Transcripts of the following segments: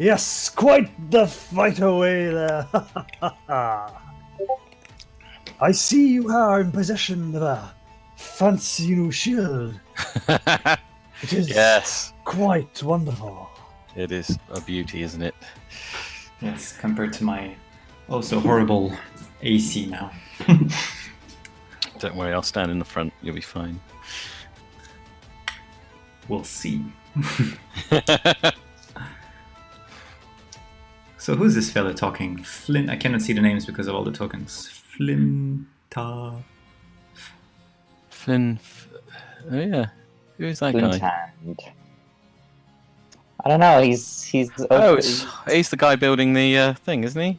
Yes, quite the fight away there. I see you are in possession of a fancy new shield. It is Yes, quite wonderful. it is a beauty, isn't it? Yes, compared to my also horrible AC now. Don't worry, I'll stand in the front. You'll be fine. We'll see. So who's this fella talking? Flint. I cannot see the names because of all the tokens. Flinta. Flynn. Oh yeah, who is that Flint guy? Hand. I don't know. He's. Oh, he's the guy building the thing, isn't he?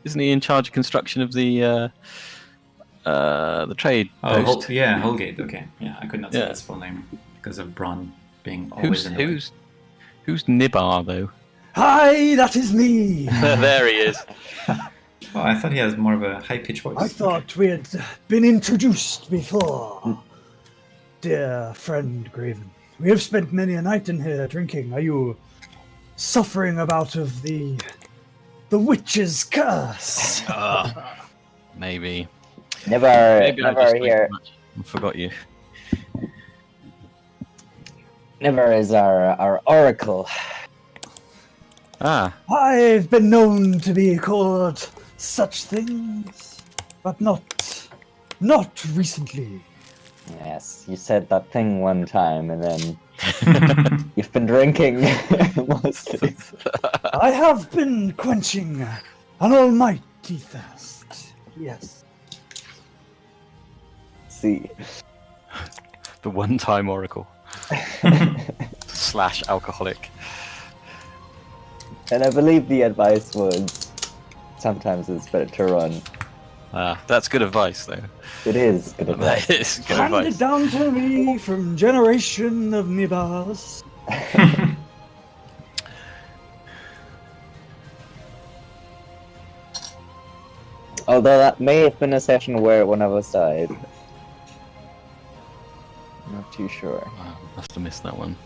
Isn't he in charge of construction of the trade post? Yeah, Holgate. Okay, yeah, I could not say Yeah. his full name because of Bron being always in the way. Who's Nibar though? Hi, that is me. There he is. Oh, I thought he has more of a high-pitched voice. I thought we had been introduced before. Dear friend Graven, we have spent many a night in here drinking. Are you suffering about of the witch's curse? Maybe. Never I just drank here. too much and forgot you. Never is our oracle. Ah, I've been known to be called such things, but not recently. Yes, you said that thing one time, and then you've been drinking mostly. I have been quenching an almighty thirst. Yes. See, the one-time oracle / alcoholic. and I believe the advice was sometimes it's better to run. Ah, that's good advice though. It is good advice. That is good Handed advice. down to me from generation of Nibars. Although that may have been a session where one of us died. Not too sure. Wow, must have missed that one.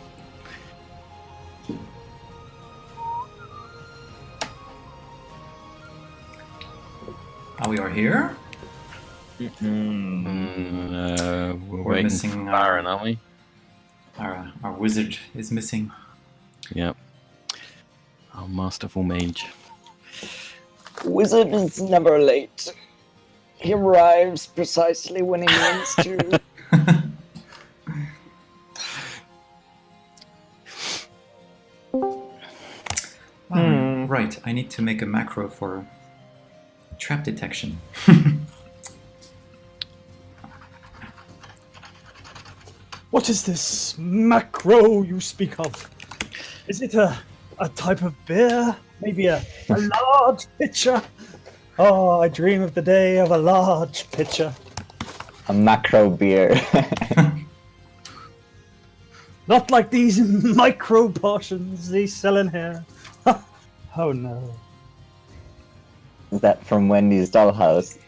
We are here. We're waiting missing, for Baron, aren't we? Our wizard is missing. Yep. Our masterful mage. Wizard is never late. He arrives precisely when he means to. Right, I need to make a macro for trap detection. What is this macro you speak of? Is it a type of beer? Maybe a large pitcher? Oh, I dream of the day of a large pitcher. A macro beer. Not like these micro portions they sell in here. Oh no. Is that from Wendy's Dollhouse?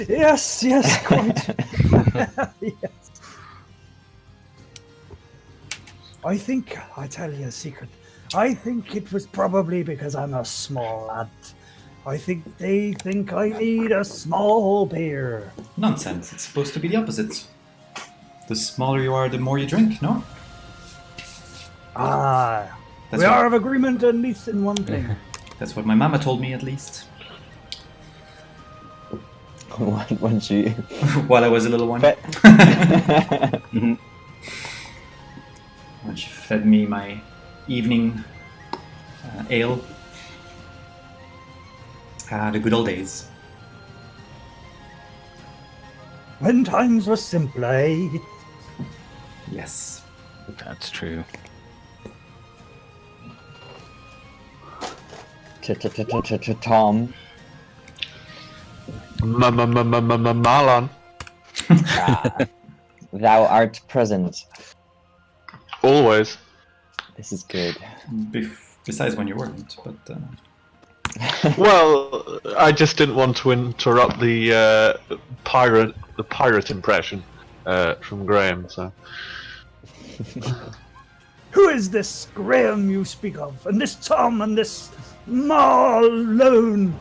Yes, quite. Yes. I tell you a secret. I think it was probably because I'm a small lad. I think they think I need a small beer. Nonsense, it's supposed to be the opposite. The smaller you are, the more you drink, no? Ah, That's we what- are of agreement at least in one thing. That's what my mama told me, at least. When she. While I was a little one. But- When she fed me my evening ale. The good old days. When times were simpler, eh? Yes. That's true. Tom. Marlon. Thou art present. Always. This is good. Besides when you weren't, but... Well, I just didn't want to interrupt the pirate impression from Graham. So Who Who is this Graham you speak of? And this Tom and this Marlone?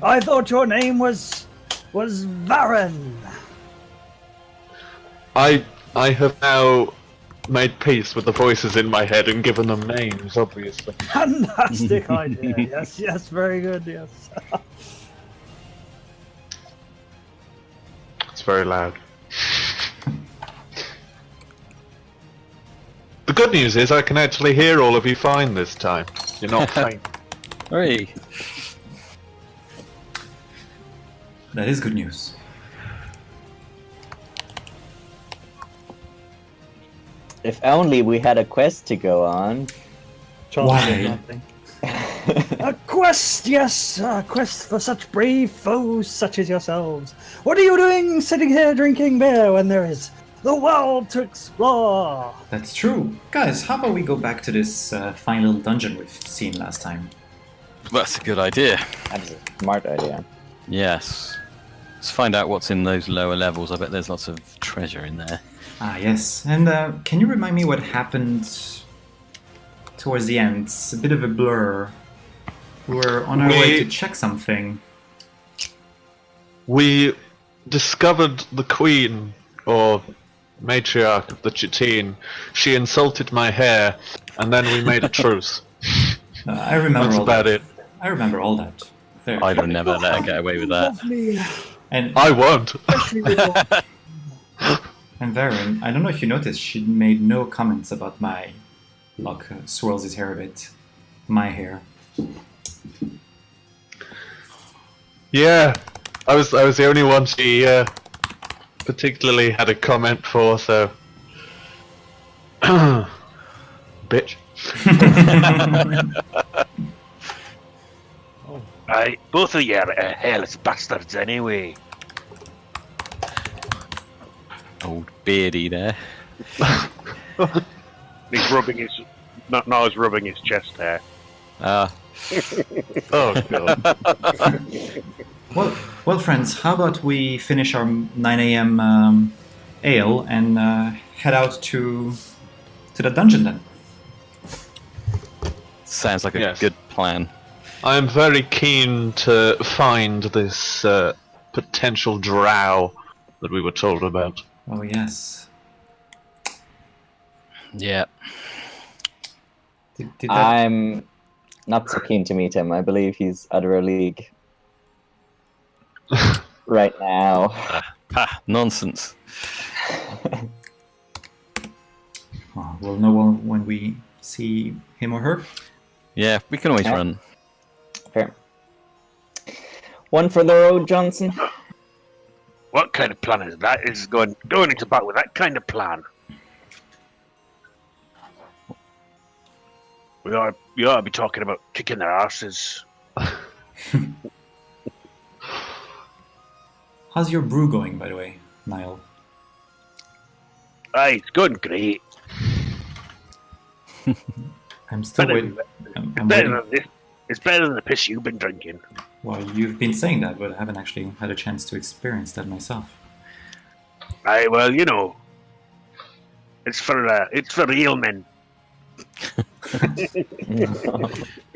I thought your name was Varen. I have now made peace with the voices in my head and given them names, obviously. Fantastic idea. Yes, very good, yes. It's very loud. The good news is I can actually hear all of you fine this time. You're not faint. Hey. That is good news. If only we had a quest to go on. Why? A quest, yes, a quest for such brave foes such as yourselves. What are you doing sitting here drinking beer when there is the world to explore? That's true. Guys, how about we go back to this fine little dungeon we've seen last time? That's a good idea. That's a smart idea. Yes. Let's find out what's in those lower levels. I bet there's lots of treasure in there. Ah, yes. And can you remind me what happened towards the end? It's a bit of a blur. We were on our way to check something. We discovered the queen, or matriarch of the Chitine. She insulted my hair, and then we made a truce. I remember That's all about that. it. I remember all that. Very I'd true. never let her get away with that. Lovely. And I won't. And Varen, I don't know if you noticed, she made no comments about my lock. Swirls his hair a bit. My hair. Yeah, I was the only one she particularly had a comment for, so bitch. Aye, both of you are hellish bastards anyway. Old beardy there. He's rubbing his... Now he's rubbing his chest hair. Ah. Oh god. Well, friends, how about we finish our 9 a.m. Ale and head out to the dungeon then? Sounds like a Yes. good plan. I'm very keen to find this potential drow that we were told about. Oh yes. Yeah. Did that... I'm not so keen to meet him. I believe he's out of our league right now. Ha! Nonsense. Oh, we'll know when we see him or her. Yeah, we can always Yeah. run. Fair. One for the road, Johnson. What kind of plan is that? Is going into battle with that kind of plan? We ought to be talking about kicking their asses. How's your brew going, by the way, Niall? Aye, it's going great. I'm still Better waiting. I'm better waiting. than this. It's better than the piss you've been drinking. Well, you've been saying that, but I haven't actually had a chance to experience that myself. Aye, well, you know, it's for real men.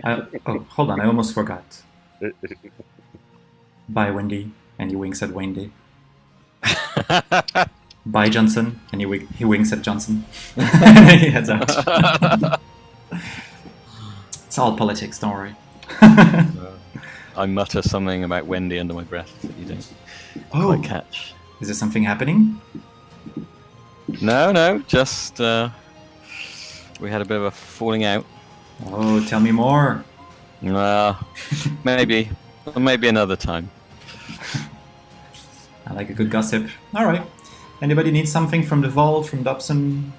Oh, hold on, I almost forgot. Bye, Wendy. And he winks at Wendy. Bye, Johnson. And he winks at Johnson. And then he heads out. It's all politics, don't worry. I mutter something about Wendy under my breath that you don't Oh, quite catch. is there something happening? No, just we had a bit of a falling out. Oh, tell me more. Maybe another time. I like a good gossip. All right. Anybody need something from the vault, from Dobson?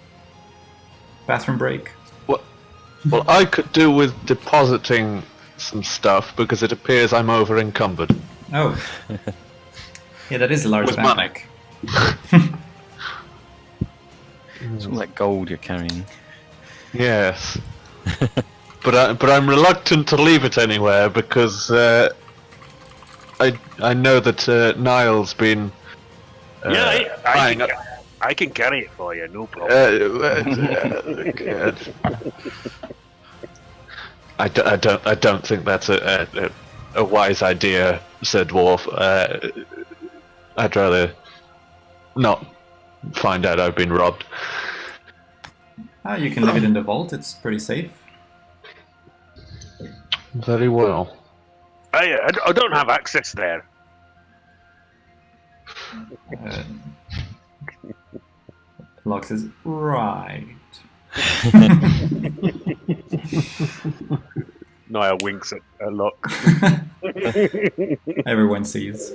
Bathroom break? Well, I could do with depositing some stuff because it appears I'm over encumbered. Oh. Yeah, that is a large With money. backpack. It's all that gold you're carrying. Yes, but I'm reluctant to leave it anywhere because I know that Niall's been Yeah, buying I can carry it for you, no problem. I don't think that's a wise idea, said Dwarf. I'd rather not find out I've been robbed. You can leave it in the vault. It's pretty safe. Very well. I don't have access there. Locke says, right. Naya winks at Locke. Everyone sees.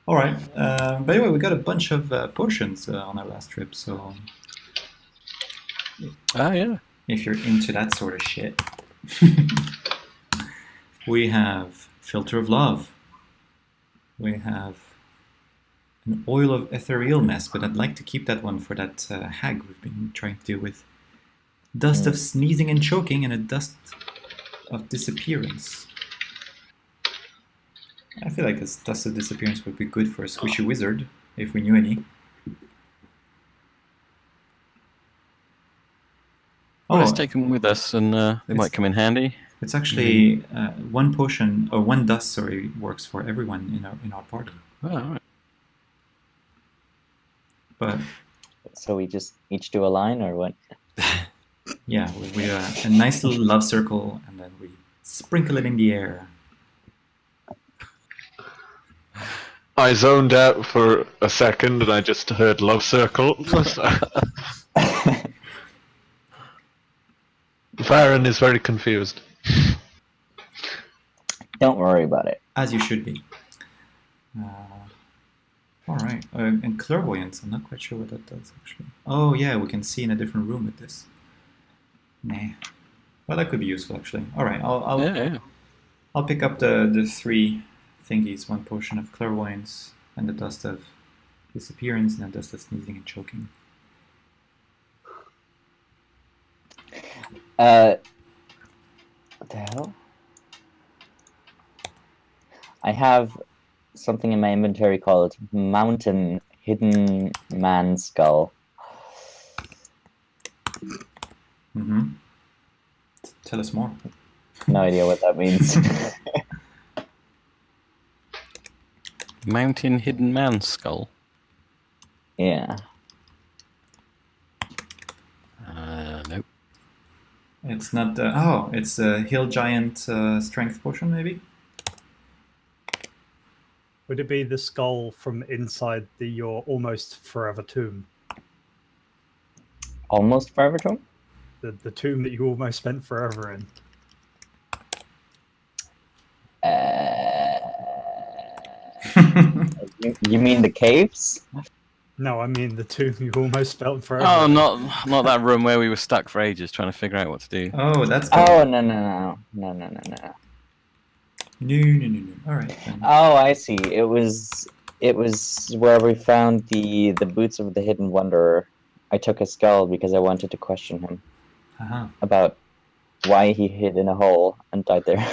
All right. But anyway, we got a bunch of potions on our last trip, so Yeah. if you're into that sort of shit. We have Filter of Love. We have an Oil of Etherealness, but I'd like to keep that one for that hag we've been trying to deal with. Dust of Sneezing and Choking, and a Dust of Disappearance. I feel like this Dust of Disappearance would be good for a squishy wizard, if we knew any. Well, let's take them with us, and they might come in handy. It's actually one potion, or one dust, sorry, works for everyone in our party. Oh, all right. But So we just each do a line, or what? yeah, we a nice little love circle, and then we sprinkle it in the air. I zoned out for a second and I just heard love circle. Varen is very confused. Don't worry about it. As you should be. All right, and clairvoyance. I'm not quite sure what that does actually. Oh yeah, we can see in a different room with this. Nah. Well, that could be useful actually. All right, I'll pick up the three thingies: one potion of clairvoyance, and the dust of disappearance, and the dust of sneezing and choking. What the hell? I have something in my inventory called Mountain Hidden Man Skull. Mm-hmm. Tell us more. No idea what that means. Mountain Hidden Man Skull. Yeah. Nope. It's not. It's a hill giant strength potion, maybe. Would it be the skull from inside your almost forever tomb? Almost forever tomb? The tomb that you almost spent forever in. You mean the caves? No, I mean the tomb you almost spent forever. Oh, in. not that room where we were stuck for ages trying to figure out what to do. Oh, that's good. Oh, no. No. All right. Then. Oh, I see. It was where we found the boots of the hidden wanderer. I took his skull because I wanted to question him Uh-huh. about why he hid in a hole and died there.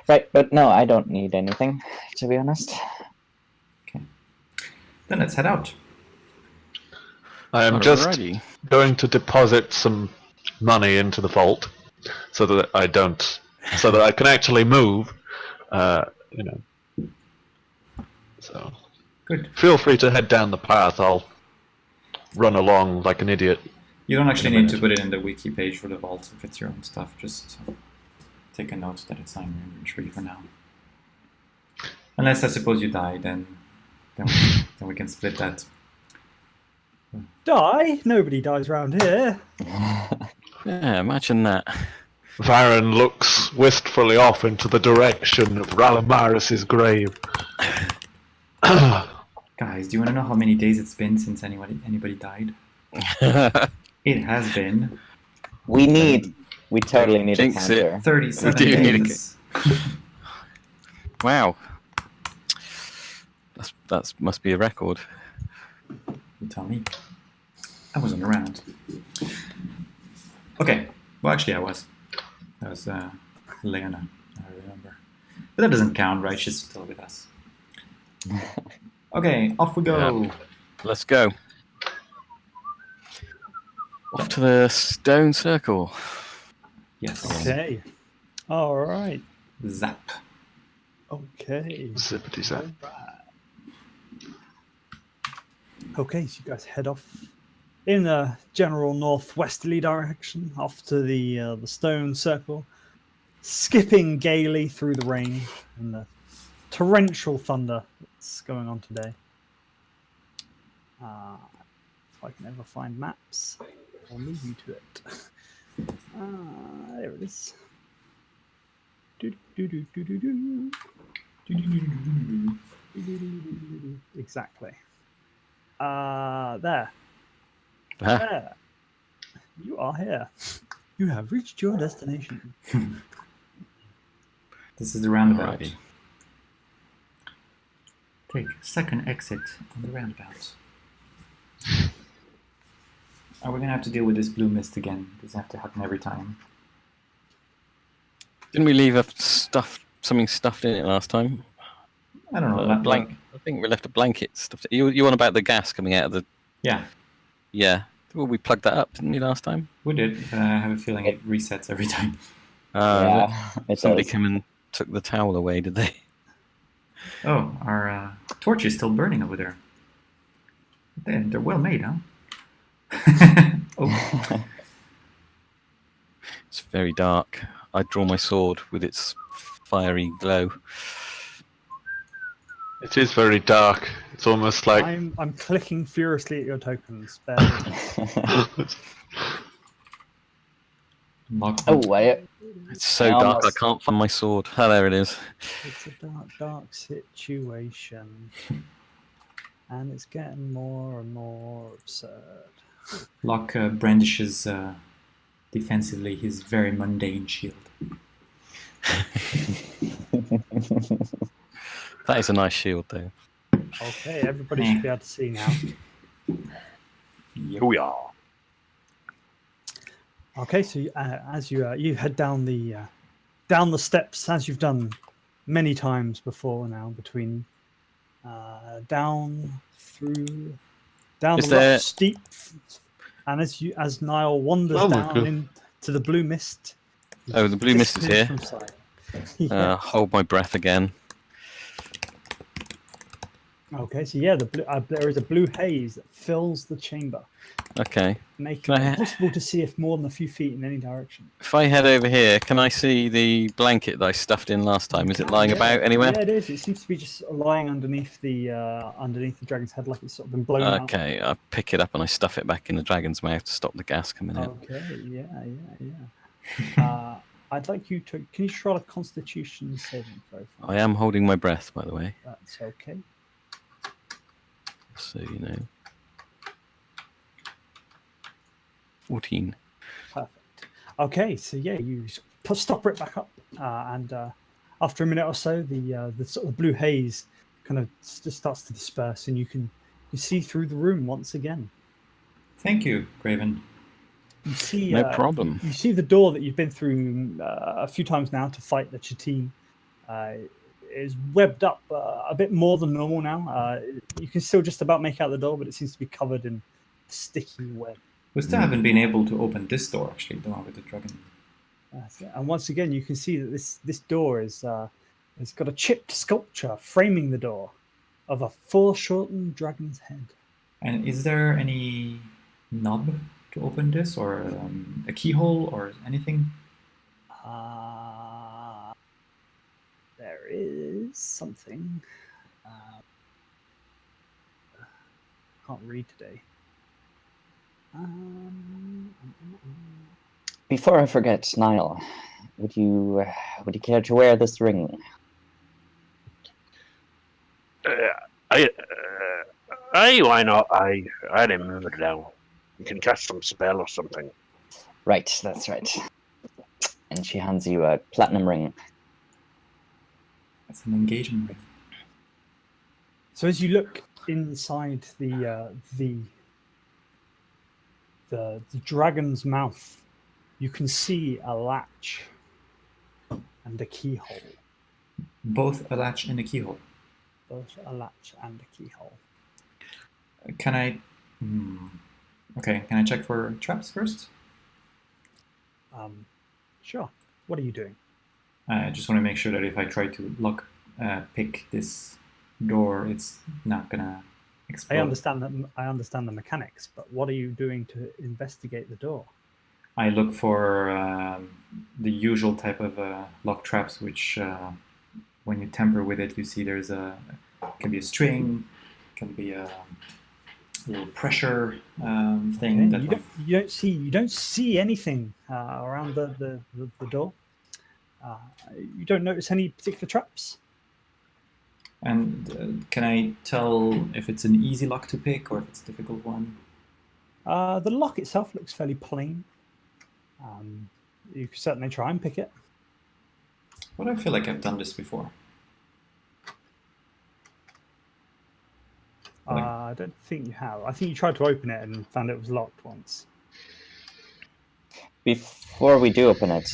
Right, but no, I don't need anything, to be honest. Okay. Then let's head out. I am just going to deposit some money into the vault so that I can actually move. So Good. feel free to head down the path. I'll run along like an idiot. You don't actually need to put it in the wiki page for the vault if it's your own stuff. Just take a note that it's on your inventory for now. Unless I suppose you die, then we can split that. Die? Nobody dies round here. Yeah, imagine that. Varen looks wistfully off into the direction of Ralamaris' grave. Guys, do you want to know how many days it's been since anybody died? It has been We totally need Jinx a it. counter. 37 We do need a days. Wow. That must be a record. You tell me. I wasn't around. Okay. Well, actually, I was. That was Leona, I remember. But that doesn't count, right? She's still with us. Okay, off we go. Yeah. Let's go. Off to the stone circle. Yes. Okay. All right. Zap. Okay. Zippity zap. Okay, so you guys head off in a general northwesterly direction, off to the stone circle, skipping gaily through the rain and the torrential thunder that's going on today. If I can ever find maps, I'll move you to it. There it is. Exactly. There. Ah, There. You are here. You have reached your destination. This is the roundabout. Alrighty. Take second exit on the roundabout. Are we gonna have to deal with this blue mist again? Does it have to happen every time? Didn't we leave something stuffed in it last time? I don't know. I think we left a blanket stuffed. You on about the gas coming out of the? Yeah, Yeah. Well, we plugged that up, didn't we, last time? we did. But I have a feeling it resets every time. Yeah, it Somebody does. came and took the towel away, did they? Oh, our torch is still burning over there. They're well made, huh? Oh, It's very dark. I draw my sword with its fiery glow. It is very dark. It's almost like I'm clicking furiously at your tokens. Bear with me. Oh, It's so I dark I almost- can't find my sword. Oh, there it is. It's a dark situation. And it's getting more and more absurd. Locke brandishes defensively his very mundane shield. That is a nice shield, though. Okay, everybody should be able to see now. Here we are. Okay, so as you head down the steps, as you've done many times before now, between down through down Is the there- rough steep, and as Niall wanders Oh my down God. into the blue mist. Oh, the blue mist is disappears here. from sight. Yeah. Hold my breath again. Okay, so yeah, there is a blue haze that fills the chamber, Okay. making Can I it impossible to see if more than a few feet in any direction. If I head over here, can I see the blanket that I stuffed in last time? Is it lying about anywhere? Yeah, it is. It seems to be just lying underneath the dragon's head, like it's sort of been blown out. Okay, I pick it up and I stuff it back in the dragon's mouth to stop the gas coming out. Okay, yeah. I'd like you to. Can you try a Constitution saving throw? for me? I am holding my breath, by the way, That's okay. so you know. 14. Perfect. Okay, so yeah, you stop it back up, and after a minute or so, the sort of blue haze kind of just starts to disperse, and you see through the room once again. Thank you, Graven. You see, No problem. You see the door that you've been through a few times now to fight the Chatine. Is webbed up a bit more than normal now. You can still just about make out the door, but it seems to be covered in sticky web. We still haven't been able to open this door, actually, the one with the dragon. And once again, you can see that this door is it's got a chipped sculpture framing the door of a foreshortened dragon's head. And is there any knob to open this, or a keyhole, or anything? There is something. Can't read today. Before I forget, Niall, would you care to wear this ring? Why not? I remember now. You can cast some spell or something. Right, that's right. And she hands you a platinum ring. That's an engagement ring. So as you look inside the dragon's mouth, you can see a latch and a keyhole. Both a latch and a keyhole. Both a latch and a keyhole. Can I... Okay, can I check for traps first? Sure. What are you doing? I just want to make sure that if I try to pick this door, it's not gonna explode. I understand the mechanics, but what are you doing to investigate the door? I look for the usual type of lock traps, which when you tamper with it, you see can be a string, can be a little pressure thing. Okay. You don't see anything around the door. You don't notice any particular traps. And can I tell if it's an easy lock to pick or if it's a difficult one? The lock itself looks fairly plain. You can certainly try and pick it. But I feel like I've done this before. I don't think you have. I think you tried to open it and found it was locked once. Before we do open it,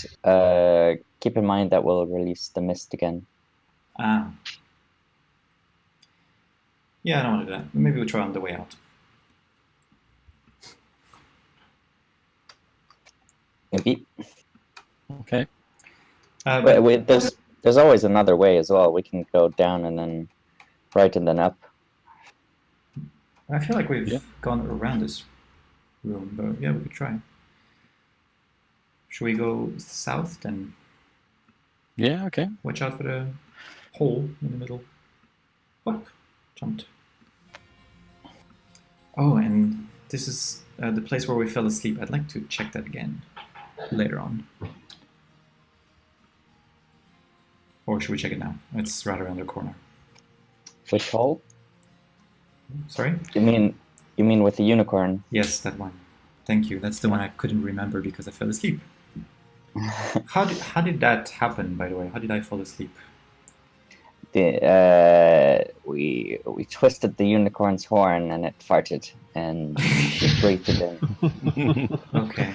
keep in mind that we'll release the mist again. Ah. Yeah, I don't want to do that. Maybe we'll try on the way out. Maybe. Okay. Wait, there's always another way as well. We can go down and then right and then up. I feel like we've gone around this room, but yeah, we could try. Should we go south then? Yeah, okay. Watch out for the hole in the middle. Oh, jumped. Oh, and this is the place where we fell asleep. I'd like to check that again later on. Or should we check it now? It's right around the corner. Which hole? Sorry? You mean with the unicorn? Yes, that one. Thank you. That's the one I couldn't remember because I fell asleep. How did that happen, by the way? How did I fall asleep? We twisted the unicorn's horn and it farted and it breathed it in. Okay.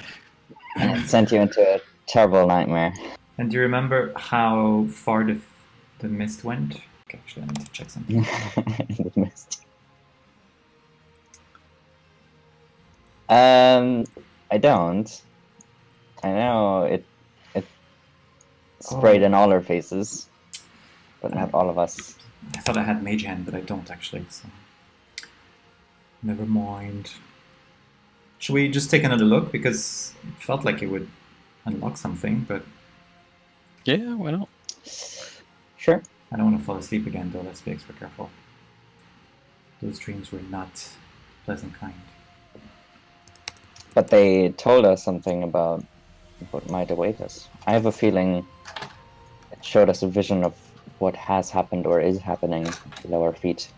And it sent you into a terrible nightmare. And do you remember how far the mist went? Okay, actually, I need to check something. The mist. I don't. I know it sprayed in all our faces, but not all of us. I thought I had Mage Hand, but I don't actually, so... Never mind. Should we just take another look? Because it felt like it would unlock something, but... Yeah, why not? Sure. I don't want to fall asleep again, though. Let's be extra careful. Those dreams were not pleasant kind. But they told us something about what might await us. I have a feeling it showed us a vision of what has happened or is happening below our feet.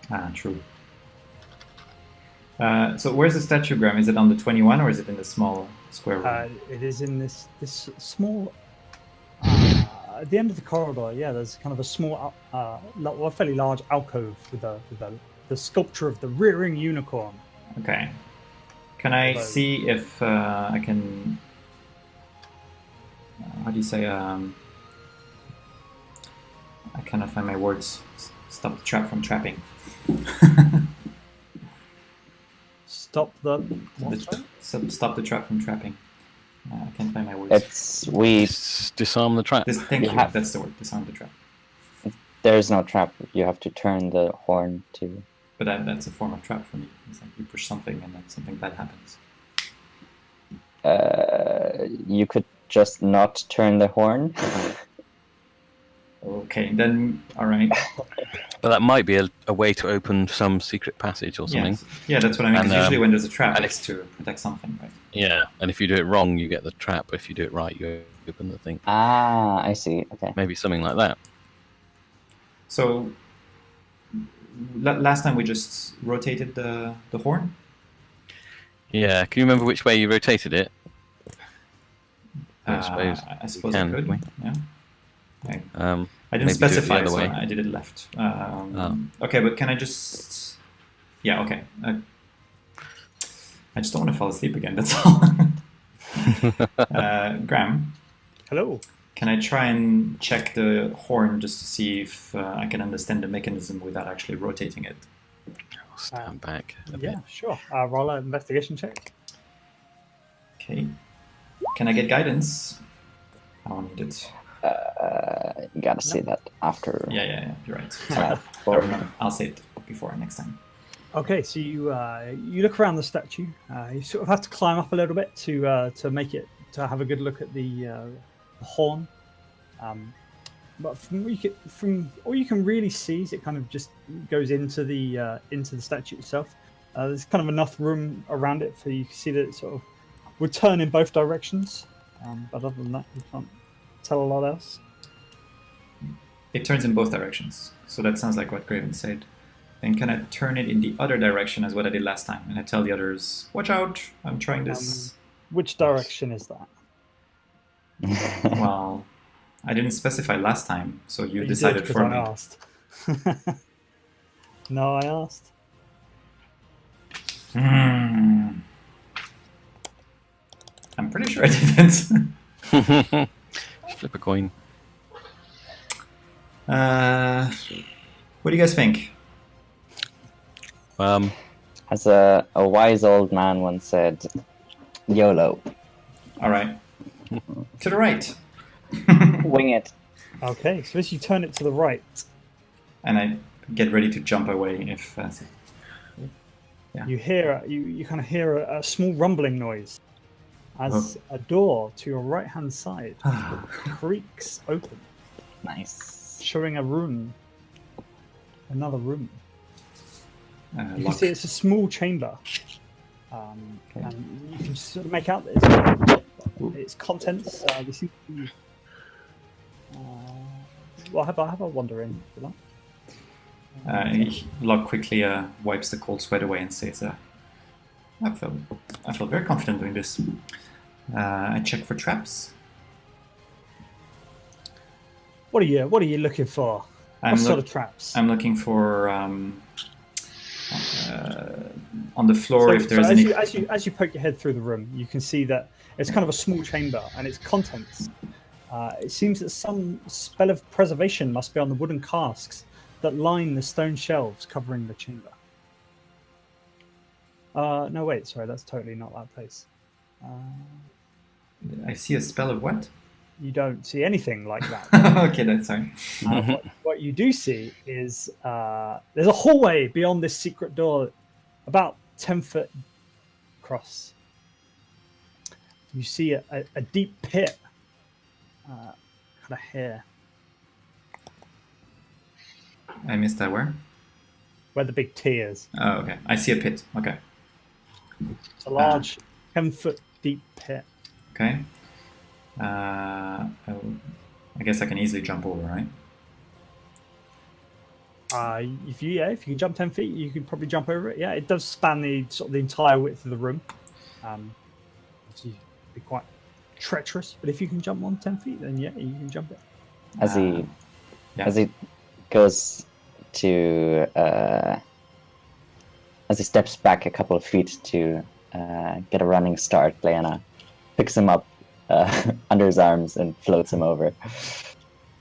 Ah, true. So where's the statue, Graham? Is it on the 21 or is it in the small square room? It is in this small... at the end of the corridor, yeah, there's kind of a small, a fairly large alcove with the sculpture of the rearing unicorn. Okay. Can I see if I can... how do you say... I cannot find my words. Stop the trap from trapping. Stop the... Stop the trap from trapping. I can't find my words. Disarm the trap. Thank you. That's the word. Disarm the trap. There's no trap. You have to turn the horn to... But that's a form of trap for me. It's like you push something and then something bad happens. You could just not turn the horn. Okay, then, alright. But that might be a way to open some secret passage or something. Yes. Yeah, that's what I mean, because usually when there's a trap, it's to protect something, right? Yeah, and if you do it wrong, you get the trap. But if you do it right, you open the thing. Ah, I see. Okay. Maybe something like that. So, last time we just rotated the horn? Yeah, can you remember which way you rotated it? I suppose I could, yeah. I didn't specify, so I did it left. Okay, but can I just... Yeah, okay. I just don't want to fall asleep again, that's all. Graham? Hello? Can I try and check the horn just to see if I can understand the mechanism without actually rotating it? I'll stand back a Yeah, bit. sure. Roll an investigation check. Okay. Can I get guidance? I don't need it. You gotta say that after. Yeah, you're right. Uh, I remember. I'll say it before next time. Okay, so you look around the statue. You sort of have to climb up a little bit to make it to have a good look at the horn. But from all you can really see is it kind of just goes into the statue itself. There's kind of enough room around it for you to see that it sort of would turn in both directions. But other than that, you can't tell a lot else. It turns in both directions. So that sounds like what Graven said. Then can I turn it in the other direction as what I did last time? And I tell the others, watch out, I'm trying this. Which direction is that? Well, I didn't specify last time, so you did, decided 'cause for I me. asked. No, I asked. I'm pretty sure I didn't. Flip a coin. What do you guys think? As a wise old man once said, YOLO. All right. To the right. Wing it. Okay, so as you turn it to the right, And I get ready to jump away if... you hear you kind of hear a small rumbling noise as a door to your right hand side creaks open, Nice. showing a room, another room. You can lock. see it's a small chamber, Okay. and you can sort of make out that its contents. They seem to be. Well, have a wander in for that. Locke quickly wipes the cold sweat away and says, I feel very confident doing this. I check for traps. What are you looking for? What sort of traps? I'm looking for on the floor if there's any... As you poke your head through the room, you can see that it's kind of a small chamber, and its contents. It seems that some spell of preservation must be on the wooden casks that line the stone shelves covering the chamber. No, wait, sorry, that's totally not that place. I see a spell of what? You don't see anything like that. Okay, that's fine. What you do see is there's a hallway beyond this secret door, about 10 foot across. You see a deep pit, kind of here, I missed that where? where the big T is. Oh, okay. I see a pit. Okay. It's a large 10 foot deep pit. Okay. I guess I can easily jump over, right? If you can jump 10 feet, you can probably jump over it. Yeah, it does span the entire width of the room. Obviously, it'd be quite treacherous, but if you can jump on 10 feet, then yeah, you can jump it. As he goes to as he steps back a couple of feet to get a running start, Leanna picks him up under his arms and floats him over.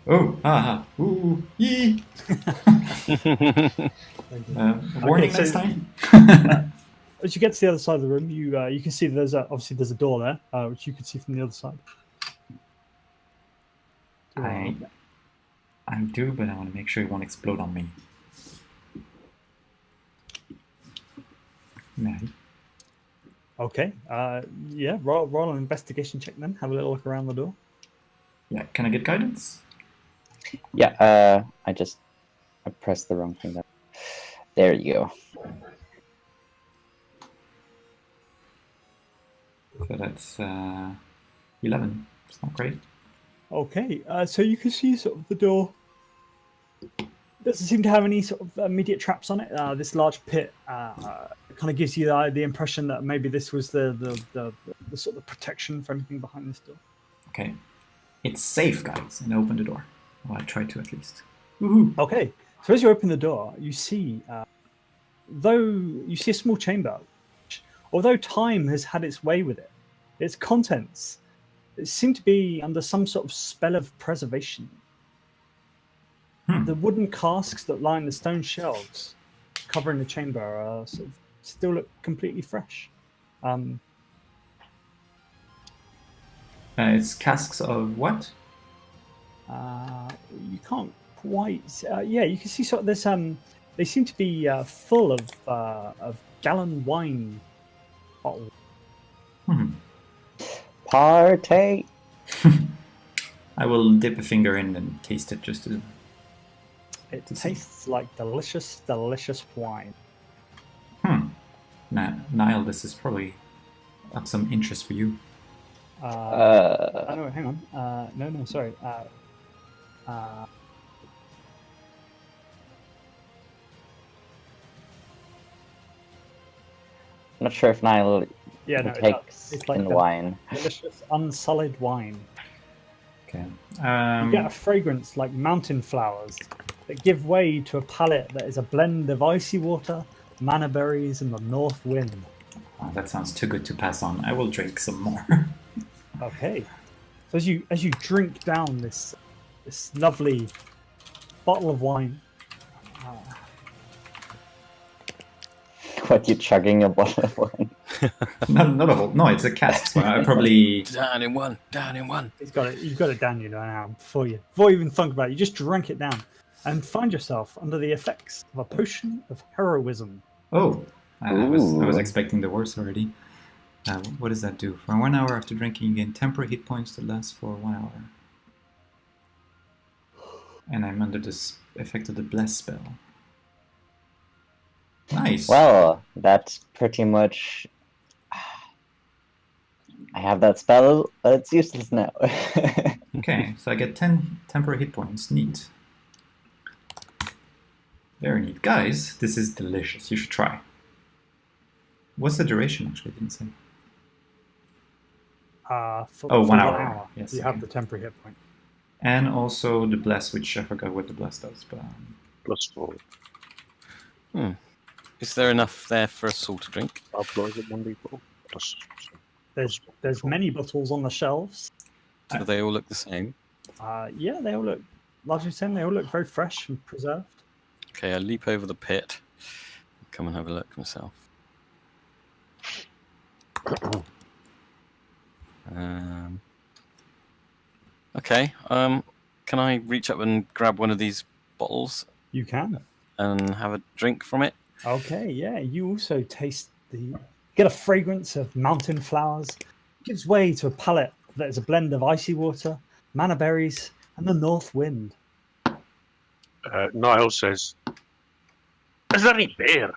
Oh, ooh, yee. Warning next time. As you get to the other side of the room, you can see there's obviously a door there, which you can see from the other side. I do, but I want to make sure it won't explode on me. Maddie. Okay. Yeah. Roll an investigation check then. Have a little look around the door. Yeah. Can I get guidance? Yeah. I pressed the wrong thing there. There you go. So that's 11. It's not great. Okay. So you can see sort of the door doesn't seem to have any sort of immediate traps on it. This large pit kind of gives you the impression that maybe this was the sort of protection for anything behind this door. Okay. It's safe, guys, and open the door. Well, I try to at least. Woohoo! Okay. So as you open the door, you see, a small chamber, which, although time has had its way with it, its contents seem to be under some sort of spell of preservation. The wooden casks that line the stone shelves covering the chamber are sort of still look completely fresh. It's casks of what? You can't quite. Yeah, you can see sort of this. They seem to be full of gallon wine bottles. Partay. I will dip a finger in and taste it just to. It tastes like delicious, delicious wine. Niall, this is probably of some interest for you. Oh, no, hang on. No, sorry. Not sure if Niall Yeah, no, takes it's like in wine. delicious, unsullied wine. Okay. You get a fragrance like mountain flowers that give way to a palate that is a blend of icy water, manna berries, and the north wind. Oh, that sounds too good to pass on. I will drink some more. Okay. So as you drink down this lovely bottle of wine, What, you chugging a bottle of wine? Not a whole. No, it's a cask. So I probably. Down in one. Down in one. you've got it down you now before you even think about it. You just drank it down and find yourself under the effects of a potion of heroism. Oh, I was Ooh. expecting the worst already. What does that do? For 1 hour after drinking, you gain temporary hit points that last for 1 hour. And I'm under this effect of the bless spell. Nice. Well, that's pretty much. I have that spell, but it's useless now. Okay, so I get 10 temporary hit points. Neat. Very neat. Guys, this is delicious. You should try. What's the duration, actually? I didn't say. For 1 hour. Yes, you okay. have the temporary hit point. And also the bless, which I forgot what the bless does. But +4. Is there enough there for us all to drink? Applies at 1d4. There's many bottles on the shelves. Do they all look the same? Yeah, they all look largely the same. They all look very fresh and preserved. Okay, I leap over the pit. Come and have a look myself. Okay. Can I reach up and grab one of these bottles You can. and have a drink from it? Okay, yeah. You also get a fragrance of mountain flowers. It gives way to a palate that is a blend of icy water, manna berries, and the north wind. Niall says, "Is there any beer?"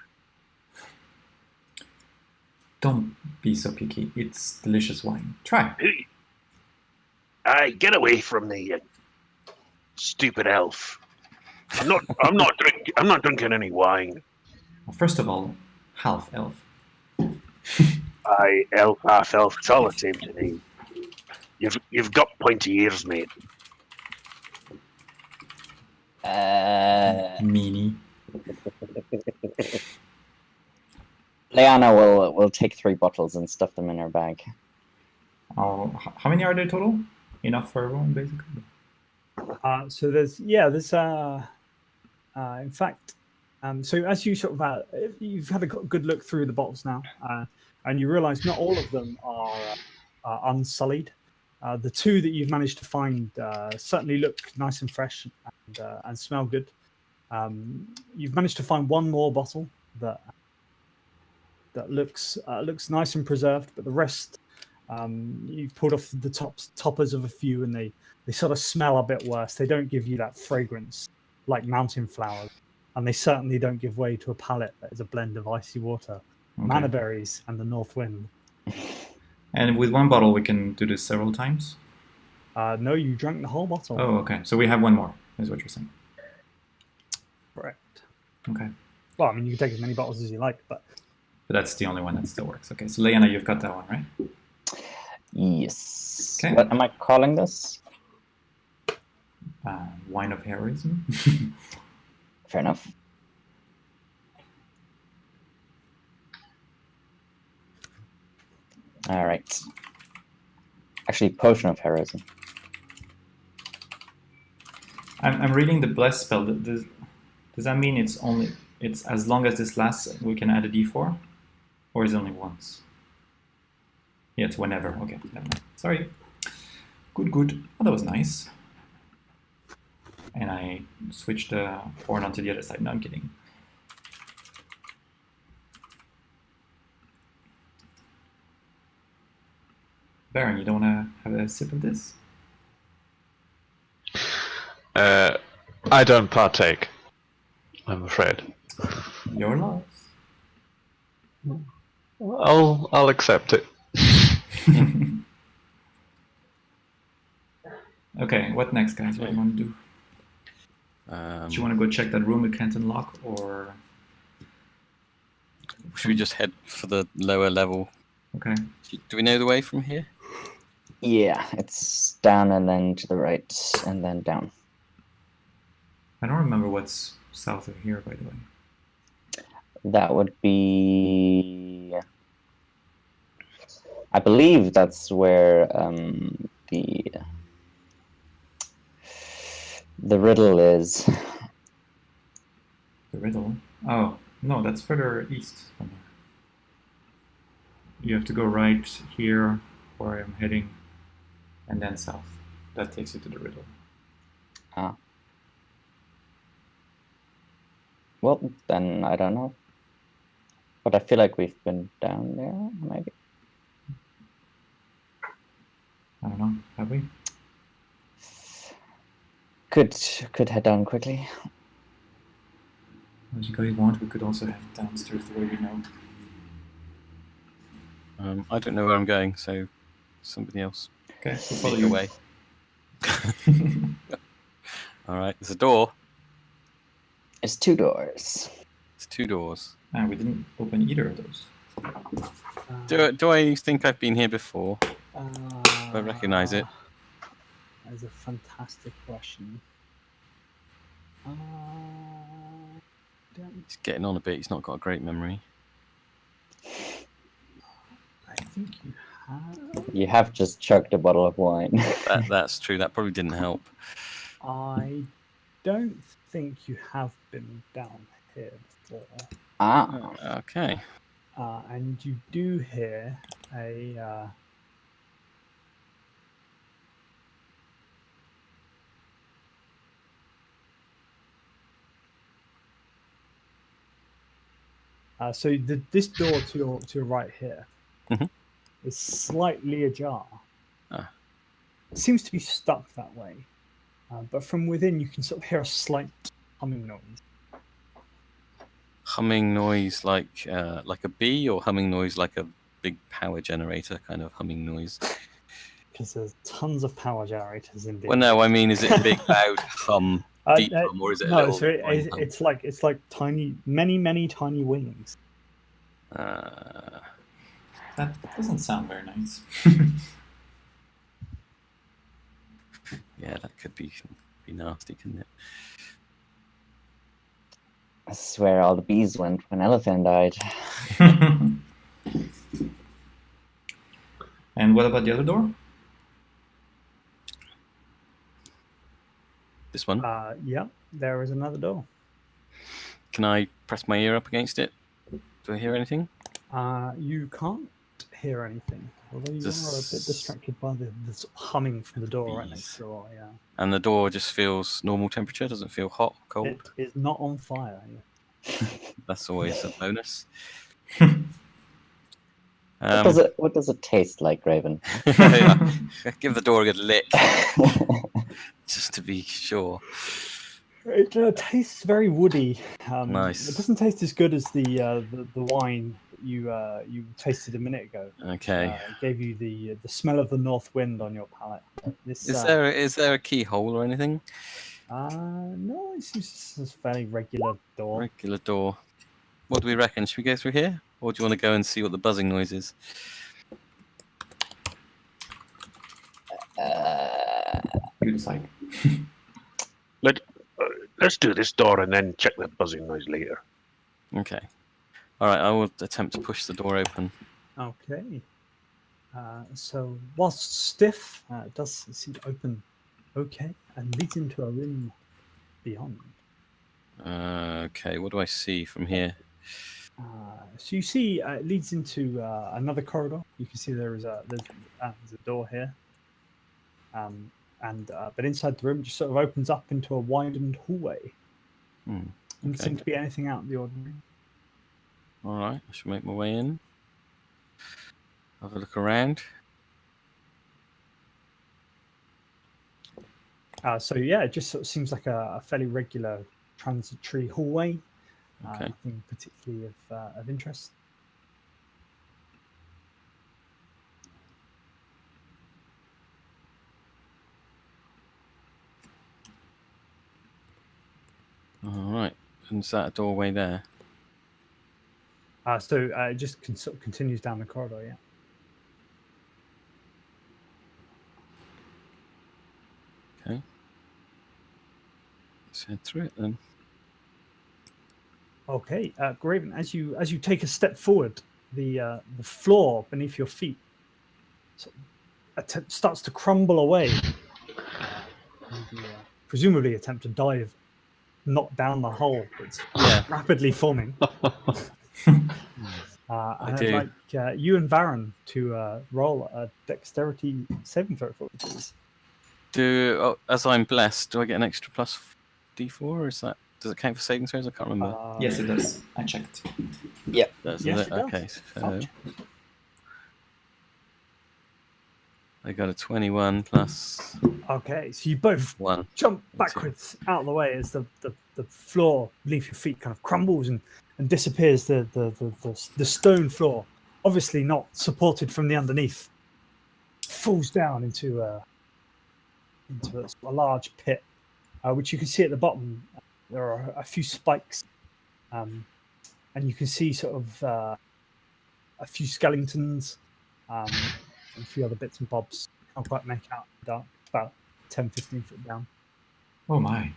don't be so picky. It's delicious wine. Try. Aye, get away from me, you stupid elf. I'm not drinking any wine. Well, first of all, half elf. Aye, elf, half elf. It's all the same to me. You've got pointy ears, mate. Meanie. Leanna will take 3 bottles and stuff them in her bag. Oh, how many are there total? Enough for everyone, basically. So there's in fact, so as you sort of you've had a good look through the bottles now, and you realise not all of them are unsullied. The 2 that you've managed to find certainly look nice and fresh and smell good. You've managed to find 1 more bottle that looks nice and preserved, but the rest you've pulled off the toppers of a few, and they sort of smell a bit worse. They don't give you that fragrance like mountain flowers, and they certainly don't give way to a palate that is a blend of icy water, manna berries, and the north wind. And with 1 bottle, we can do this several times? No, you drank the whole bottle. Oh, okay. So we have 1 more, is what you're saying. Correct. Okay. Well, I mean, you can take as many bottles as you like, but that's the only one that still works. Okay, so Leanna, you've got that one, right? Yes. Okay. What am I calling this? Wine of heroism. Fair enough. All right. Actually, potion of heroism. I'm reading the bless spell. Does that mean it's as long as this lasts, we can add a d4, or is it only once? Yeah, it's whenever. Okay, never mind. Sorry. Good. Oh, that was nice. And I switched the horn onto the other side. No, I'm kidding. Baron, you don't want to have a sip of this? I don't partake, I'm afraid. Your loss. I'll accept it. Okay, what next, guys? What do you want to do? Do you want to go check that room we can't unlock, or should we just head for the lower level? okay? Do we know the way from here? Yeah, it's down and then to the right and then down. I don't remember what's south of here, by the way. That would be... I believe that's where the riddle is. The riddle? Oh, no, that's further east somewhere. You have to go right here, where I'm heading, and then south. That takes you to the riddle. Ah. Well, then I don't know. But I feel like we've been down there, maybe. I don't know, have we? Could head down quickly. As you guys want, we could also head downstairs the way we know. I don't know where I'm going, so somebody else. Okay, we'll follow Lead you. the way. All right, there's a door. It's 2 doors. It's 2 doors. Ah, we didn't open either of those. Do I think I've been here before? Do I recognise it? That is a fantastic question. He's getting on a bit. He's not got a great memory. I think you have. You have just chugged a bottle of wine. That's true. That probably didn't help. I don't think you have been down here before. Ah. Okay. And you do hear a so this door to your right here is slightly ajar. Ah. It seems to be stuck that way, but from within you can sort of hear a slight humming noise. Humming noise like a bee, or humming noise like a big power generator kind of humming noise? Because there's tons of power generators in there. Well, no, I mean, is it a big loud hum, deep hum, or is it a little? So it's like many tiny wings. That doesn't sound very nice. Yeah, that could be nasty, couldn't it? This is where all the bees went when Elephant died. And what about the other door? This one. Yeah, there is another door. Can I press my ear up against it? Do I hear anything? You can't hear anything, although you are a bit distracted by the sort of humming from the door right next door. Yeah. And the door just feels normal temperature. Doesn't feel hot, cold. It is not on fire. Yeah. That's always a bonus. What does it taste like, Raven? Yeah. Give the door a good lick, just to be sure. It tastes very woody. Nice. It doesn't taste as good as the wine you tasted a minute ago. Okay. It gave you the smell of the north wind on your palate. This, is there a keyhole or anything? No, it's just a fairly regular door. Regular door. What do we reckon? Should we go through here, or do you want to go and see what the buzzing noise is? You decide. Let's do this door and then check the buzzing noise later. Okay. All right. I will attempt to push the door open. Okay. So whilst stiff, it does seem to open okay and leads into a room beyond. Okay, what do I see from here? So you see it leads into another corridor. You can see there's a door here. But inside the room just sort of opens up into a widened hallway. Doesn't seem to be anything out of the ordinary. All right, I should make my way in. Have a look around. So yeah, it just sort of seems like a fairly regular transitory hallway. Okay. Nothing particularly of interest. All right. And is that a doorway there? So it just sort of continues down the corridor, yeah. Okay. Let's head through it then. Okay, Graven, as you take a step forward, the floor beneath your feet sort of starts to crumble away. You presumably attempt to dive, not down the hole that's rapidly forming. I'd like you and Varen to roll a dexterity saving throw for me, please. As I'm blessed, do I get an extra plus D4, or does it count for saving throws? I can't remember. Yes, it does. I checked. Yeah. Does yes, it? it does. Okay, so I got a 21 plus. Okay, so you both 1. jump backwards out of the way as the floor beneath your feet kind of crumbles and disappears. The stone floor, obviously not supported from the underneath, falls down into a large pit, which you can see at the bottom. There are a few spikes, and you can see sort of a few skeletons, and a few other bits and bobs. Can't quite make out in the dark. About 10-15 foot down. Oh my.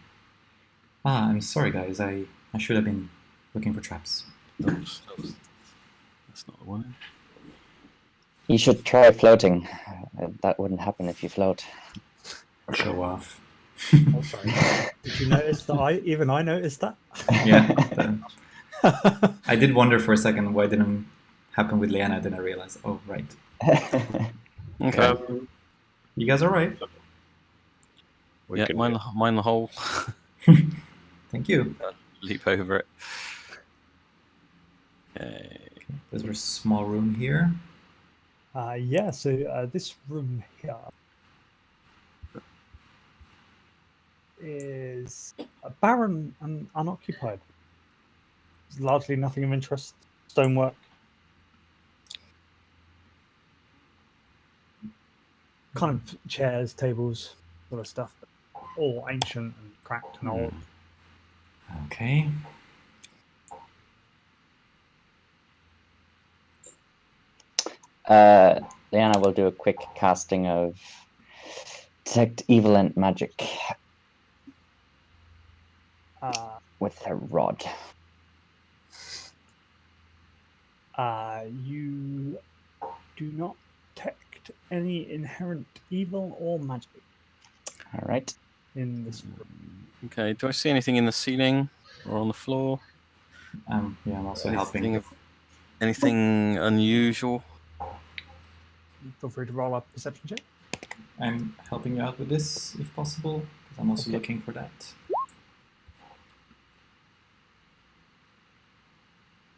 I'm sorry, guys. I should have been looking for traps. Oops, that's not the one. You should try floating. That wouldn't happen if you float. Show off. Oh, sorry. Did you notice that I noticed that? Yeah. I did wonder for a second why it didn't happen with Leanna, then I realized, oh, right. Okay. You guys all right? Yeah, mind the hole. Thank you. Leap over it. Okay. There's a small room here. Yeah, so this room here is barren and unoccupied. There's largely nothing of interest. Stonework. Kind of chairs, tables, sort of stuff. But all ancient and cracked and old. Okay. Leanna will do a quick casting of detect evil and magic with her rod. You do not detect any inherent evil or magic. All right. In this room. Okay, do I see anything in the ceiling or on the floor? Yeah, I'm also helping. Anything unusual? Feel free to roll a perception check. I'm helping you out with this, if possible, because I'm also looking for that.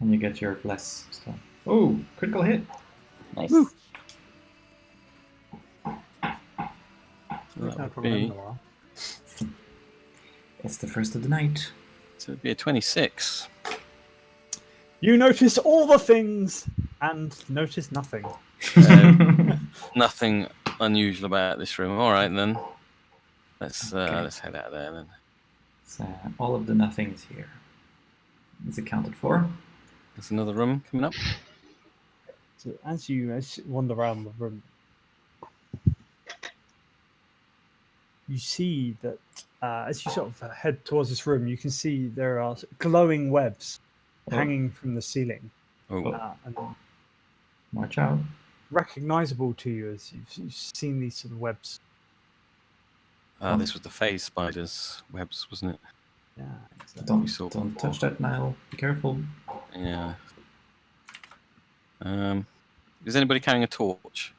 And you get your bless stuff. Oh, critical hit! Nice. Woo. That That would probably be, in a while. It's the first of the night. so it'd be a 26. You notice all the things and notice nothing. Nothing unusual about this room. All right then. Let's head out there then. So all of the nothings here is accounted for. There's another room coming up. So as you wander around the room, you see that as you sort of head towards this room, you can see there are glowing webs hanging from the ceiling. Oh, And Watch out. recognizable to you as you've seen these sort of webs. This was the phase spiders' webs, wasn't it? Yeah, exactly. Don't touch that, Niall. Be careful. Yeah. Is anybody carrying a torch?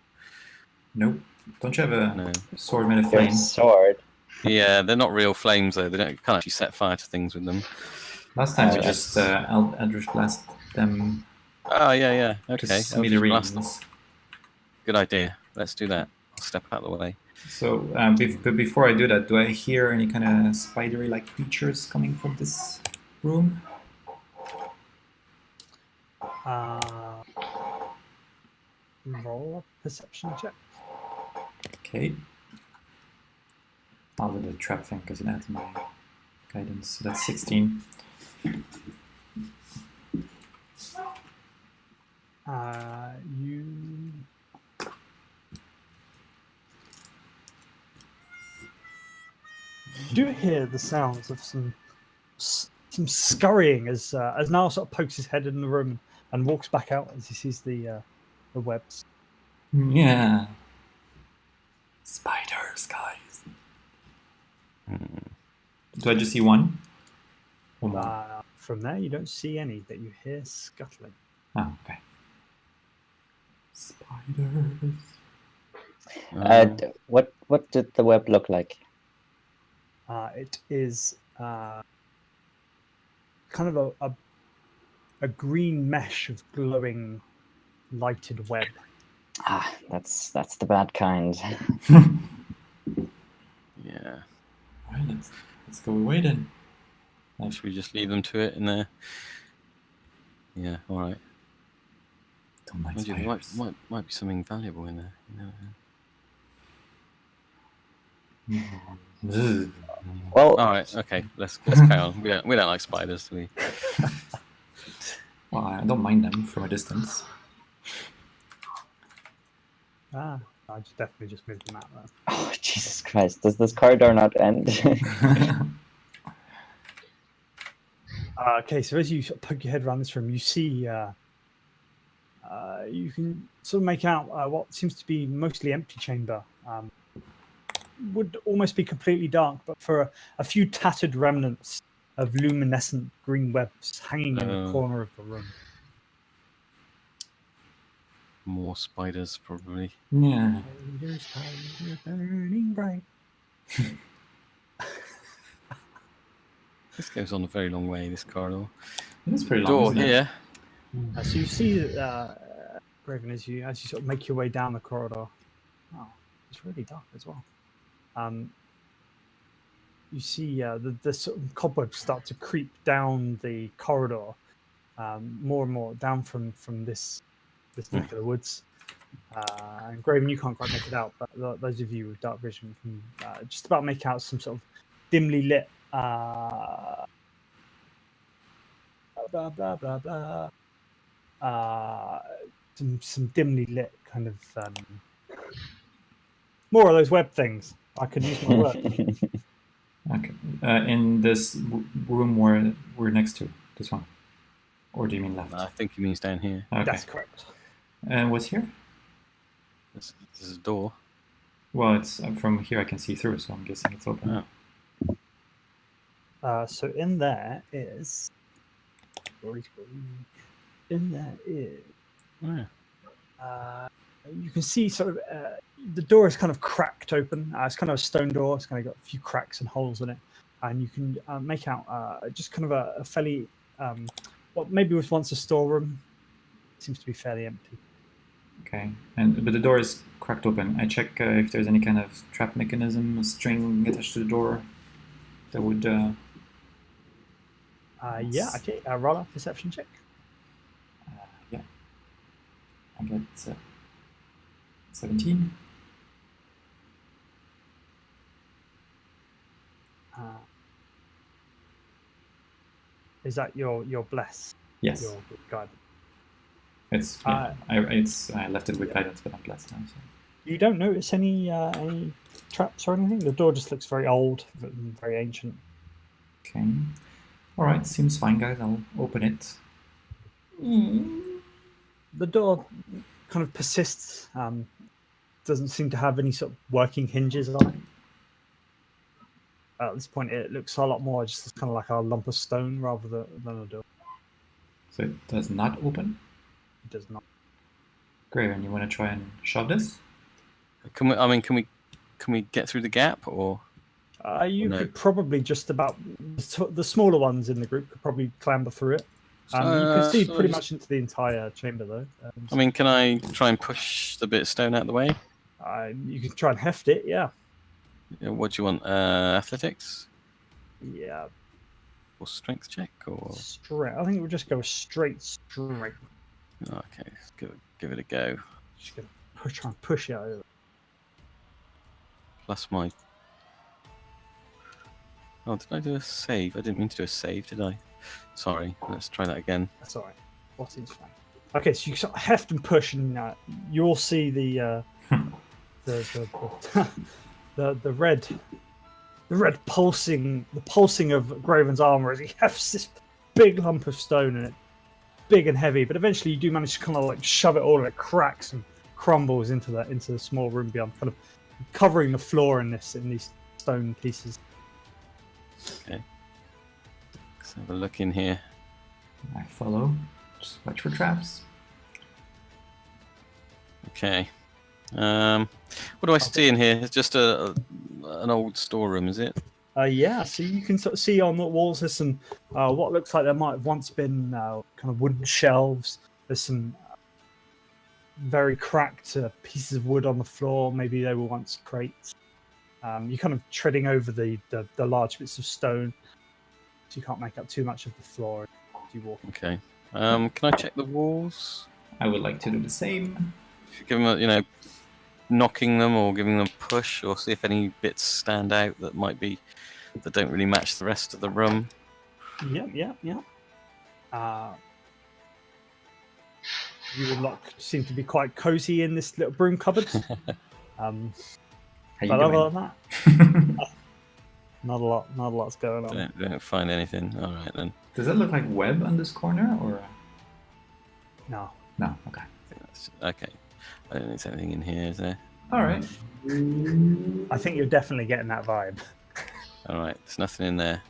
Nope. Don't you have a No. sword made of Your flame? sword. Yeah, they're not real flames though. They can't actually set fire to things with them. Last time we Yes. just Eldritch Blast them Oh yeah. to Okay. Eldritch Blast. smithereens. Good idea. Let's do that. I'll step out of the way. So, but before I do that, do I hear any kind of spidery-like creatures coming from this room? Roll a perception check. Okay. I'll do the trap thing because it adds my guidance. So that's 16. You do hear the sounds of some scurrying as Niall sort of pokes his head in the room and walks back out as he sees the webs. Yeah. Spiders, guys. Do I just see one? Or more? From there, you don't see any, but you hear scuttling. Oh, okay. Spiders. What did the web look like? It is kind of a green mesh of glowing, lighted web. Ah, that's the bad kind. Yeah. Alright, let's go away then. Should we just leave them to it in there? Yeah. All right. Don't like Mind you, spiders. might be something valuable in there. You know? Ugh. Well, All right. Okay. Let's carry on. We don't like spiders, do we? Well, I don't mind them from a distance. I definitely just moved them out there. oh Jesus Christ! Does this corridor not end? Okay, so as you sort of poke your head around this room, you see you can sort of make out what seems to be mostly empty chamber. Would almost be completely dark, but for a few tattered remnants of luminescent green webs hanging in the corner of the room. More spiders, probably. Yeah. Spiders burning bright. This goes on a very long way. This corridor. It's pretty long. Door Isn't it? here. So you see, Graven, as you sort of make your way down the corridor. Oh, it's really dark as well. You see the sort of cobwebs start to creep down the corridor, more and more down from this neck of the woods. And Graven, you can't quite make it out, but those of you with dark vision can just about make out some sort of dimly lit blah blah blah blah. Some dimly lit kind of more of those web things. I could use my word. Okay. In this room we're next to, this one. Or do you mean left? I think he means down here. Okay. That's correct. And what's here? This is a door. Well, it's from here I can see through, so I'm guessing it's open. Oh. So in there is. In there is. Yeah. You can see sort of the door is kind of cracked open. It's kind of a stone door. It's kind of got a few cracks and holes in it, and you can make out just kind of a fairly what maybe was once a storeroom. Seems to be fairly empty. Okay, but the door is cracked open. I check if there's any kind of trap mechanism, a string attached to the door that would. Yeah. Okay. Roll a perception check. Yeah. I get 17. Is that your bless? Yes. Your guidance. It's I left it with guidance, but I'm blessed now. So. You don't notice any traps or anything. The door just looks very old, very ancient. Okay. All right. Seems fine, guys. I'll open it. The door kind of persists. Doesn't seem to have any sort of working hinges on it. At this point, it looks a lot more just kind of like a lump of stone rather than a door. So it does not open? It does not. Graven, you want to try and shove this? Can we get through the gap or? You No. could probably just about the smaller ones in the group could probably clamber through it. You can see pretty much into the entire chamber, though. I mean, can I try and push the bit of stone out of the way? You can try and heft it, yeah. What do you want? Athletics Yeah, or strength check or? straight. I think we'll just go straight. Okay, let's give it a go. Just gonna try and push it over. Plus my. Oh, did I do a save? I didn't mean to do a save, did I? Sorry. Let's try that again. That's all right. What is fine? Okay, so you sort of heft and push, and you'll see the red pulsing of Graven's armor as he hefts this big lump of stone, and it's big and heavy. But eventually, you do manage to kind of like shove it all, and it cracks and crumbles into the small room beyond, kind of covering the floor in these stone pieces. Okay. Let's have a look in here. I follow. Just watch for traps. Okay. What do I see in here? It's just an old storeroom, is it? Yeah, so you can sort of see on the walls there's some what looks like there might have once been kind of wooden shelves. There's some very cracked pieces of wood on the floor. Maybe they were once crates. You're kind of treading over the large bits of stone, so you can't make out too much of the floor as you walk. Okay. Can I check the walls? I would like to do the same. If you give them knocking them or giving them a push, or see if any bits stand out that don't really match the rest of the room. Yeah. You and Locke seem to be quite cozy in this little broom cupboard. How you But doing? other than that, not a lot's going on. Don't find anything. All right then. Does that look like web on this corner, or No. no? Okay. I think that's okay. I don't think there's anything in here, is there? All right. I think you're definitely getting that vibe. All right. There's nothing in there.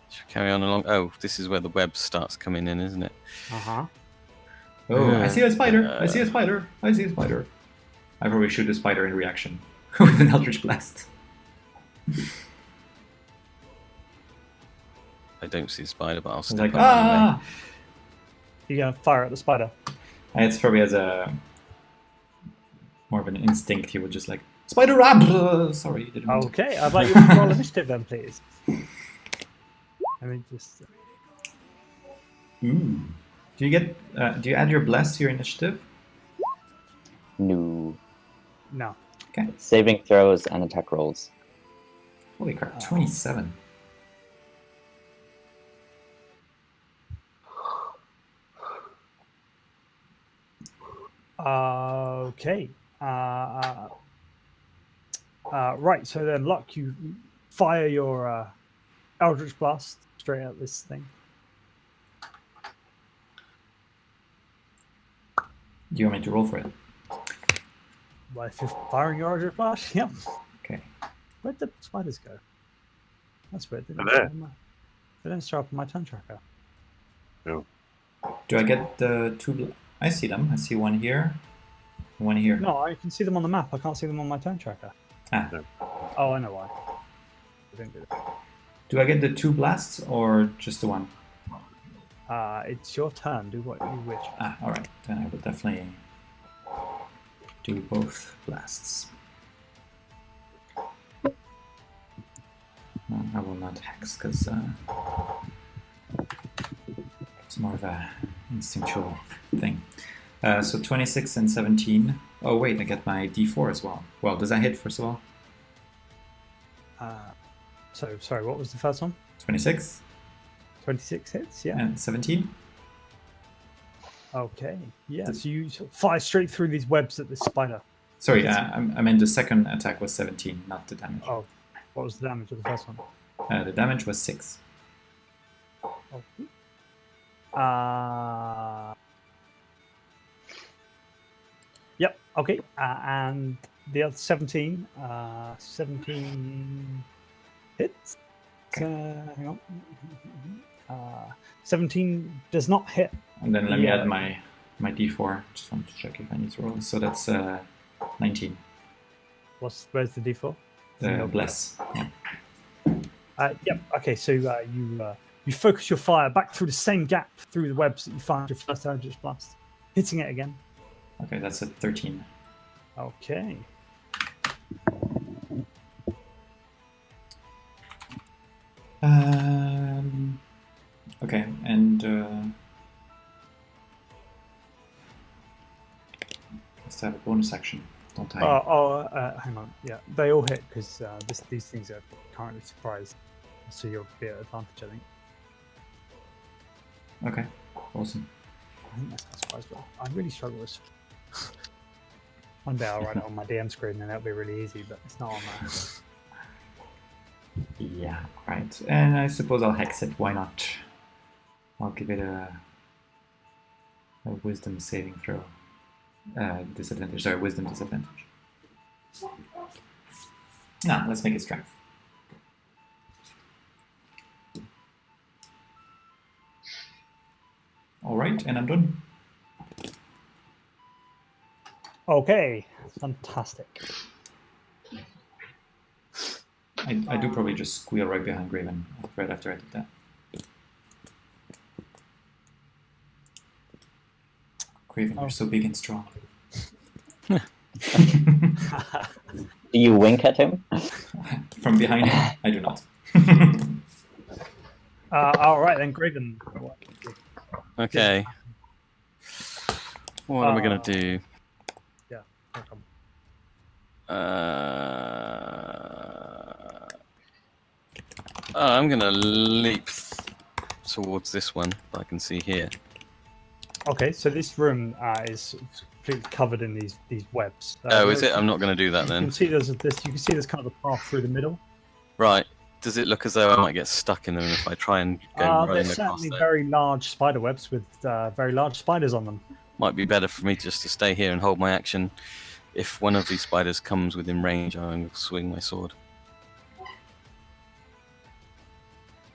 Should we carry on along? Oh, this is where the web starts coming in, isn't it? Uh-huh. Oh, I see a spider. I see a spider. I see a spider. I probably shoot the spider in reaction with an Eldritch Blast. I don't see a spider, but I'll It's step like, up anyway. ah! You're gonna fire at the spider. It's probably as a more of an instinct. He would just like spider rab. Sorry, didn't mean to. Okay, I'd like you to roll initiative then, please. Let me just. Ooh. Do you get? Do you add your blast to your initiative? No. No. Okay. Saving throws and attack rolls. Holy crap! 27. Okay. Right. So then, Luck, you fire your Eldritch Blast straight at this thing. Do you want me to roll for it? Well, if you're firing your Eldritch Blast, yep. Okay. Where'd the spiders go? That's weird. They They're didn't there. show up on they didn't show up on my turn tracker. No. Do I get the two? I see them. I see one here, one here. No, I can see them on the map. I can't see them on my turn tracker. Ah. No. Oh, I know why. I didn't do that. Do I get the two blasts or just the one? It's your turn. Do what you wish. Ah, all right. Then I will definitely do both blasts. No, I will not hex because it's more of a instinctual thing. So 26 and 17. Oh wait, I get my D4 as well. Well, does that hit first of all? So, sorry, what was the first one? 26 26 hits, yeah. and 17. Okay, yeah. So you sort of fire straight through these webs at this spider. Sorry, I meant the second attack was 17, not the damage. Oh, what was the damage of the first one? The damage was 6. Okay. Okay, and the other 17. 17 hits. Hang on. 17 does not hit. And then let me Yeah. add my d4. Just want to check if I need to roll. So that's 19. Where's the d4? Bless. Yeah. Yep. Okay, so you focus your fire back through the same gap through the webs that you fired your first Eldritch Blast, hitting it again. Okay, that's a 13. Okay. Okay, and let's have a bonus action. Don't I? Hang on. Yeah, they all hit because these things are currently surprised, so you'll be at advantage, I think. Okay, awesome. I think that's not surprise, but I really struggle with. One day I'll write it on my DM screen and that'll be really easy, but it's not on there. Yeah, right. And I suppose I'll hex it. Why not? I'll give it a wisdom saving throw. Disadvantage. Sorry, wisdom disadvantage. No, let's make it strength. All right, and I'm done. Okay, fantastic. I do probably just squeal right behind Graven right after I did that. Graven, you're so big and strong. Do you wink at him? From behind him? I do not. All right, then, Graven. Okay. What am I going to do? Yeah, no problem. I'm going to leap towards this one that I can see here. Okay, so this room is completely covered in these webs. Is it? I'm not going to do that You then. can see there's kind of a path through the middle. Right. Does it look as though I might get stuck in them if I try and go running There's across certainly there? very large spider webs with very large spiders on them. Might be better for me just to stay here and hold my action. If one of these spiders comes within range, I'm going to swing my sword.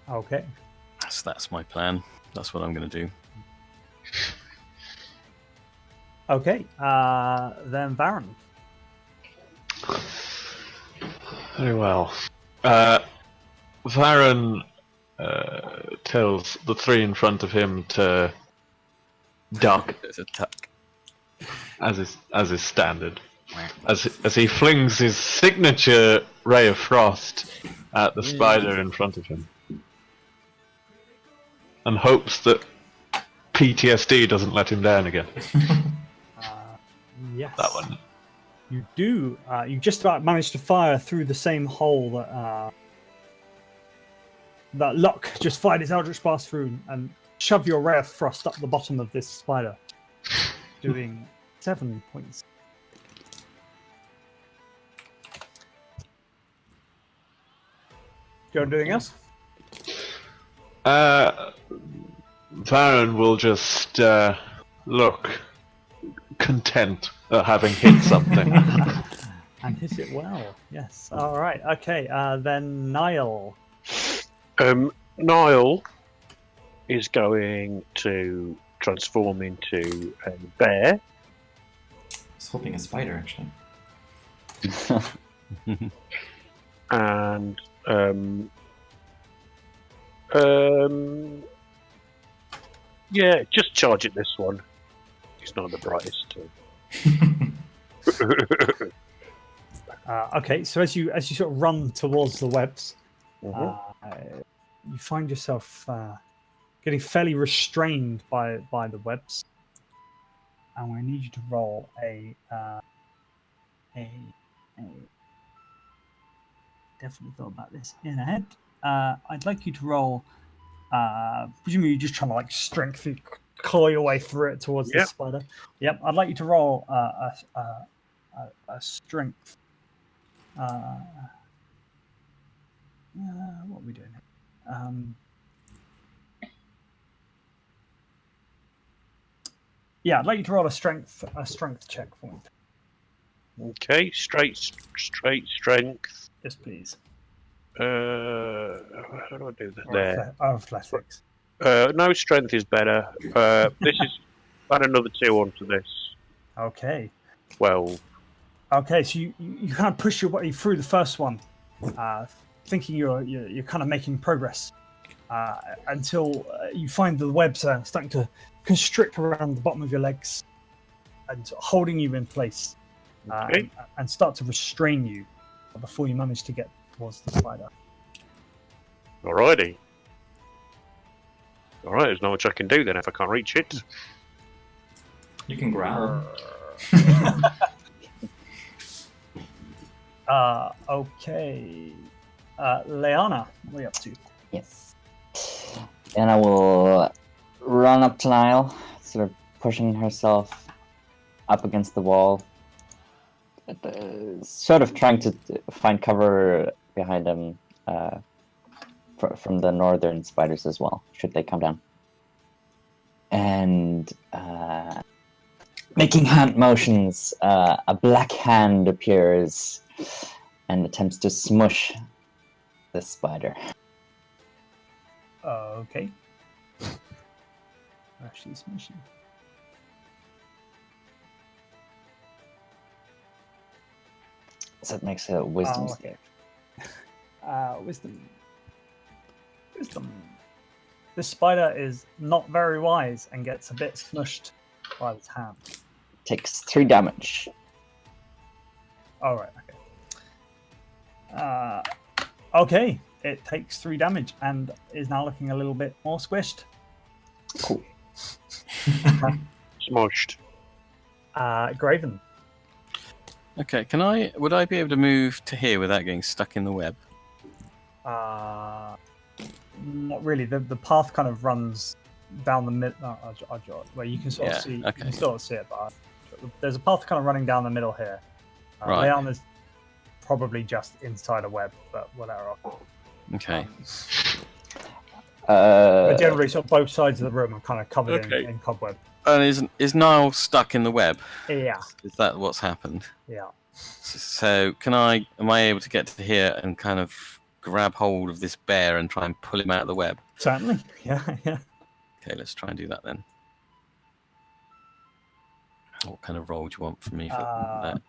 Okay. That's my plan. That's what I'm going to do. Okay, then Baron. Very well. Varen tells the three in front of him to duck, It's a tuck. as is standard. As he flings his signature ray of frost at the spider in front of him, and hopes that PTSD doesn't let him down again. Yes. That one. You do. You just about managed to fire through the same hole that Locke just fired his Eldritch Blast through and shove your ray of frost up the bottom of this spider, doing 7 points. Do you want to do anything else? Varen will just look content at having hit something. And hit it well. Yes. All right. Okay. Then Niall. Niall is going to transform into a bear. I was hoping a spider, actually. And yeah, just charge at this one. He's not the brightest. Okay. So as you sort of run towards the webs, Mhm. you find yourself getting fairly restrained by the webs, and we need you to roll a definitely thought about this in ahead. I'd like you to roll. Presumably, you're just trying to like strength, claw your way through it towards the Yep. spider. Yep. I'd like you to roll a strength. What are we doing here? Yeah, I'd like you to roll a strength check for me. Okay, straight strength. Yes, please. How do I do that? Or There. athletics. No, strength is better. This is add another 2 onto this. Okay. 12. Okay, so you kind of push your way through the first one, thinking you're kind of making progress, until you find the webs starting to constrict around the bottom of your legs and holding you in place, Okay. and start to restrain you before you manage to get towards the spider. Alrighty. Alright, there's not much I can do then if I can't reach it. You can growl. Okay. Leanna, what are you up to? Yes. And I will run up to Niall, sort of pushing herself up against the wall, sort of trying to find cover behind him from the northern spiders as well, should they come down. And making hand motions, a black hand appears and attempts to smush the spider. Okay. Actually, smashing. So it makes a wisdom Oh, save. okay. Wisdom. This spider is not very wise and gets a bit smushed by its hand. Takes 3 damage. All right. Okay. Okay. It takes 3 damage and is now looking a little bit more squished. Cool. Smushed. Graven. Okay, would I be able to move to here without getting stuck in the web? Not really. The path kind of runs down the mid. Where you can sort of see. Okay. You can sort of see it, but there's a path kind of running down the middle here. Right. Leanna's probably just inside a web, but whatever. Okay. But generally, sort of both sides of the room are kind of covered in cobweb. And is Niall stuck in the web? Yeah. Is that what's happened? Yeah. So am I able to get to here and kind of grab hold of this bear and try and pull him out of the web? Certainly. Yeah. Okay, let's try and do that then. What kind of roll do you want from me for that?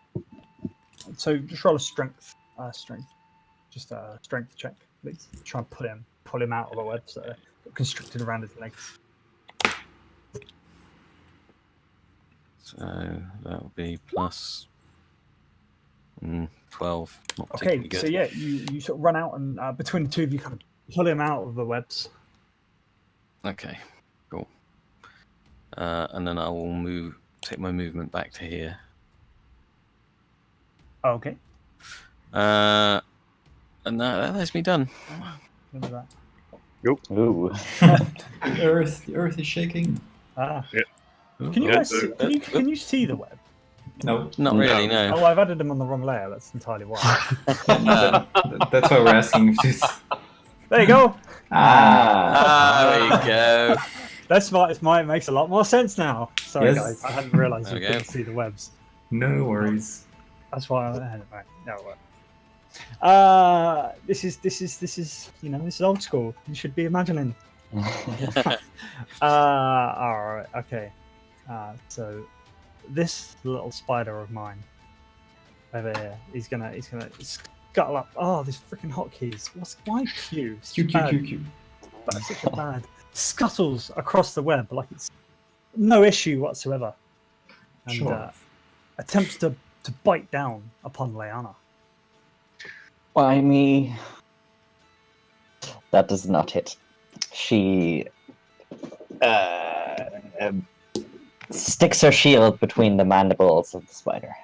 So just roll a strength. Just a strength check, please. Try and pull him out of the web, so they're constricted around his legs. So that will be plus 12. Not Okay, particularly good. so yeah, you sort of run out and between the two of you kind of pull him out of the webs. Okay, cool. And then I will take my movement back to here. Okay. And that's me done. Look at that. Ooh. The earth is shaking. Yeah. Can you Yeah, guys can you see the web? No. Not really, no. Oh, I've added them on the wrong layer. That's entirely why. That's why we're asking if this. There you go. There we go. That's smart. It makes a lot more sense now. Sorry, Yes. guys. I hadn't realised you There we couldn't go. see the webs. No worries. That's why I had it right. No, this is old school. You should be imagining. All right, okay. So this little spider of mine over here, he's gonna scuttle up. Oh, these freaking hotkeys. Why Q? Q. That's such a bad. Scuttles across the web like it's no issue whatsoever, and Sure. attempts to bite down upon Leanna. Why me? That does not hit. She sticks her shield between the mandibles of the spider.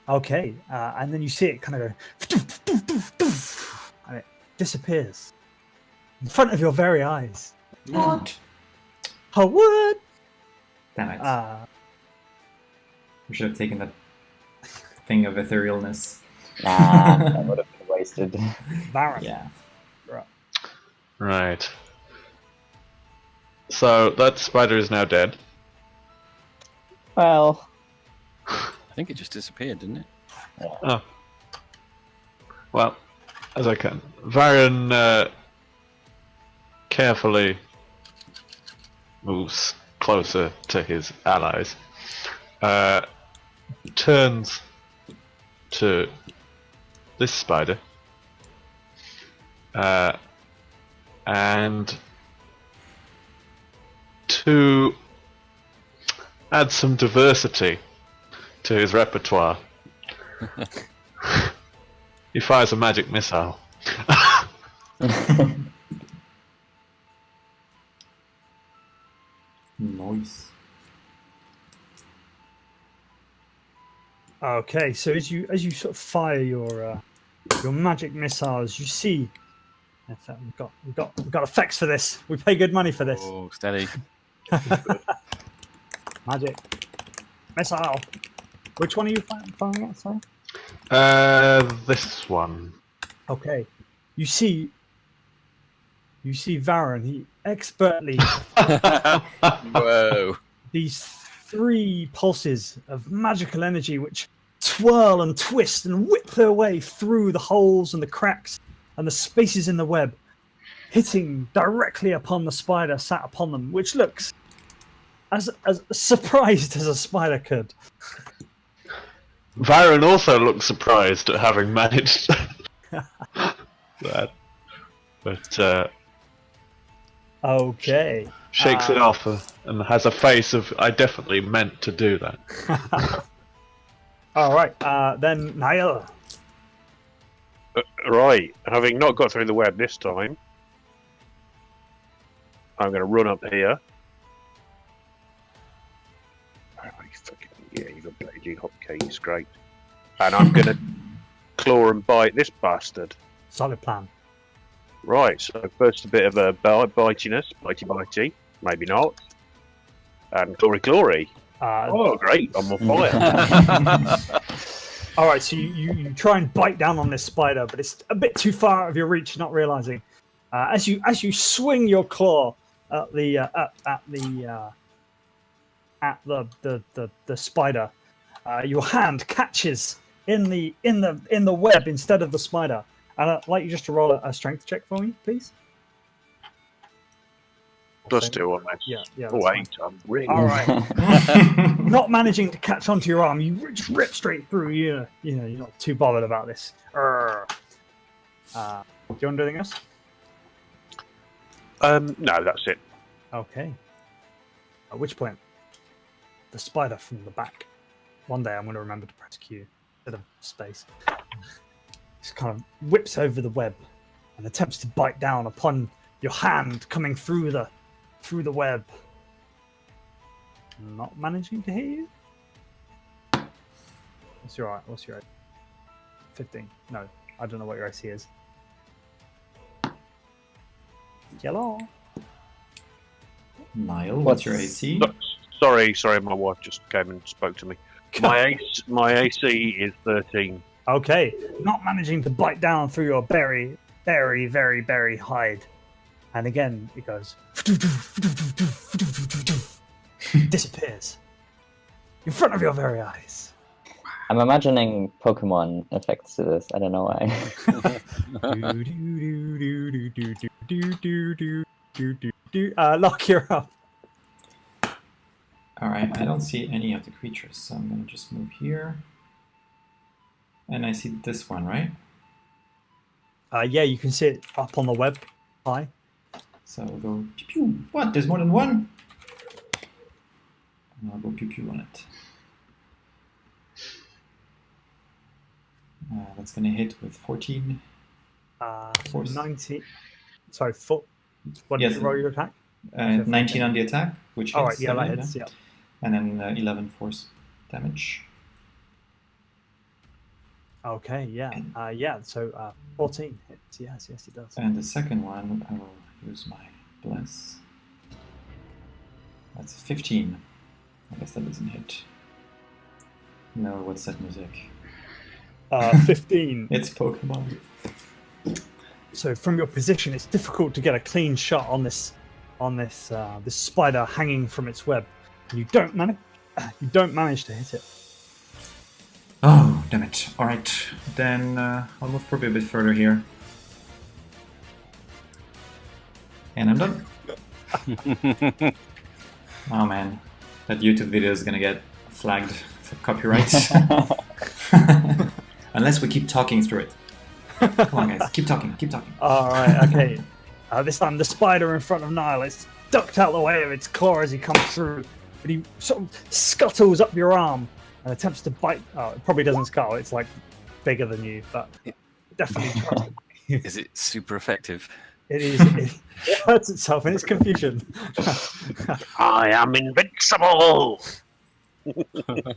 Okay, and then you see it kind of go, and it disappears in front of your very eyes. What? Oh, what? Damn it. We should have taken that thing of etherealness. Nah, that would have been wasted. Baron. Yeah. Right. So that spider is now dead. Well, I think it just disappeared, didn't it? Oh. Well, as I can. Varian carefully moves closer to his allies. Turns to this spider. And to add some diversity to his repertoire, he fires a magic missile. Nice. Okay, so as you sort of fire your magic missiles, you see. In fact, we've got effects for this. We pay good money for this. Oh, steady. Magic missile. Which one are you firing at? Sorry. This one. Okay. You see Varan. He expertly Whoa. these 3 pulses of magical energy which twirl and twist and whip their way through the holes and the cracks and the spaces in the web, hitting directly upon the spider sat upon them, which looks as surprised as a spider could. Varan also looks surprised at having managed that, but Okay. shakes it off and has a face of "I definitely meant to do that." All right. Then Niall. Right, having not got through the web this time, I'm going to run up here. Oh, you've got bloody hotkeys, great. And I'm going to claw and bite this bastard. Solid plan. Right, so first a bit of a bitiness, bitey, maybe not. And glory. Oh, great, I'm on fire. All right, so you try and bite down on this spider, but it's a bit too far out of your reach, not realizing. As you swing your claw at the spider, your hand catches in the web instead of the spider. And I'd like you just to roll a strength check for me, please. +2 on this. Yeah. Oh, 8. I'm really. All right. Not managing to catch onto your arm, you just rip straight through. You're not too bothered about this. Do you want to do anything else? No, that's it. Okay. At which point, the spider from the back. One day I'm going to remember to press Q instead of space. Just kind of whips over the web and attempts to bite down upon your hand coming through the web. Not managing to hit you. What's your AC? 15. No, I don't know what your AC is. Yellow. Niall, what's your AC? Sorry, my wife just came and spoke to me. My AC is 13. Okay, not managing to bite down through your very, very, very, very hide. And again, it goes... disappears. In front of your very eyes. I'm imagining Pokemon effects to this. I don't know why. Lock, you're up. Alright, I don't see any of the creatures, so I'm going to just move here. And I see this one, right? Yeah, you can see it up on the web. Hi. So I'll go pew pew. What? There's more than one? And I'll go pew pew on it. That's going to hit with 14. 90. Sorry, foot. What did you roll your attack? 19 on the attack, which hits. All right, yeah, that hits, yeah. And then 11 force damage. Okay, yeah. Yeah, so 14 hits. Yes, it does. And the second one, I will use my bless. That's 15. I guess that doesn't hit. No, what's that music? 15. It's Pokemon. So from your position, it's difficult to get a clean shot on this spider hanging from its web. You don't manage to hit it. Oh, damn it. Alright, then I'll move probably a bit further here. And I'm done. Oh man, that YouTube video is gonna get flagged for copyright. Unless we keep talking through it. Come on guys, keep talking, keep talking. Alright, okay. This time the spider in front of Niall is ducked out the way of its claw as he comes through. But he sort of scuttles up your arm and attempts to bite. Oh, it probably doesn't scuttle, it's like bigger than you, but it definitely tries to bite you. Is it super effective? It is. It hurts itself in its confusion. I am invincible!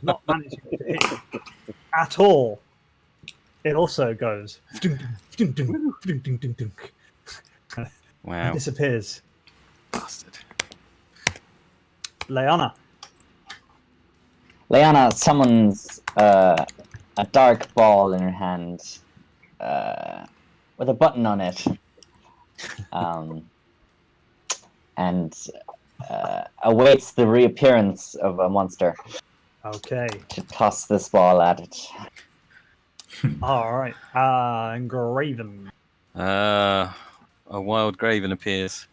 Not managing to hit you at all. It also goes. Wow. And disappears. Bastard. Leanna. Leanna summons a dark ball in her hand with a button on it. And awaits the reappearance of a monster Okay. to toss this ball at it. Alright. And Graven. A wild Graven appears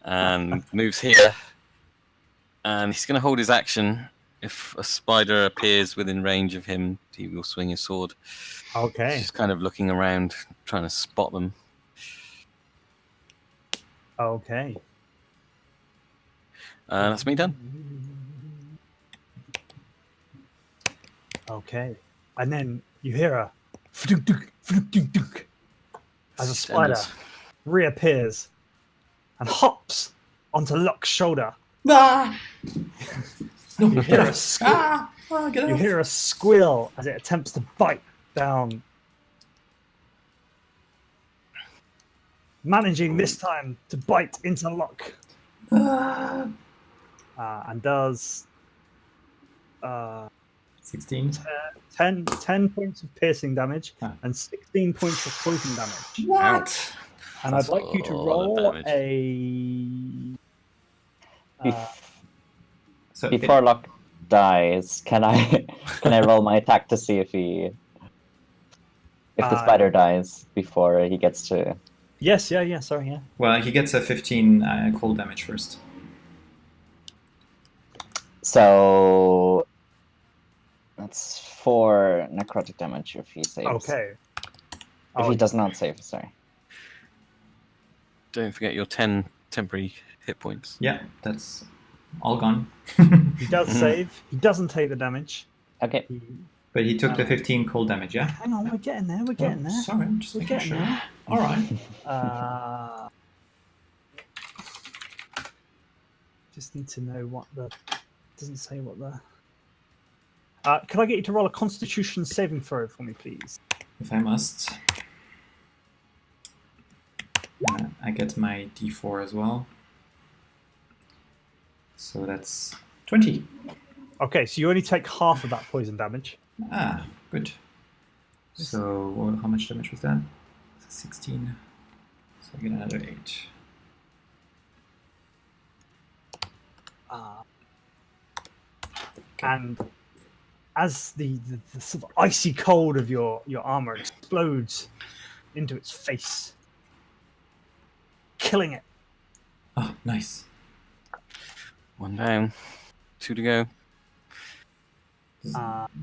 and moves here, and he's going to hold his action. If a spider appears within range of him, he will swing his sword. Okay. He's just kind of looking around, trying to spot them. Okay. That's me done. Okay. And then you hear a fdunk, dunk, dunk, dunk, as a spider reappears and hops onto Locke's shoulder. Ah! No, You hear a squeal. get You off. hear a squeal as it attempts to bite down. Managing this time to bite into Locke. And does 16. 10 points of piercing damage Ah. and 16 points of poison damage. What? And That's I'd like you to a lot of roll damage. So Before Locke dies, can I roll my attack to see if the spider dies before he gets to? Yes, sorry, yeah. well, he gets a 15 cold damage first. So that's 4 necrotic damage if he saves. Okay. If he does not save, sorry. Don't forget your 10 temporary hit points. Yeah, that's all gone. He does save. He doesn't take the damage. Okay. But he took the 15 cold damage, yeah? Hang on, we're getting there. We're getting there. Sorry, I'm just We're making getting sure. there. All right. Just need to know what the. Doesn't say what the. Can I get you to roll a Constitution saving throw for me, please? If I must. I get my d4 as well. So that's 20. Okay, so you only take half of that poison damage. Ah, good. So how much damage was that? 16. So I get another 8. And as the sort of icy cold of your armor explodes into its face, killing it. Oh, nice. 1 down, 2 to go.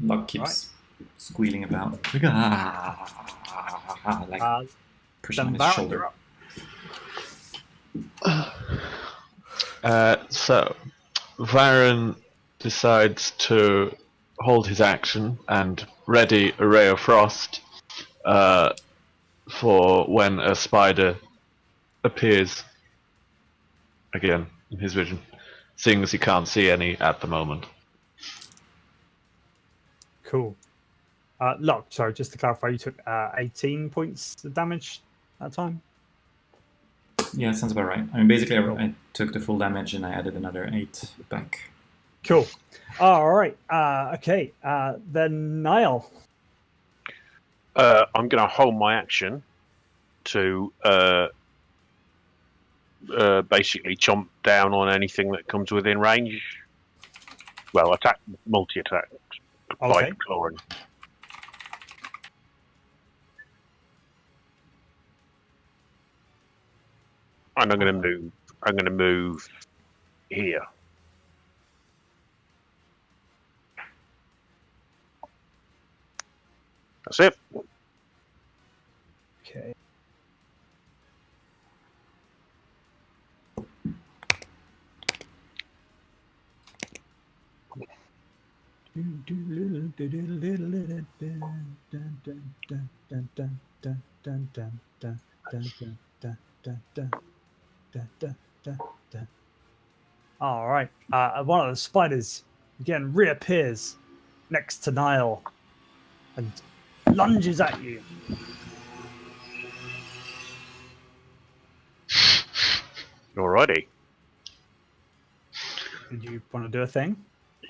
Locke keeps squealing about. Like pushing on his Baron, shoulder. you're up. So, Varen decides to hold his action and ready a ray of frost for when a spider appears again in his vision, seeing as he can't see any at the moment. Cool. Locke, sorry, just to clarify, you took 18 points of damage that time? Yeah, that sounds about right. I mean, basically, I took the full damage and I added another 8 back. Cool. All right. Okay. Then Niall. I'm going to hold my action to basically chomp down on anything that comes within range. Well, attack, multi-attack, Okay. clawing. And I'm going to move. I'm going to move here. That's it. Okay. All right. One of the spiders again reappears next to Niall and lunges at you. Alrighty. Did you want to do a thing?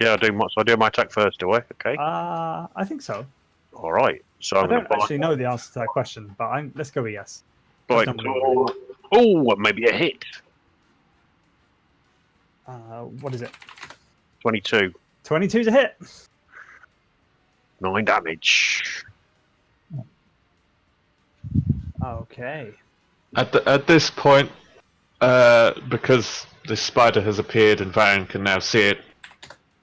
Yeah, I do my attack first, do I? Okay. I think so. All right. So I I'm going don't to actually know the answer to that question, but let's go with yes. bite. There's no Oh, maybe a hit. what is it? 22. 22's a hit. 9 damage. Okay. At this point, because the spider has appeared and Varian can now see it,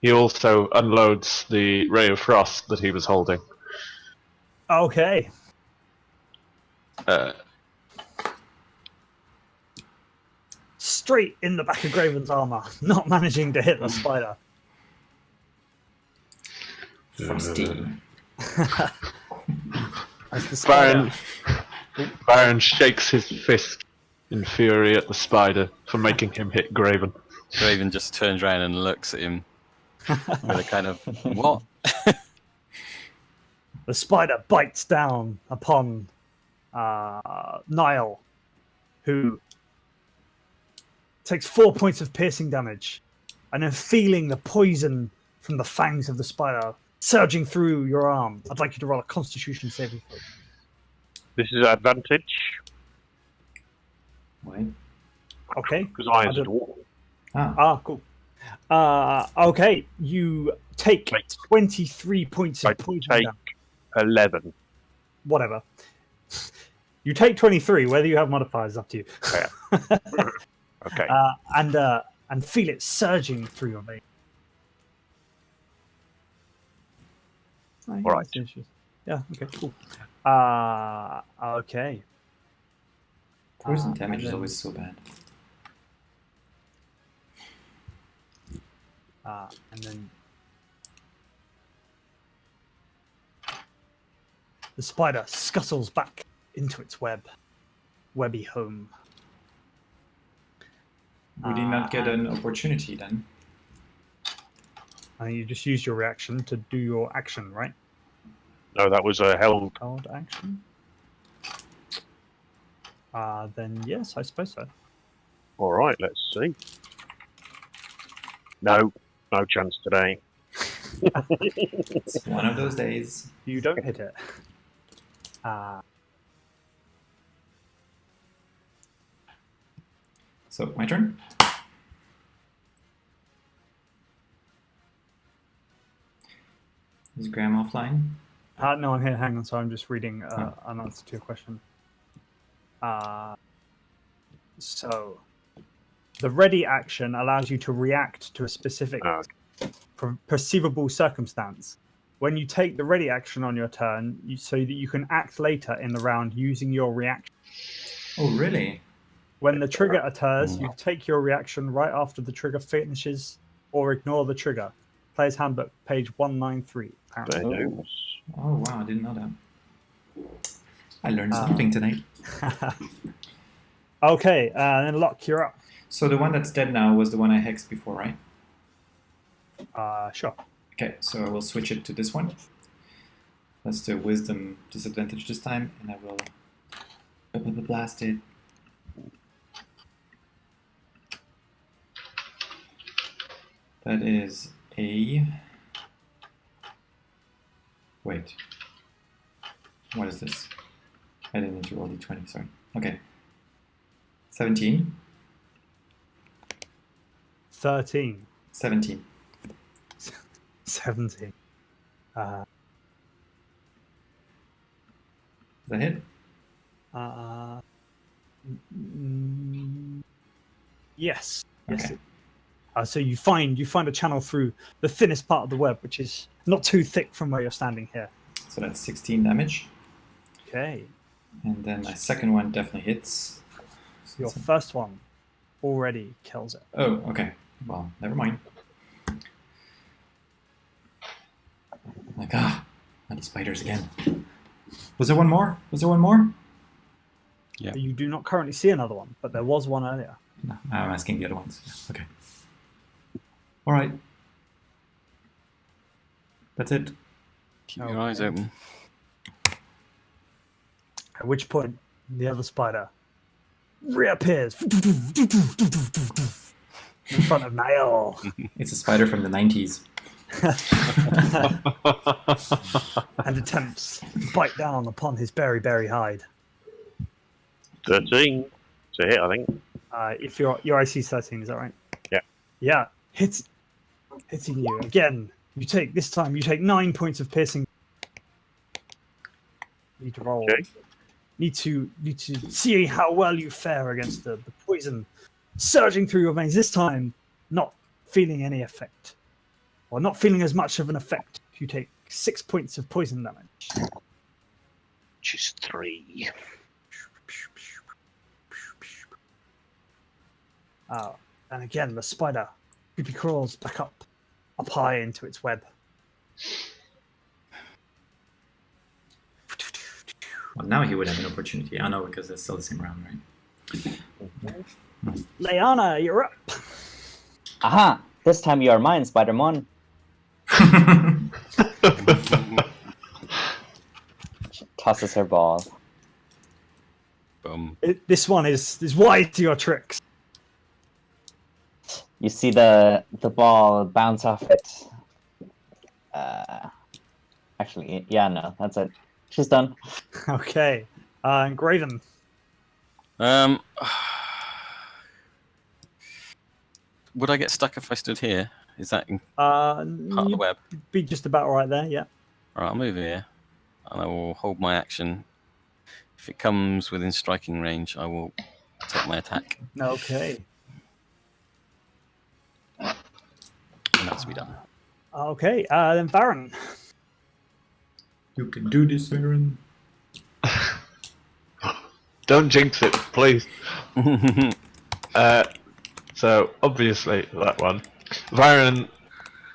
he also unloads the ray of frost that he was holding. Okay. Straight in the back of Graven's armor, not managing to hit the spider. Frosty. As the spider. Baron shakes his fist in fury at the spider for making him hit Graven. Graven just turns around and looks at him with a kind of, what? The spider bites down upon Niall, who takes 4 points of piercing damage, and then feeling the poison from the fangs of the spider surging through your arm. I'd like you to roll a Constitution saving throw. This is advantage Wait. Okay. because I am a dwarf. Cool. Okay, you take 23 points of poison Take damage. 11. Whatever. You take 23. Whether you have modifiers is up to you. Yeah. Okay. And feel it surging through your veins. All right. Yeah. Okay. Cool. Okay. Poison damage and is then- always so bad. And then the spider scuttles back into its webby home. We did not get an opportunity then. And you just use your reaction to do your action, right? No, that was a held. Held action. Then yes, I suppose so. All right, let's see. No chance today. It's one of those days. You don't hit it. So, my turn? Is Graham offline? No, I'm here. Hang on. So I'm just reading an answer to your question. So the ready action allows you to react to a specific perceivable circumstance. When you take the ready action on your turn, so that you can act later in the round using your reaction. Oh, really? When the trigger occurs, you take your reaction right after the trigger finishes, or ignore the trigger. Player's Handbook, page 193. Apparently. Oh, wow, I didn't know that. I learned something tonight. Okay, then Locke, you're up. So the one that's dead now was the one I hexed before, right? Sure. Okay, so I will switch it to this one. That's the wisdom disadvantage this time, and I will blast it. That is a... Wait. What is this? I didn't need to roll d20, sorry. Okay. 17. 13. 17. 17. Uh, Is that hit? Yes. Okay. So you find a channel through the thinnest part of the web, which is not too thick from where you're standing here. So that's 16 damage. Okay. And then my second one definitely hits. Your first one already kills it. Oh, okay. Well, never mind. Like, not these spiders again. Was there one more? Yeah. You do not currently see another one, but there was one earlier. No, I'm asking the other ones. Okay. All right. That's it. Keep your eyes open. At which point, the other spider reappears in front of Niall It's a spider from the 90s. and attempts to bite down upon his berry hide. 13. It's a hit, I think. If your IC 13, is that right? Yeah. Yeah, hitting you again. This time you take 9 points of piercing. Need to roll. Okay. Need to see how well you fare against the poison surging through your veins. This time, not feeling any effect, or not feeling as much of an effect. You take 6 points of poison damage. Which is 3. And again, the spider creepy crawls back up high into its web. Well, now he would have an opportunity. I know, because it's still the same round, right? Leanna, you're up. Aha! This time you are mine, Spider-Man. She tosses her ball. Boom. This one is wide to your tricks. You see the ball bounce off it. Actually, yeah, no, that's it. She's done. Okay. Graven. Would I get stuck if I stood here? Is that part of the You'd web? be just about right there, yeah. Alright, I'll move here. And I will hold my action. If it comes within striking range, I will take my attack. Okay. And that's me done. Okay, then Baron. You can do this, Aaron. Don't jinx it, please. So, obviously, that one. Viren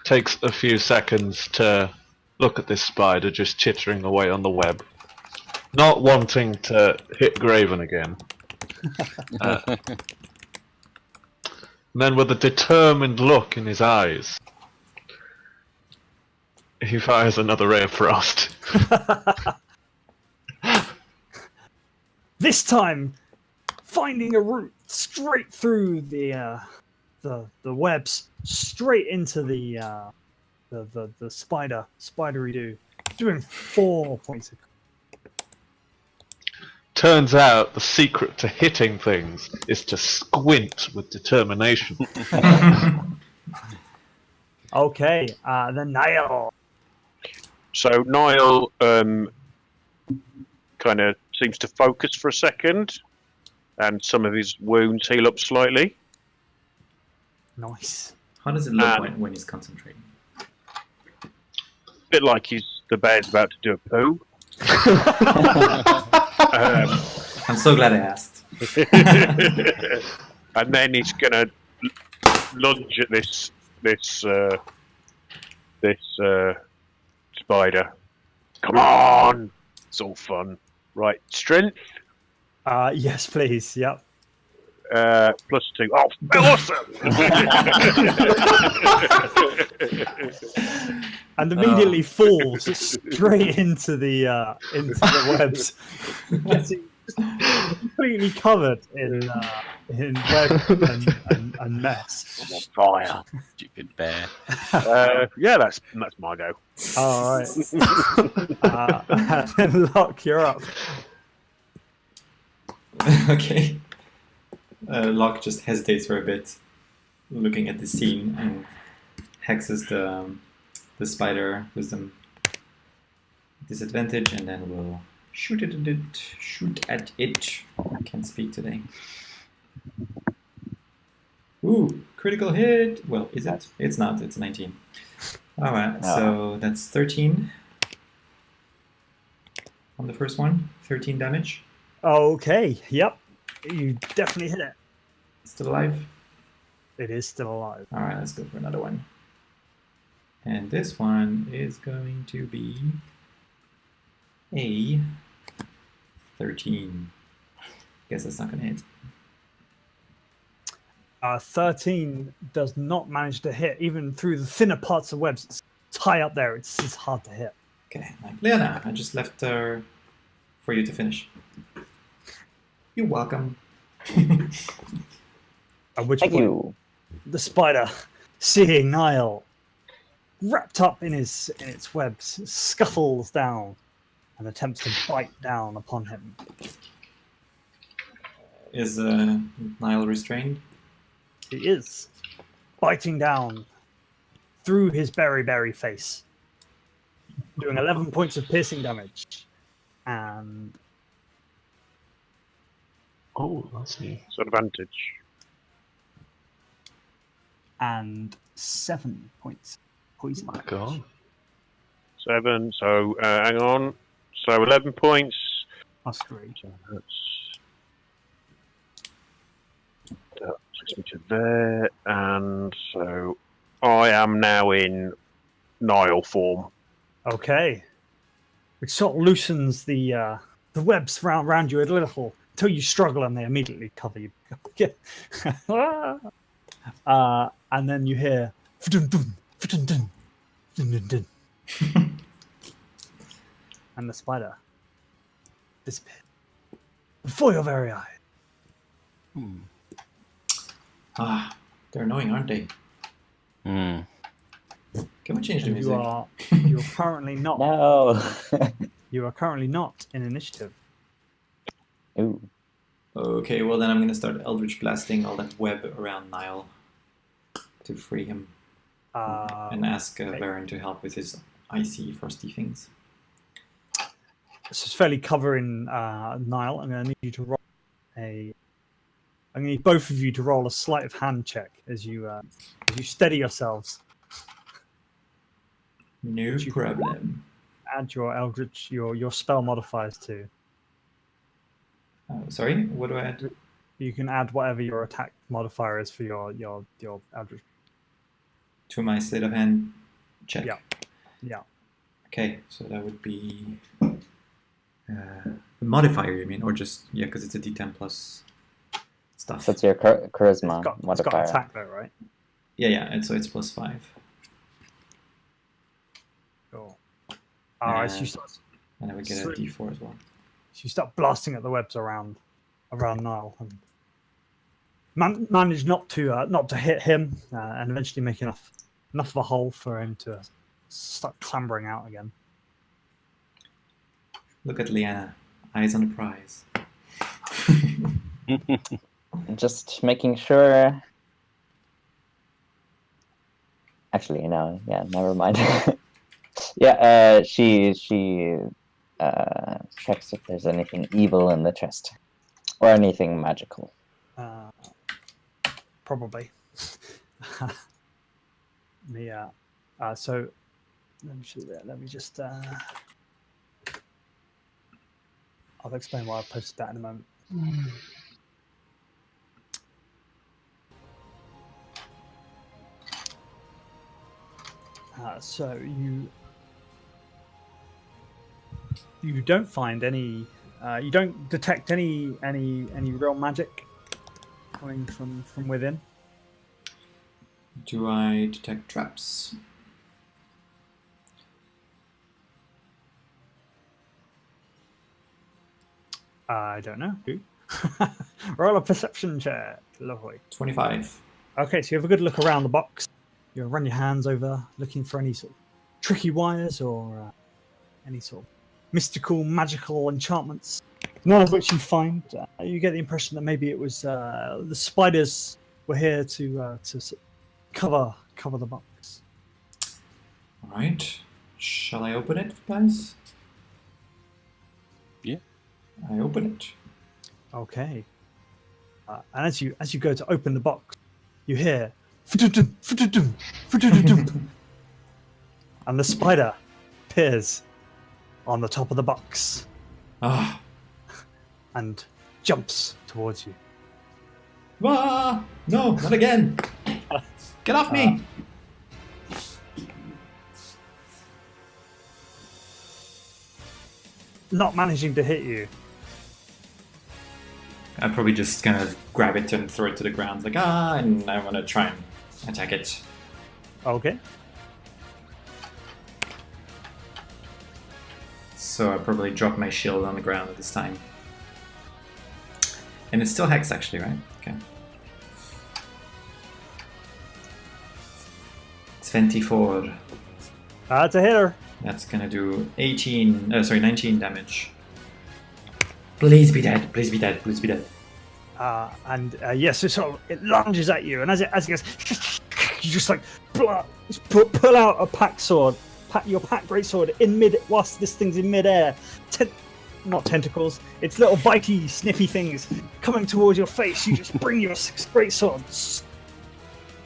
takes a few seconds to look at this spider just chittering away on the web, not wanting to hit Graven again. And then, with a determined look in his eyes, he fires another ray of frost. This time, finding a route straight through the webs, straight into the spidery do, doing 4 points of. Turns out the secret to hitting things is to squint with determination. Okay, then Niall. So Niall kind of seems to focus for a second, and some of his wounds heal up slightly. Nice. How does it look when he's concentrating? A bit like the bear's about to do a poo. I'm so glad I asked. And then he's gonna lunge at this spider. Come on! It's all fun. Right, strength. Yes, please. Yep. +2. Oh, awesome! And immediately falls straight into the webs, getting completely covered in web and mess. I'm on fire. Stupid bear. Yeah, that's my go. All right. And Locke, you're up. Okay. Locke just hesitates for a bit, looking at the scene, and hexes the spider wisdom disadvantage, and then we'll shoot at it. I can't speak today. Ooh, critical hit. Well, is it? It's not. It's 19. All right, so that's 13 on the first one. 13 damage. Okay, yep. You definitely hit it. Still alive? It is still alive. All right, let's go for another one. And this one is going to be a 13. Guess that's not going to hit. 13 does not manage to hit, even through the thinner parts of webs. It's high up there. It's hard to hit. Okay, like Leona, I just left her for you to finish. You're welcome. At which Thank point, you. the spider, seeing Niall wrapped up in its webs, scuffles down and attempts to bite down upon him. Is Niall restrained? He is biting down through his berry face, doing 11 points of piercing damage, and Oh, I see. It's advantage. and 7 points poison My damage. God. 7. So hang on. So 11 points. Plus 3. So that takes me to there, and so I am now in Nile form. Okay. Which sort of loosens the webs around you a little until you struggle and they immediately cover you. And then you hear "Fdun-dun, fdun-dun, fdun-dun-dun." And the spider disappears before your very eye. Ah, they're annoying, aren't they? Hmm. Can we change the And music? you are currently not. No. You are currently not in initiative. Ooh. Okay, well then I'm going to start Eldritch Blasting all that web around Niall to free him. And ask okay. Baron to help with his icy, frosty things. This is fairly covering Niall. I'm going to need you to roll I'm going to need both of you to roll a sleight of hand check as you steady yourselves. No problem. Add your Eldritch, your spell modifiers to. Sorry, what do I add? You can add whatever your attack modifier is for your Eldritch. To my sleight of hand check? Yeah. Okay, so that would be a modifier, you mean? Or just, yeah, because it's a D10 plus stuff. So it's your charisma It's got modifier. attack though, right? Yeah, and so it's plus 5. Cool. Alright, so you start. And I would get a Sweet. D4 as well. So you start blasting at the webs around Niall and manage not to hit him, and eventually make enough of a hole for him to start clambering out again. Look at Leanna, eyes on the prize. Just making sure. Actually, no. Yeah, never mind. Yeah, she checks if there's anything evil in the chest or anything magical. Probably. So let me just. I'll explain why I posted that in a moment. So you don't find any. You don't detect any real magic coming from within. Do I detect traps? I don't know. Who? Roll a perception check. Lovely. 25. Okay, so you have a good look around the box. You run your hands over, looking for any sort of tricky wires or any sort of mystical, magical enchantments. None of which you find. You get the impression that maybe it was the spiders were here to cover the box. Alright. Shall I open it, guys? I open it. Okay. And as you go to open the box, you hear "Fududum, fududum, fududum," and the spider appears on the top of the box Ah, and jumps towards you. ah, no, not again! Get off me! Not managing to hit you. I'm probably just gonna grab it and throw it to the ground, like and I want to try and attack it. Okay. So I probably drop my shield on the ground at this time. And it's still hex, actually, right? Okay. 24. That's a hitter. That's gonna do 19 damage. Please be dead, please be dead, please be dead. And yes, it lunges at you, and as it goes, you just like pull out a pack sword, your pack greatsword whilst this thing's in midair. Not tentacles, it's little bitey, sniffy things coming towards your face. You just bring your greatsword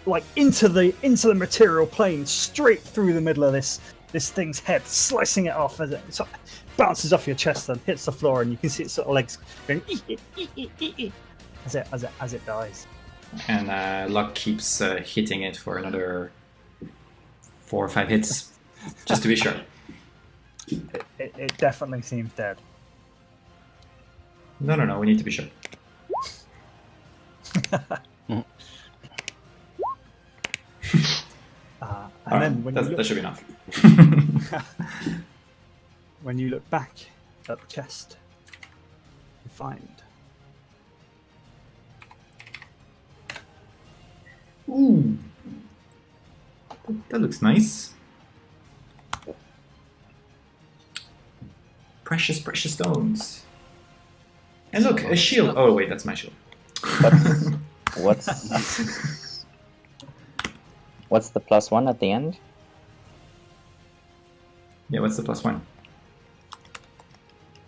like into the material plane, straight through the middle of this thing's head, slicing it off as it bounces off your chest and hits the floor, and you can see its sort of legs going as it dies. And Luck keeps hitting it for another 4 or 5 hits, just to be sure. It definitely seems dead. No, we need to be sure. And then when that should be enough. when you look back at the chest, you find Ooh, that looks nice. Precious stones. And look, a shield. Oh wait, that's my shield. What's the +1 at the end? Yeah, what's the +1?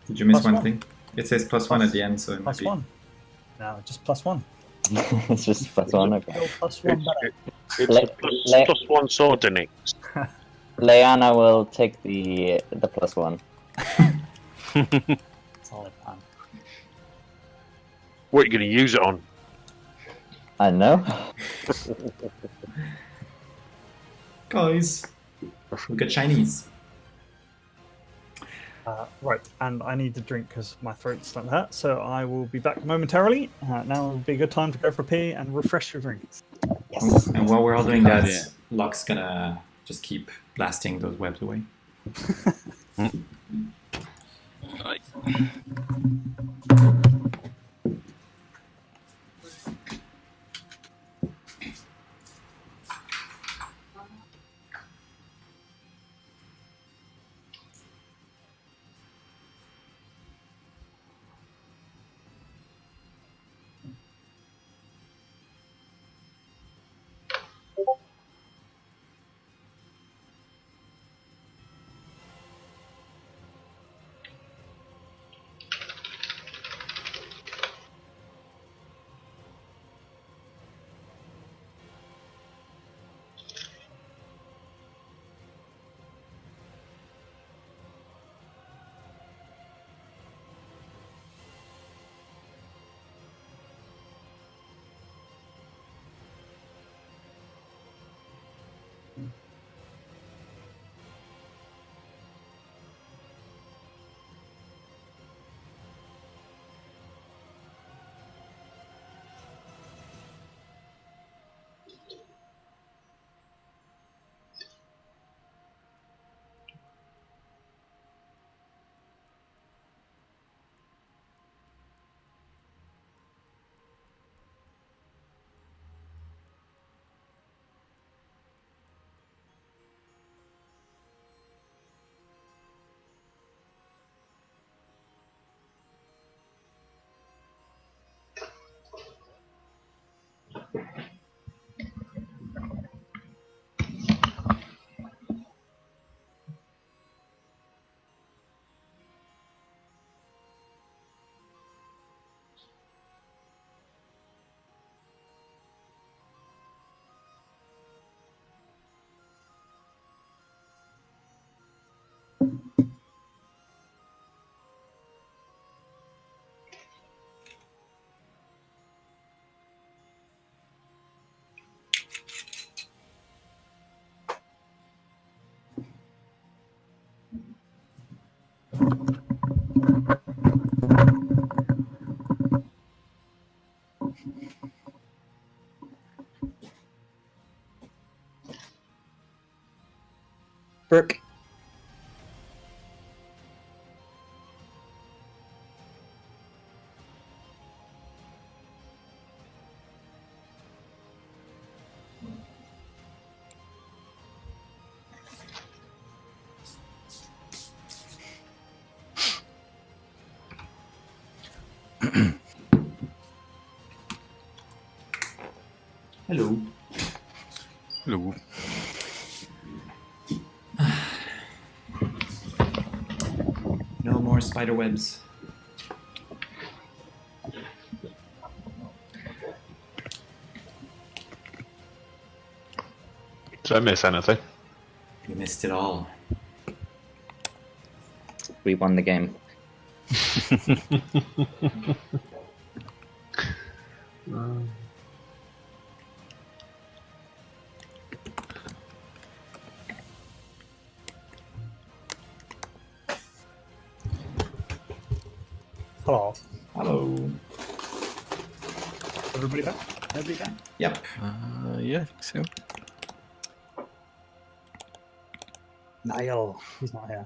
Did you miss +1. one thing? It says +1 at the end, so it might be. +1. No, just +1. It's just +1. Okay. +1 better. It's a +1 sword, isn't it? Leanna will take the +1. Solid plan. What are you going to use it on? I know. Guys, look at Chinese. Right, and I need to drink because my throat's starting to hurt, so I will be back momentarily. Now will be a good time to go for a pee and refresh your drinks. Yes. And while we're all doing that, Yeah. Locke's gonna just keep blasting those webs away. Right. Brooke. Hello. Hello. No more spider webs. Did I miss anything? You missed it all. We won the game. Hello. Hello. Everybody back? Everybody back? Yep. Yeah, I think so. Niall. He's not here.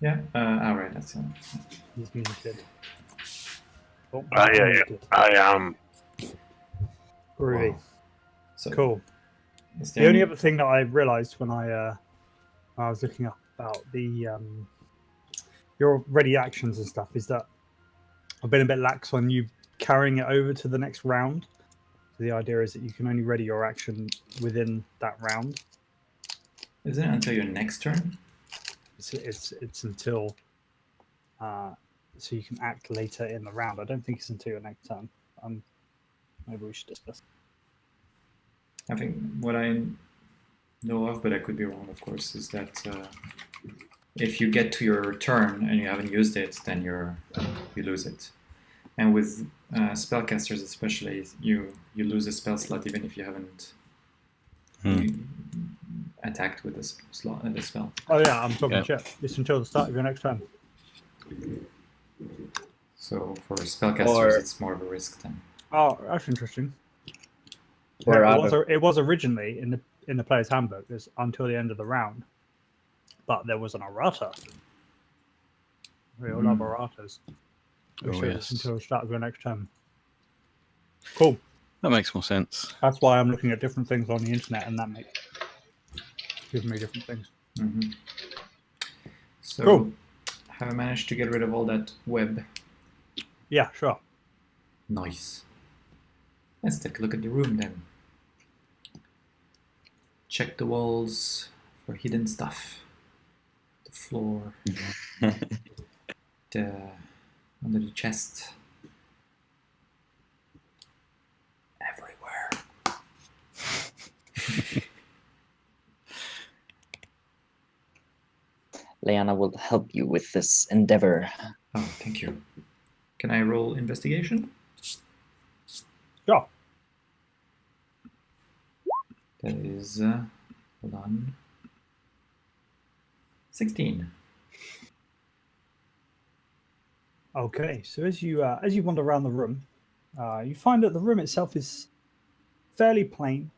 Yeah. All right. That's it. He's muted. Oh, I, muted. I am. Groovy. Wow. So Cool. is The there only any- other thing that I realised when I was looking up about the your ready actions and stuff is that I've been a bit lax on you carrying it over to the next round. So the idea is that you can only ready your action within that round. Isn't it until your next turn? It's until so you can act later in the round. I don't think it's until your next turn. Maybe we should discuss. I think what I know of, but I could be wrong, of course, is that if you get to your turn and you haven't used it, then you lose it. And with spellcasters especially, you lose a spell slot even if you haven't attacked with the spell. Oh yeah, I'm talking Yeah. shit. It's until the start of your next turn. So for spellcasters, Or- it's more of a risk then. Oh, that's interesting. Or Yeah, out of- it was originally in the player's handbook. It's until the end of the round, but there was an errata. We all love erratas. Which Oh, says yes. it's until the start of your next turn. Cool. That makes more sense. That's why I'm looking at different things on the internet, and that gives me different things. Mm-hmm. So, Cool. have I managed to get rid of all that web? Yeah, sure. Nice. Let's take a look at the room then. Check the walls for hidden stuff. The floor. Under the chest. Everywhere. Leanna will help you with this endeavor. Oh, thank you. Can I roll investigation? Sure. That is, hold on. 16. Okay, so as you wander around the room, you find that the room itself is fairly plain.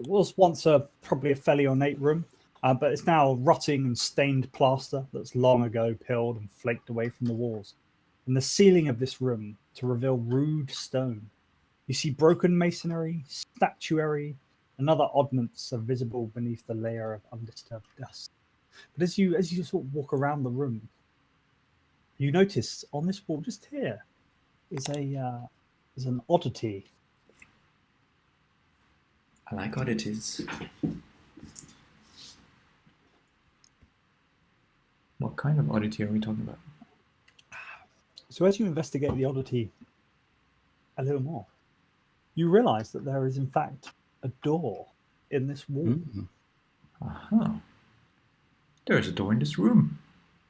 Was once probably a fairly ornate room, but it's now rotting and stained plaster that's long ago peeled and flaked away from the walls. And the ceiling of this room to reveal rude stone. You see broken masonry, statuary, and other oddments are visible beneath the layer of undisturbed dust. But as you sort of walk around the room, you notice on this wall just here is an oddity. I like oddities. What kind of oddity are we talking about? So as you investigate the oddity a little more, you realize that there is in fact a door in this wall. Mm. Uh-huh. There's a door in this room.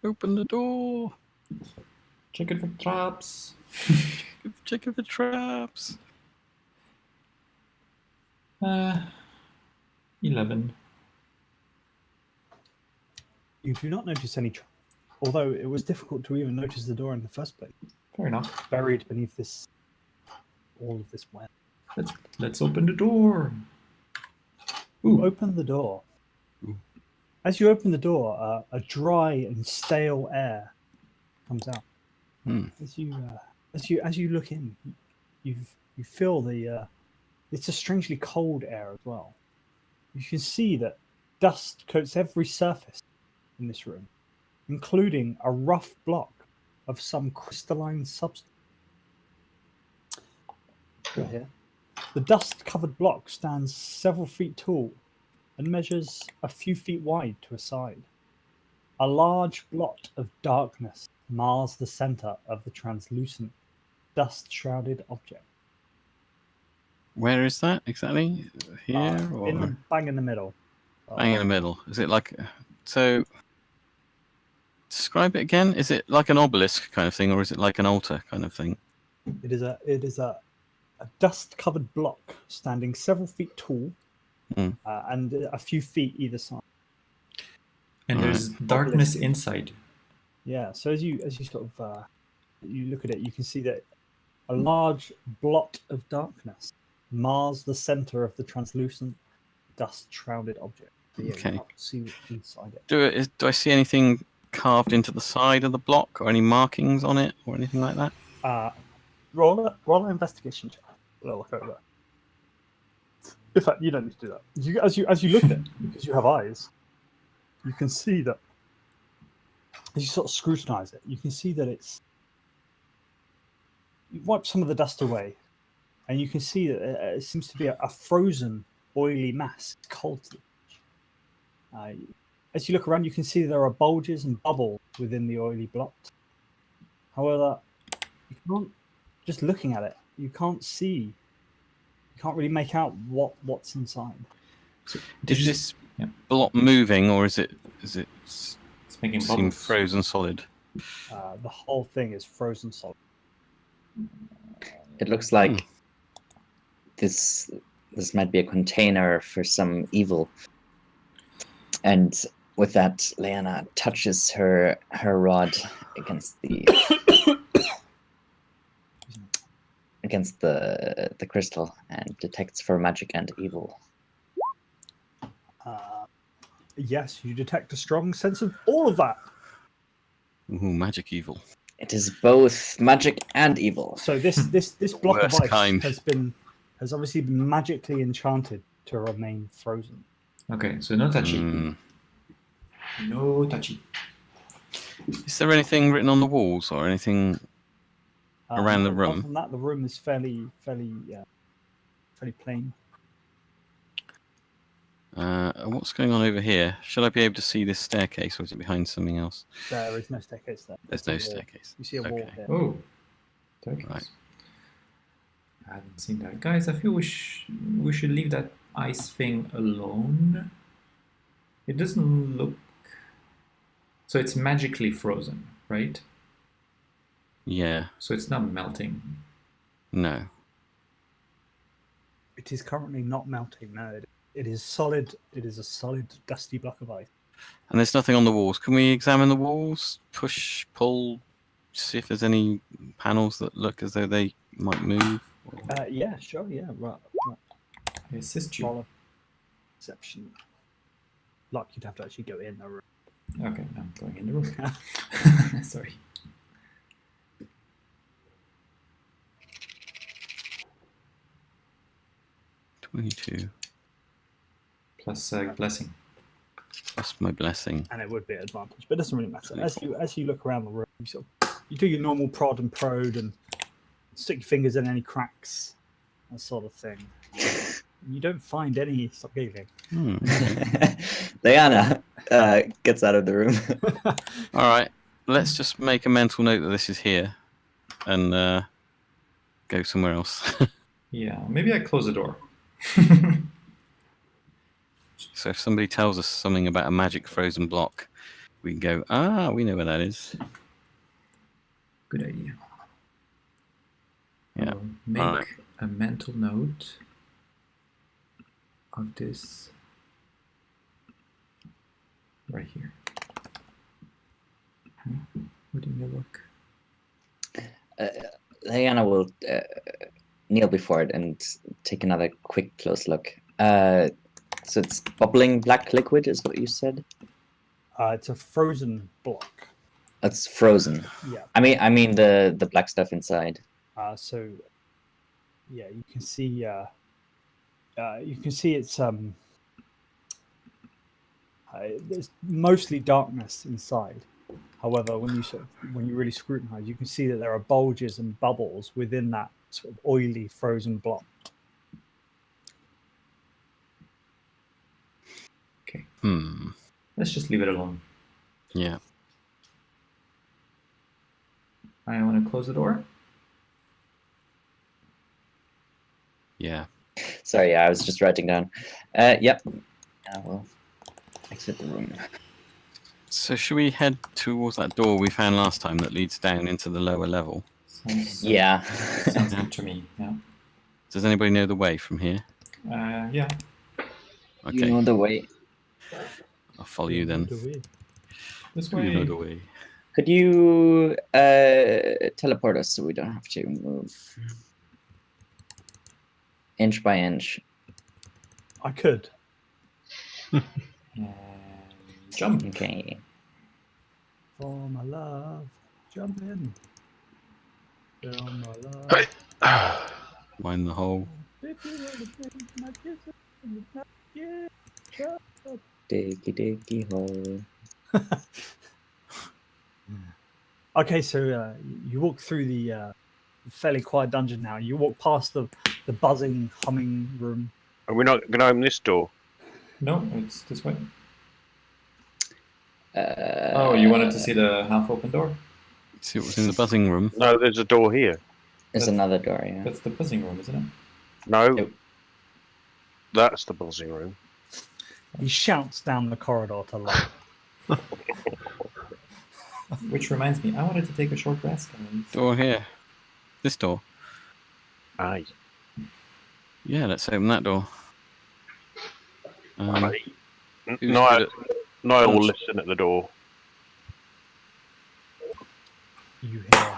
Open the door. Check it for traps. Check the traps. 11. You do not notice any although it was difficult to even notice the door in the first place. Fair enough. Buried beneath all of this web. Let's open the door. You open the door. As you open the door, a dry and stale air comes out. As you look in, you feel it's a strangely cold air as well. You can see that dust coats every surface in this room, including a rough block of some crystalline substance. Right here. The dust-covered block stands several feet tall and measures a few feet wide to a side. A large blot of darkness mars the center of the translucent, dust-shrouded object. Where is that exactly? Here Bang in the middle. Bang in the middle. Is it like so? Describe it again. Is it like an obelisk kind of thing, or is it like an altar kind of thing? It is a dust-covered block standing several feet tall, and a few feet either side. And there's darkness inside. Yeah. So as you sort of you look at it, you can see that a large blot of darkness mars the center of the translucent, dust-shrouded object. Okay. You can't see what's inside it. Do I see anything carved into the side of the block, or any markings on it, or anything like that? Roll an investigation check. We'll look over. In fact, you don't need to do that. As you look at it, because you have eyes, you can see that. As you sort of scrutinize it, you can see that you wipe some of the dust away, and you can see that it seems to be a frozen, oily mass. It's cold to the touch. As you look around, you can see there are bulges and bubbles within the oily blot. However, you can't, just looking at it, you can't really make out what's inside. So is this blot moving, or is it It's making seem bubbles. frozen solid? The whole thing is frozen solid. It looks like this might be a container for some evil. And with that, Leanna touches her rod against the crystal and detects for magic and evil. Yes, you detect a strong sense of all of that. Ooh, magic evil. It is both magic and evil. So this block of Worst ice kind. has obviously been magically enchanted to remain frozen. Okay, so no touchy. No touchy. Is there anything written on the walls, or anything around the room? Other than that, the room is fairly plain. What's going on over here? Should I be able to see this staircase, or is it behind something else? There is no staircase there. There's no staircase. You see a wall here. Oh, staircase. Right. I haven't seen that. Guys, I feel we should leave that ice thing alone. It doesn't look... So it's magically frozen, right? Yeah. So it's not melting. No. It is currently not melting. No, it is solid. It is a solid, dusty block of ice. And there's nothing on the walls. Can we examine the walls? Push, pull, see if there's any panels that look as though they might move? Yeah, sure. Yeah, right. I assist you. Roll a perception. Like you'd have to actually go in the room. Okay, I'm going in the room. Sorry. $22. Plus blessing. Plus my blessing. And it would be an advantage, but it doesn't really matter. As you look around the room, you do your normal prod and prod and stick your fingers in any cracks, that sort of thing. You don't find any. Stop giggling. Leanna gets out of the room. All right, let's just make a mental note that this is here, and go somewhere else. Yeah, maybe I close the door. So if somebody tells us something about a magic frozen block, we can go, we know where that is. Good idea. Yeah. I'll make a mental note of this right here. Wouldn't you look? Leanna will kneel before it and take another quick close look. So it's bubbling black liquid, is what you said. It's a frozen block. It's frozen. Yeah. I mean the black stuff inside. So, yeah, you can see. It's there's mostly darkness inside. However, when you really scrutinize, you can see that there are bulges and bubbles within that sort of oily frozen block. Okay. Hmm. Let's just leave it alone. Yeah. I want to close the door. Yeah. Sorry, yeah, I was just writing down. Yep. I will exit the room. So should we head towards that door we found last time that leads down into the lower level? Yeah. Sounds good to me. Yeah. Does anybody know the way from here? Yeah. Okay. You know the way. I'll follow you then. This Do way. you know the way? Could you teleport us so we don't have to move inch by inch? I could. Jump. Okay. For my love, jump in. For my love. Hey. Mind the hole. If you want to drink my kisses, not yet. Shut up. Diggy hole. Okay, so you walk through the fairly quiet dungeon now. You walk past the buzzing, humming room. Are we not going to open this door? No, it's this way. Uh, Oh, you wanted to see the half-open door? See what's in the buzzing room. No, there's a door here. There's another door, yeah. That's the buzzing room, isn't it? No, Nope. that's the buzzing room. He shouts down the corridor to light. Which reminds me, I wanted to take a short rest, guys. Door here. This door. Aye. Yeah, let's open that door. Aye. Who's Niall good Niall will punch? listen at the door. You hear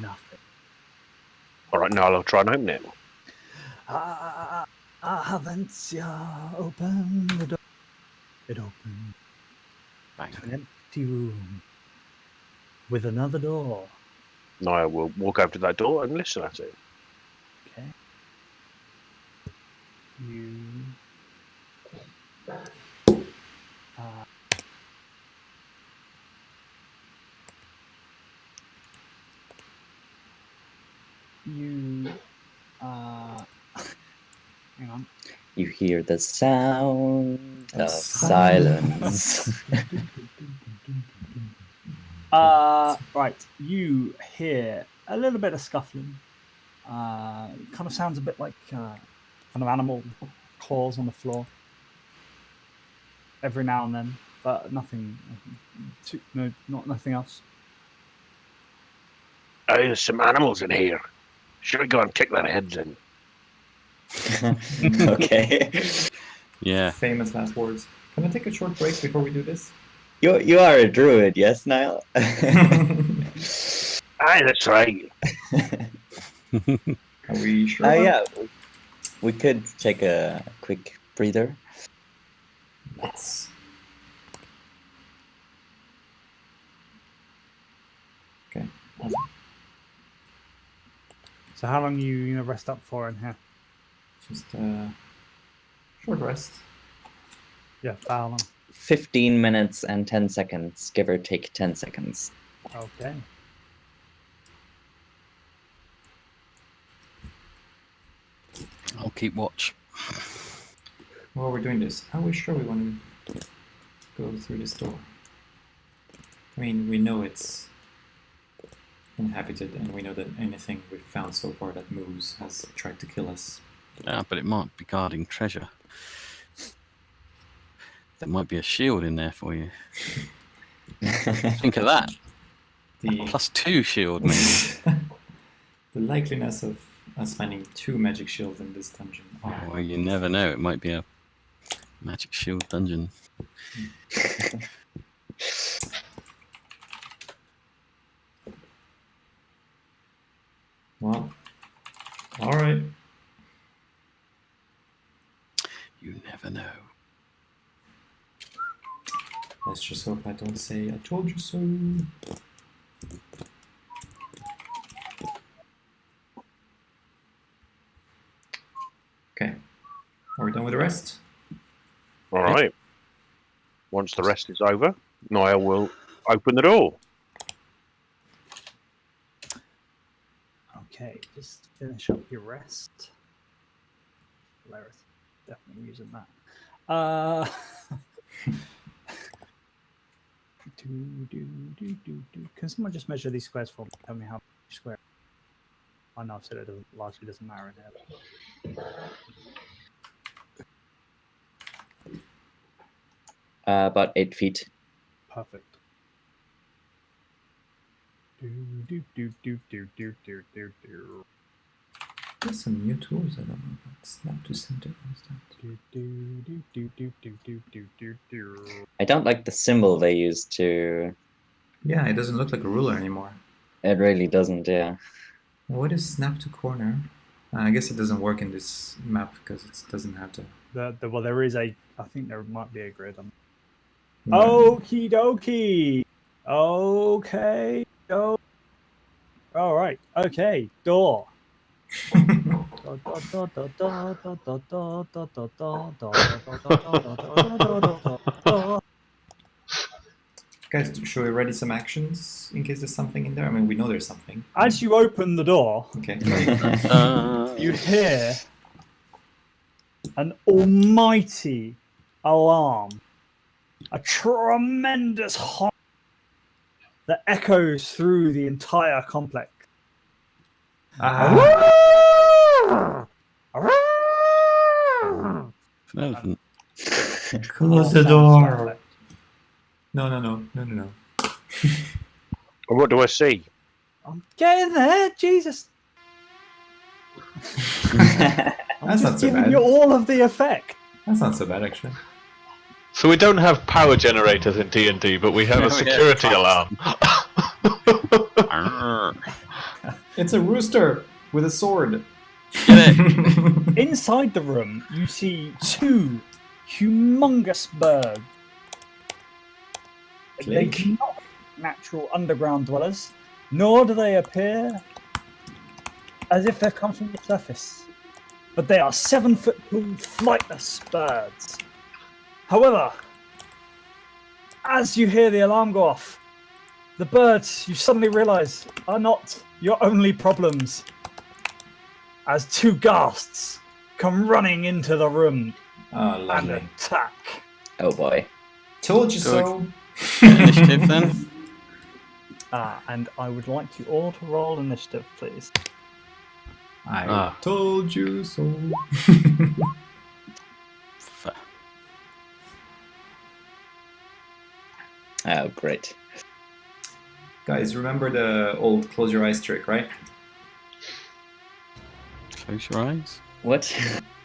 nothing. All right, Niall, I'll try and open it. Avencia, open the door. It opened Bang. to an empty room with another door. Niall will walk over to that door and listen at it. Okay. You. You. Hang on. You hear the sound of silence. Right. You hear a little bit of scuffling. Kind of sounds a bit like kind of animal claws on the floor. Every now and then, but nothing. Nothing else. Oh, there's some animals in here. Should we go and kick their heads in? Okay. Yeah. Famous last words. Can I take a short break before we do this? You are a druid, yes, Niall? Aye, that's right. Are we sure? Yeah. We could take a quick breather. Let's. Okay. Awesome. So how long you rest up for in here? Just short rest. Yeah, how long? 15 minutes and 10 seconds, give or take 10 seconds. Okay. I'll keep watch. While we're doing this, are we sure we want to go through this door? I mean, we know it's inhabited, and we know that anything we've found so far that moves has tried to kill us. Yeah, but it might be guarding treasure. There might be a shield in there for you. Think of that. The +2 shield, maybe. the likeliness of us finding 2 magic shields in this dungeon are Well, you never know. It might be a magic shield dungeon. well. All right. You never know. Let's just hope I don't say I told you so. Okay. Are we done with the rest? All right. Once the rest is over, Niall will open the door. Okay, just finish up your rest. Hilarious. Definitely using that. Can someone just measure these squares for me? Tell me how many square. I know I've said it doesn't, largely doesn't matter in here. About 8 feet. Perfect. There's some new tools. I don't know about snap to center. I don't like the symbol they use to. Yeah, it doesn't look like a ruler anymore. It really doesn't, yeah. What is snap to corner? I guess it doesn't work in this map because it doesn't have to. Well, there is a. I think there might be a grid on. Yeah. Okie dokie. Okay. Oh. All right. Okay. Door. Guys, should we ready some actions in case there's something in there? I mean, we know there's something. As you open the door, Okay. you hear an almighty alarm, a tremendous honk that echoes through the entire complex. Elephant. Close the door. No. And what do I see? I'm getting there, Jesus. That's not so Giving bad. you all of the effect. That's not so bad, actually. So we don't have power generators in D&D, but we have No, a we security have alarm. It's a rooster with a sword. Get it? Inside the room, you see two humongous birds. They Click. do not look natural underground dwellers, nor do they appear as if they've come from the surface. But they are 7-foot tall, flightless birds. However, as you hear the alarm go off, the birds, you suddenly realize, are not your only problems. As two ghasts come running into the room Oh, and lovely. attack. Oh boy. Told you so. Initiative then. And I would like you all to roll initiative, please. I told you so. Oh, great. Guys, remember the old close your eyes trick, right? Close your eyes. What?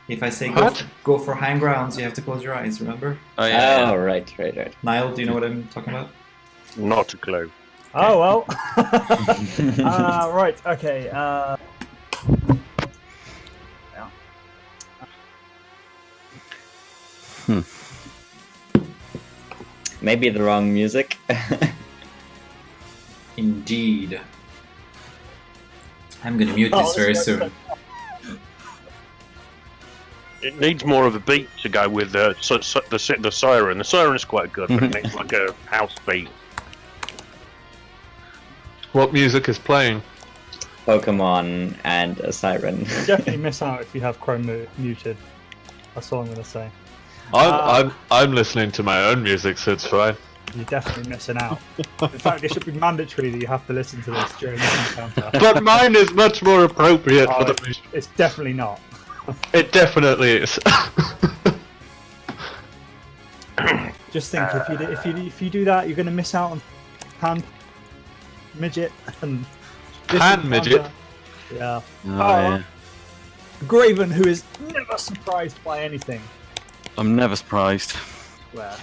If I say What? go for high grounds, you have to close your eyes, remember? Oh yeah. Oh, right. Niall, do you know what I'm talking about? Not a clue. Oh, well. Right, okay. Yeah. Maybe the wrong music. Indeed. I'm gonna mute this very soon. It needs more of a beat to go with the siren. The siren's quite good, but it needs like a house beat. What music is playing? Pokemon and a siren. You definitely miss out if you have Chrome muted. That's all I'm going to say. I'm listening to my own music, so it's fine. You're definitely missing out. In fact, it should be mandatory that you have to listen to this during this encounter. But mine is much more appropriate for the. It's definitely not. It definitely is. Just think, if you do that, you're going to miss out on Hand Midget and this Hand Midget? encounter. Yeah. Yeah. Graven, who is never surprised by anything. I'm never surprised. Where?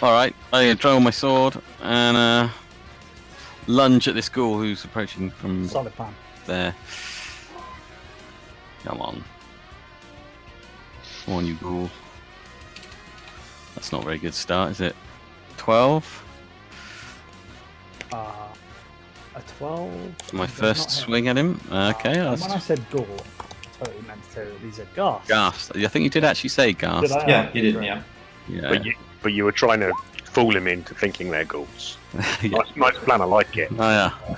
Alright, I draw my sword and lunge at this ghoul who's approaching from Solid plan. there. Come on. Come on, you ghoul. That's not a very good start, is it? 12. A 12. My does first not hit. swing at him. Okay, And that's when I said gore, I totally meant to. These are ghast. Ghast. I think you did actually say Ghast. Did I? Yeah, Oh, you did. great. Yeah. Yeah. But you were trying to fool him into thinking they're ghouls. Yeah. Nice plan, I like it. Oh yeah.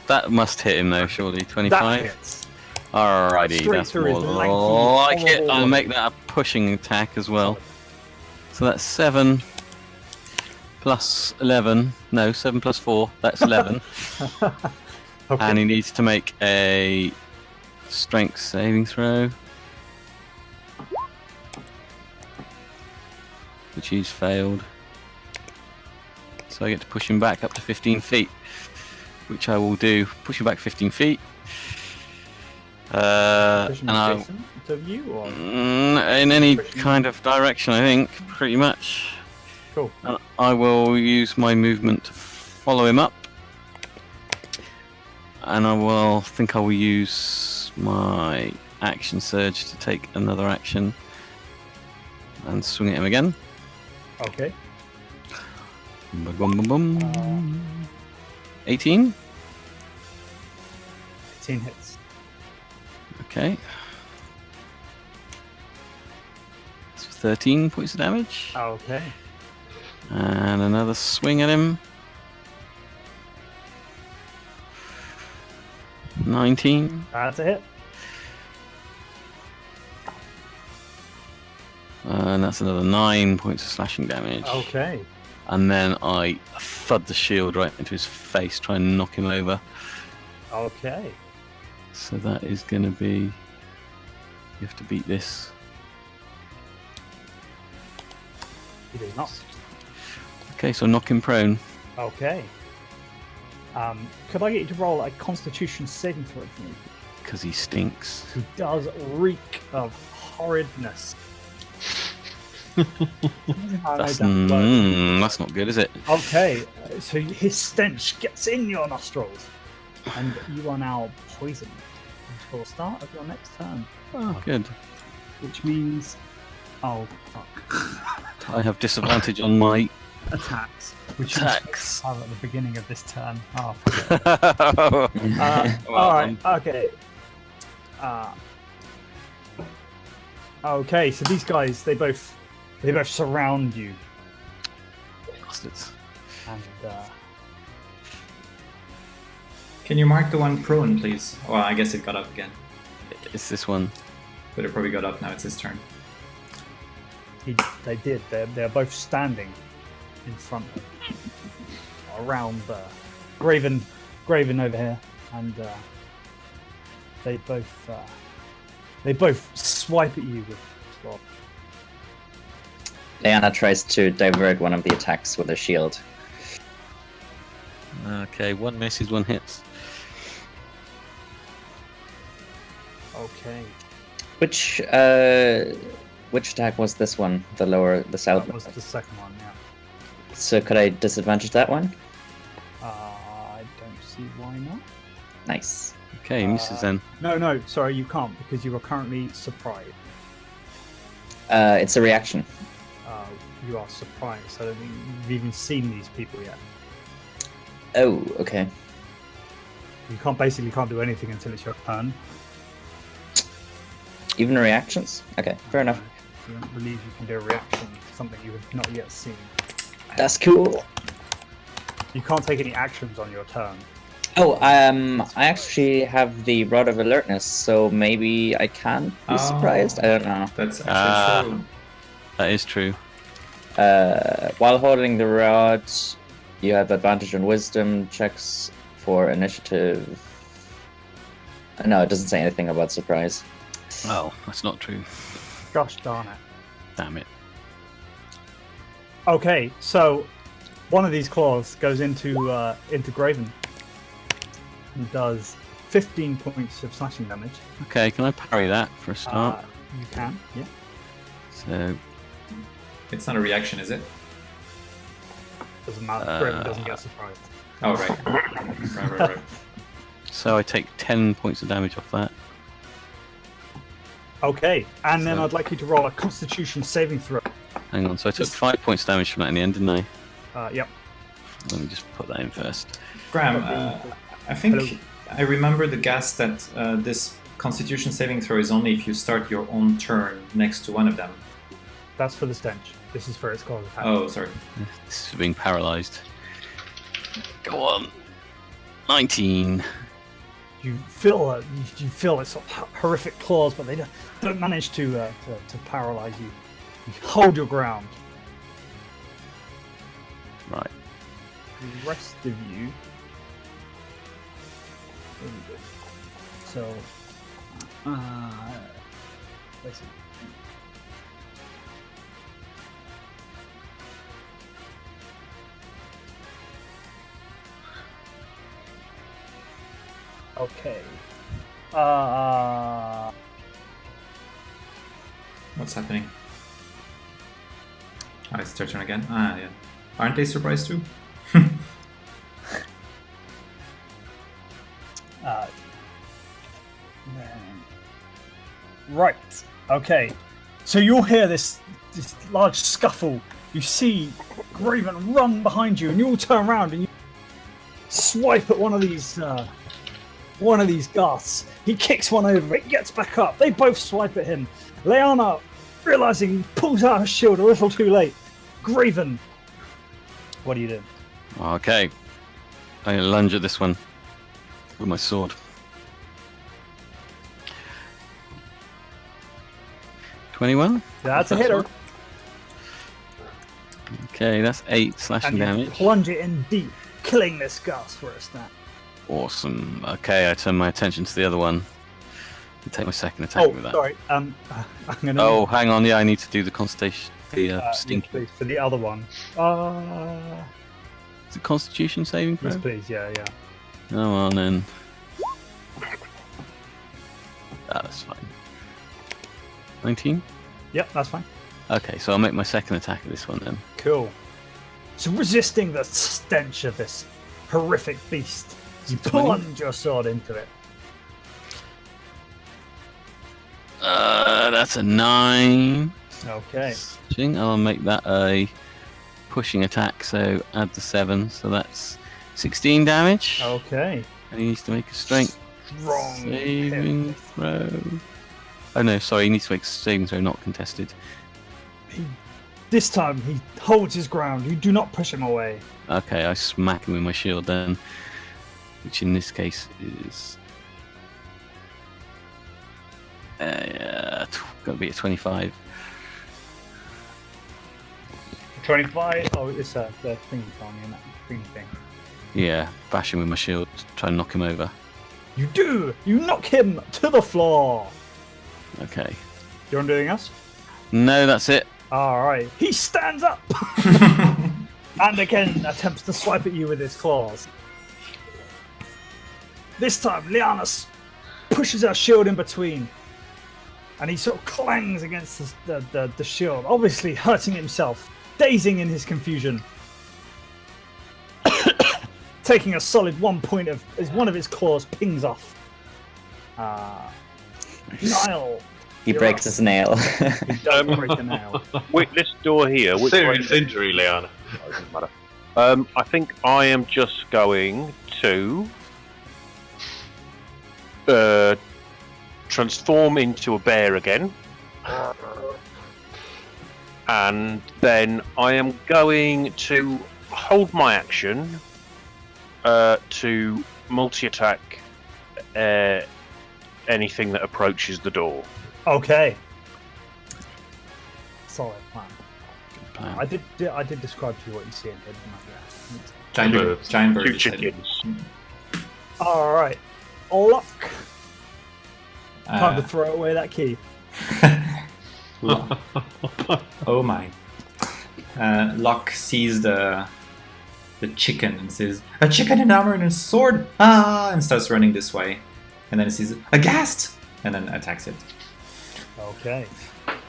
That must hit him though, surely. That 25. hits. Alrighty, Straight that's through more his lanky, like it. horrible I'll body. make that a pushing attack as well. So that's 7 plus 11. No, 7 plus 4. That's 11. Okay. And he needs to make a strength saving throw, which he's failed. So I get to push him back up to 15 feet, which I will do. Push him back 15 feet. Pushing And I, adjacent to you, or in any kind of direction, I think, pretty much. cool. And I will use my movement to follow him up. And I will use my action surge to take another action and swing at him again. Okay. Boom, boom, boom, boom. 18. 18 hits. Okay. That's 13 points of damage. Okay. And another swing at him. 19. That's a hit. And that's another 9 points of slashing damage. Okay. And then I thud the shield right into his face, try and knock him over. Okay. So that is going to be... You have to beat this. He does not. Okay, so knock him prone. Okay. Could I get you to roll a Constitution saving throw for me? Because he stinks. He does reek of horridness. That's not good, is it? Okay, so his stench gets in your nostrils, and you are now poisoned until the start of your next turn. Oh, good. Which means, oh fuck, I have disadvantage on my attacks. Which attacks. you have at the beginning of this turn. Oh, fuck it. Well, All right. Okay. Okay. So these guys, they both surround you, bastards. and Can you mark the one prone, please? Well, I guess it got up again. It's this one. But it probably got up now. It's his turn. they did. They're both standing in front of, around Graven over here, and they both swipe at you with sword. Leanna tries to divert one of the attacks with her shield. Okay, one misses, one hits. Okay. Which attack was this one? The south. That was the second one. Yeah. So could I disadvantage that one? I don't see why not. Nice. Okay, misses then. No, sorry, you can't because you are currently surprised. It's a reaction. You are surprised. I don't think you've even seen these people yet. Oh, okay. You can't do anything until it's your turn. Even reactions? Okay, fair enough. You don't believe you can do a reaction to something you have not yet seen. That's cool. You can't take any actions on your turn. Oh, I actually have the Rod of Alertness, so maybe I can't be surprised. I don't know. That's actually true. That is true. While holding the rod, you have advantage on wisdom checks for initiative. No, it doesn't say anything about surprise. Oh, that's not true. Gosh darn it. Damn it. Okay, so one of these claws goes into Graven and does 15 points of slashing damage. Okay, can I parry that for a start? You can, yeah. So, It's not a reaction, is it? Doesn't matter. Graven doesn't get surprised. Oh, right. right. so I take 10 points of damage off that. Okay, and then So- I'd like you to roll a Constitution saving throw. Hang on, so I took 5 points damage from that in the end, didn't I? Yep. Let me just put that in first. Graham, I think Hello. I remember the guess that this Constitution saving throw is only if you start your own turn next to one of them. That's for the stench. This is for its claws attack. Oh, sorry. This is being paralyzed. Go on. 19. You feel its sort of horrific claws, but they don't manage to paralyze you. You hold your ground. Right. The rest of you. So, let's see. Okay. What's happening? Oh, it's their turn again. Ah, yeah. Aren't they surprised too? Right. Okay. So you'll hear this large scuffle. You see Graven run behind you, and you all turn around and you swipe at one of these ghasts. He kicks one over. It gets back up. They both swipe at him. Leanna, realizing, pulls out her shield a little too late. Graven, what do you do? Okay. I'm going to lunge at this one with my sword. 21? That's a hitter. Okay, that's 8 slashing And you damage. plunge it in deep, killing this ghast for a snap. Awesome. Okay, I turn my attention to the other one. And take my second attack Oh, with that. sorry. I'm gonna. Oh, hang on. Yeah, I need to do the constitution. The stink. Please, for the other one. Is it Constitution saving throw? Yes, please. Yeah. Oh, well, then. That's fine. 19? Yep, that's fine. Okay, so I'll make my second attack at this one then. Cool. So resisting the stench of this horrific beast, you 20? plunge your sword into it. That's a 9. Okay. I'll make that a pushing attack, so add the 7, so that's 16 damage. Okay. And he needs to make a strength Strong saving hit. throw. Oh no, sorry, he needs to make a saving throw, not contested. This time he holds his ground. You do not push him away. Okay, I smack him with my shield then, which in this case is gotta be a 25. 25. Oh, it's the thingy on you, that thingy thing. Yeah, bash him with my shield, try and knock him over. You do. You knock him to the floor. Okay. You want to do anything else? No, that's it. All right. He stands up and again attempts to swipe at you with his claws. This time, Liana pushes her shield in between, and he sort of clangs against the shield, obviously hurting himself, dazing in his confusion. Taking a solid 1 point as one of his claws pings off. Niall. He You're breaks up. his nail. He does break a nail. Wait, this door here. Which Serious way- injury, Leanna. Oh, doesn't matter. I think I am just going to transform into a bear again. And then I am going to hold my action to multi-attack anything that approaches the door. Okay. Solid plan. Plan. I did describe to you what you see, didn't I? Giant bird. Two you said. chickens. All right. Luck. Time to throw away that key. Oh my. Locke sees the chicken and says, "A chicken in armor and a sword!" And starts running this way. And then he sees a ghast! And then attacks it. Okay.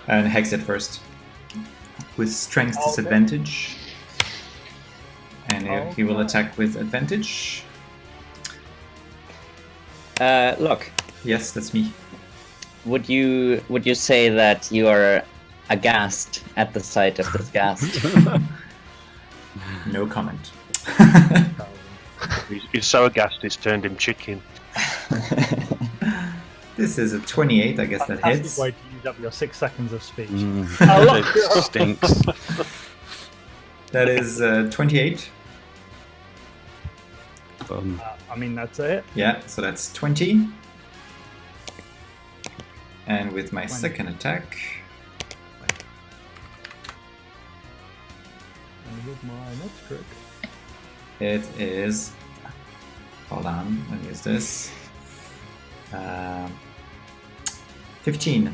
And hacks it first. With strength Okay. disadvantage. And he will attack with advantage. Look, Yes, that's me. would you say that you are aghast at the sight of this ghast? No comment. He's so aghast it's turned him chicken. This is a 28, I guess that Fantastic hits. way to use up your 6 seconds of speech. It stinks. That is 28. I mean, that's a hit. Yeah, so that's 20. And with my 20. second attack, And with my next trick. it is. Hold on, let me use this. 15.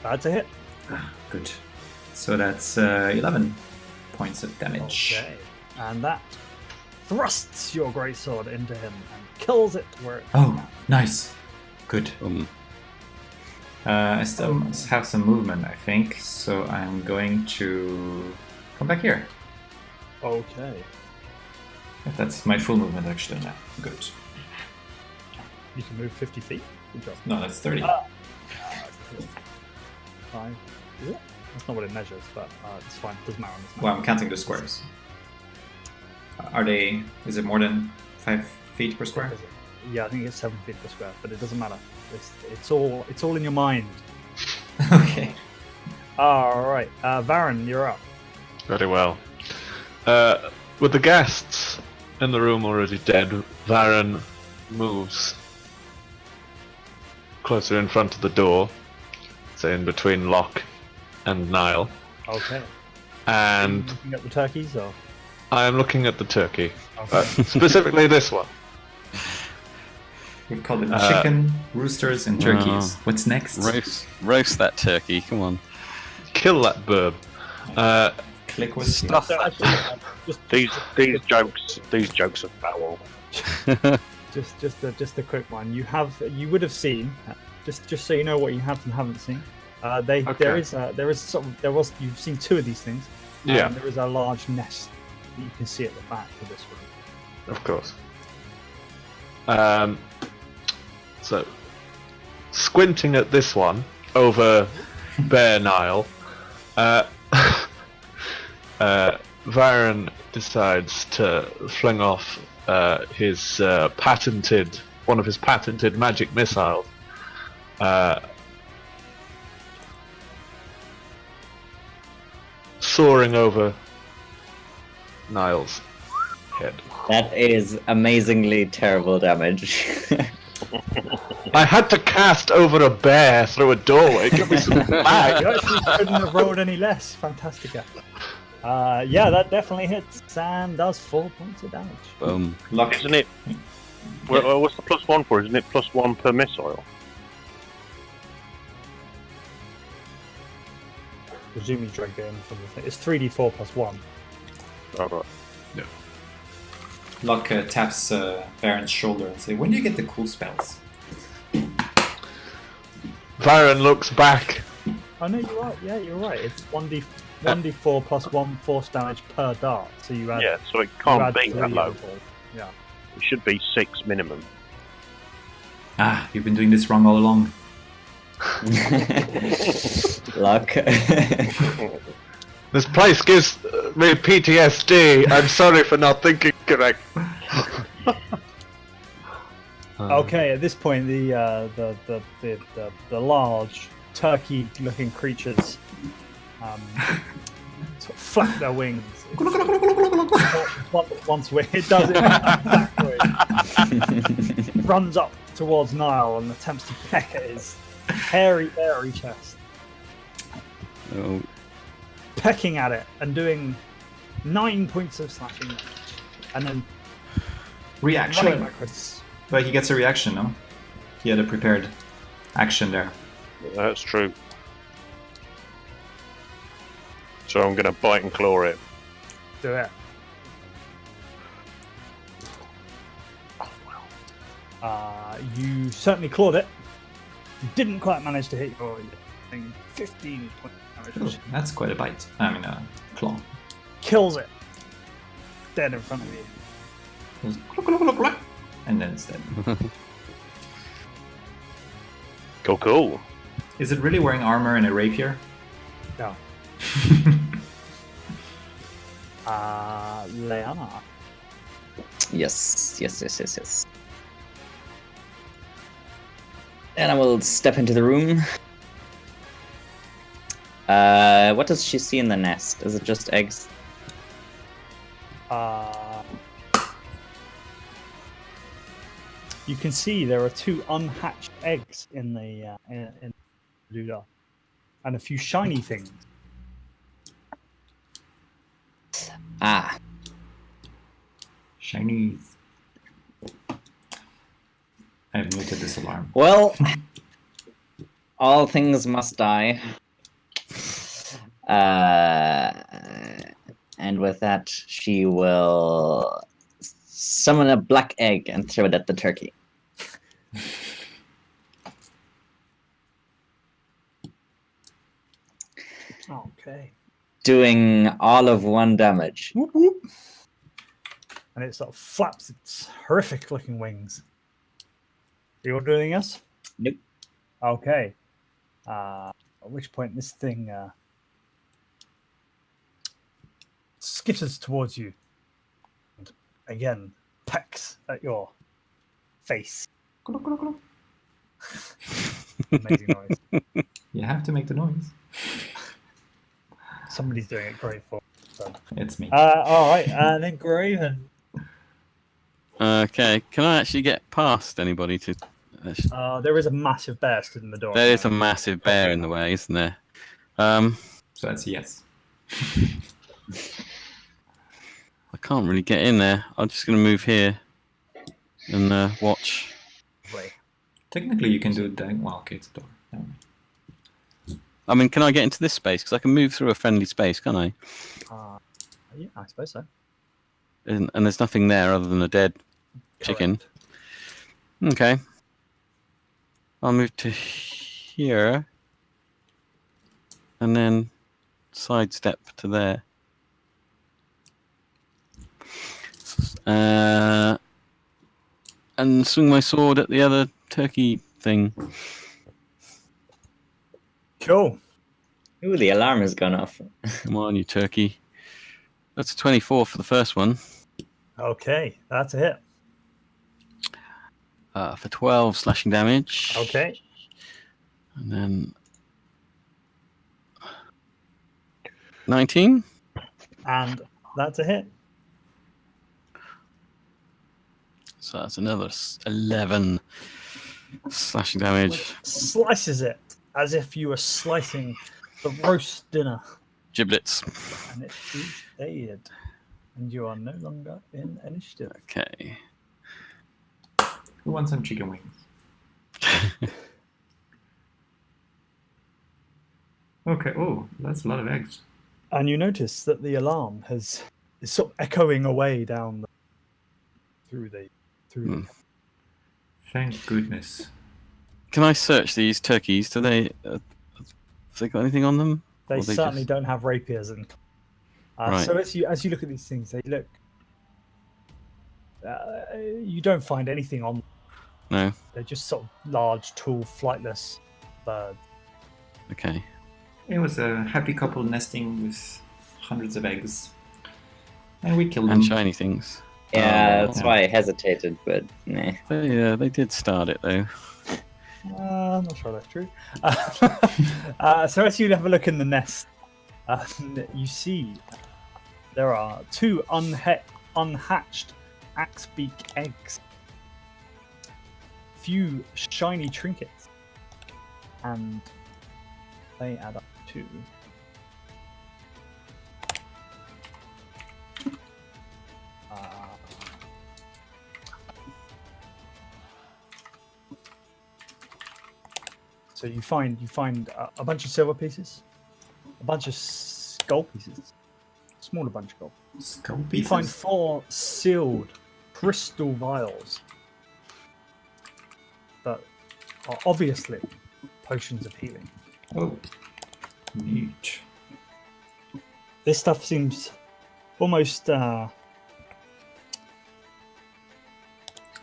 That's a hit. Good. So that's 11 points of damage. Okay. And that thrusts your greatsword into him and kills it where it. Oh, nice. Good. Um, I still have some movement, I think, so I'm going to come back here. Okay. That's my full movement, actually, now. Good. You can move 50 feet. Good job. No, that's 30. Cool. 5. Is it? That's not what it measures, but it's fine. Doesn't matter on this map. Well, I'm counting the squares. Are they... Is it more than 5 feet per square? Is it? Yeah, I think it's 7 feet per square, but it doesn't matter. It's all in your mind. Okay. All right, Varen, you're up. Very well. With the guests in the room already dead, Varen moves closer in front of the door, say in between Locke and Niall. Okay. And Looking at the turkeys, or I am looking at the turkey, okay. specifically this one. We've called them chicken, roosters, and turkeys. What's next? Roast that turkey. Come on. Kill that bird. Click with Stuff So that. actually, These jokes are foul. just a quick one. You would have seen, just so you know what you have and haven't seen. There was you've seen 2 of these things. Yeah. There is a large nest that you can see at the back of this room. Of course. So, squinting at this one over Bear Nile, Varen decides to fling off one of his patented magic missiles. Soaring over Niall's head. That is amazingly terrible damage. I had to cast over a bear through a doorway. Give me some You lag. actually couldn't have rolled any less. Fantastic effort. Yeah, that definitely hits and does 4 points of damage. Boom. Luck. Isn't it? What's the +1 for? Isn't it +1 per missile? Presumably dragged it in from the thing. It's 3d4 + 1. Oh, right. Luck taps Varen's shoulder and say, "When do you get the cool spells?" Varen looks back. Oh no, you're right. Yeah, you're right. It's 1d4 + 1 force damage per dart. So you add. Yeah, so it you can't add be 3 that low. overall. Yeah. It should be 6 minimum. Ah, you've been doing this wrong all along. Luck. This place gives me PTSD. I'm sorry for not thinking correct. Okay, at this point, the large turkey-looking creatures sort of flap their wings. Once it does it backwards. Runs up towards Niall and attempts to peck at his hairy chest, Oh, pecking at it and doing 9 points of slashing damage, and then running Reaction. backwards. But he gets a reaction, no? He had a prepared action there. That's true. So I'm going to bite and claw it. Do it. You certainly clawed it. You didn't quite manage to hit your thing. 15 points of damage, which Oh, that's quite a bite. I mean, a claw. kills it. Dead in front of you. Goes cluck, cluck, cluck, cluck, and then it's dead. Cool. Is it really wearing armor and a rapier? No. Leanna. Yes. And I will step into the room. What does she see in the nest? Is it just eggs? You can see there are 2 unhatched eggs in the in Lula, and a few shiny things. Ah, Chinese. I've muted this alarm. well, all things must die. And with that, she will summon a black egg and throw it at the turkey. Okay. Doing all of 1 damage. Whoop, whoop. And it sort of flaps its horrific-looking wings. Do you want to do anything else? Nope. Okay. At which point this thing skitters towards you. And again, pecks at your face. Amazing noise. You have to make the noise. Somebody's doing it great for. So. It's me. All right, and then Graven. Okay, can I actually get past anybody to? There is a massive bear stood in the door. There is a massive bear in the way, isn't there? So that's a yes. I can't really get in there. I'm just going to move here and watch. Wait. Technically, you can do it. Well, okay, it's a door. I mean, can I get into this space? Because I can move through a friendly space, can't I? Yeah, I suppose so. And there's nothing there other than a dead chicken. Correct. Okay. I'll move to here. And then sidestep to there. And swing my sword at the other turkey thing. Cool. Ooh, the alarm has gone off. Come on, you turkey. That's a 24 for the first one. Okay, that's a hit. For 12 slashing damage. Okay. And then 19. And that's a hit. So that's another 11 slashing damage. Slices it as if you were slicing the roast dinner. Giblets. And it is dead. And you are no longer in initiative. Okay. Who wants some chicken wings? Okay. Oh, that's a lot of eggs. And you notice that the alarm is sort of echoing away down through the. Thank goodness. Can I search these turkeys? Do they have they got anything on them? They Or certainly just- don't have rapiers and. Right. So as you look at these things, they look. You don't find anything on. No. They're just sort of large, tall, flightless birds. Okay. It was a happy couple nesting with hundreds of eggs. And we killed them. And shiny things. Yeah, that's yeah. why I hesitated, but nah. They did start it though. I'm not sure that's true. So as you have a look in the nest, you see there are 2 unhatched axebeak eggs, few shiny trinkets, and they add up to so you find a bunch of silver pieces, a bunch of skull pieces, smaller bunch of gold. Skull You pieces. find 4 sealed crystal vials that are obviously potions of healing. Oh, neat. This stuff seems almost kind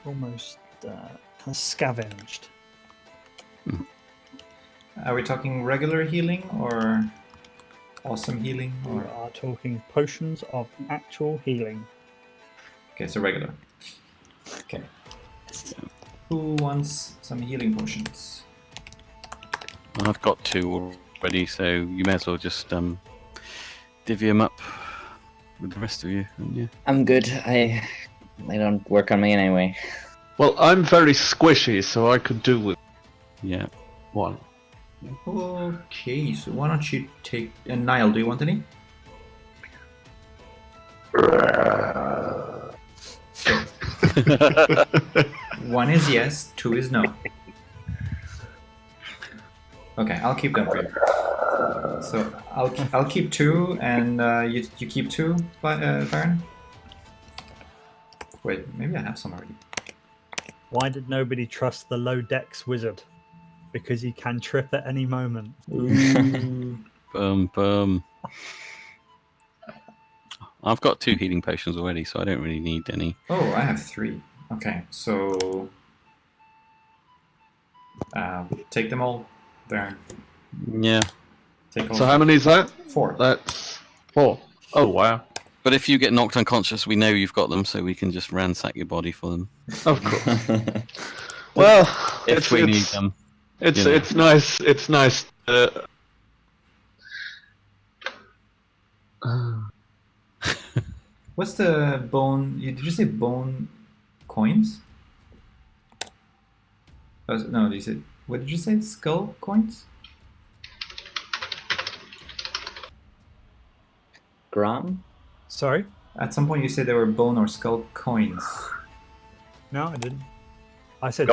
of scavenged. Are we talking regular healing or? awesome healing? We Or... are talking potions of actual healing. Okay, so regular. Okay. Who wants some healing potions? I've got 2 already, so you may as well just divvy them up with the rest of you. Yeah. I'm good. They don't work on me anyway. Well, I'm very squishy, so I could do with Yeah. 1. Okay, so why don't you take... And Niall, do you want any? One is yes, 2 is no. Okay, I'll keep them for you. So I'll keep 2, and you keep 2, Baron. Wait, maybe I have some already. Why did nobody trust the low dex wizard? Because he can trip at any moment. Boom. I've got 2 healing potions already, so I don't really need any. Oh, I have 3. Okay, so take them all, Baron. Yeah. Take all. So how many is that? 4. That's 4. Oh, wow. But if you get knocked unconscious, we know you've got them, so we can just ransack your body for them. Of course. Well, If we need them. It's you know. it's nice. It's nice. What's the bone? Did you say bone coins? No, you said, what did you say? Skull coins? Gram? Sorry? At some point you said they were bone or skull coins. No, I didn't. I said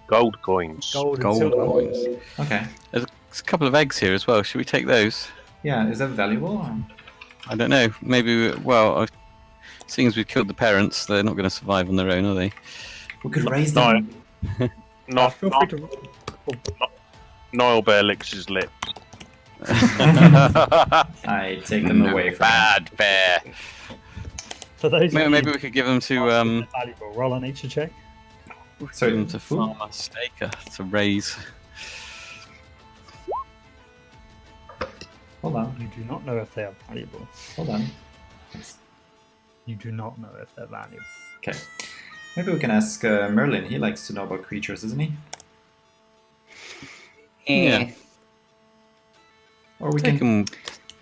Gold coins. gold and Gold silver. coins. Okay. There's a couple of eggs here as well. Should we take those? Yeah, is that valuable? Or... I don't know. Maybe, seeing as we've killed the parents, they're not going to survive on their own, are they? We could raise them. Feel free to... Niall Bear licks his lips. I take them away from Bad bear. For those of Maybe you we could give them to valuable, roll a nature check. Sorry, give them to who? Farmer Staker to raise. Hold on, You do not know if they are valuable. hold on. You do not know if they're valuable. Okay. Maybe we can ask Merlin. He likes to know about creatures, doesn't he? Yeah. Or we Take can, them.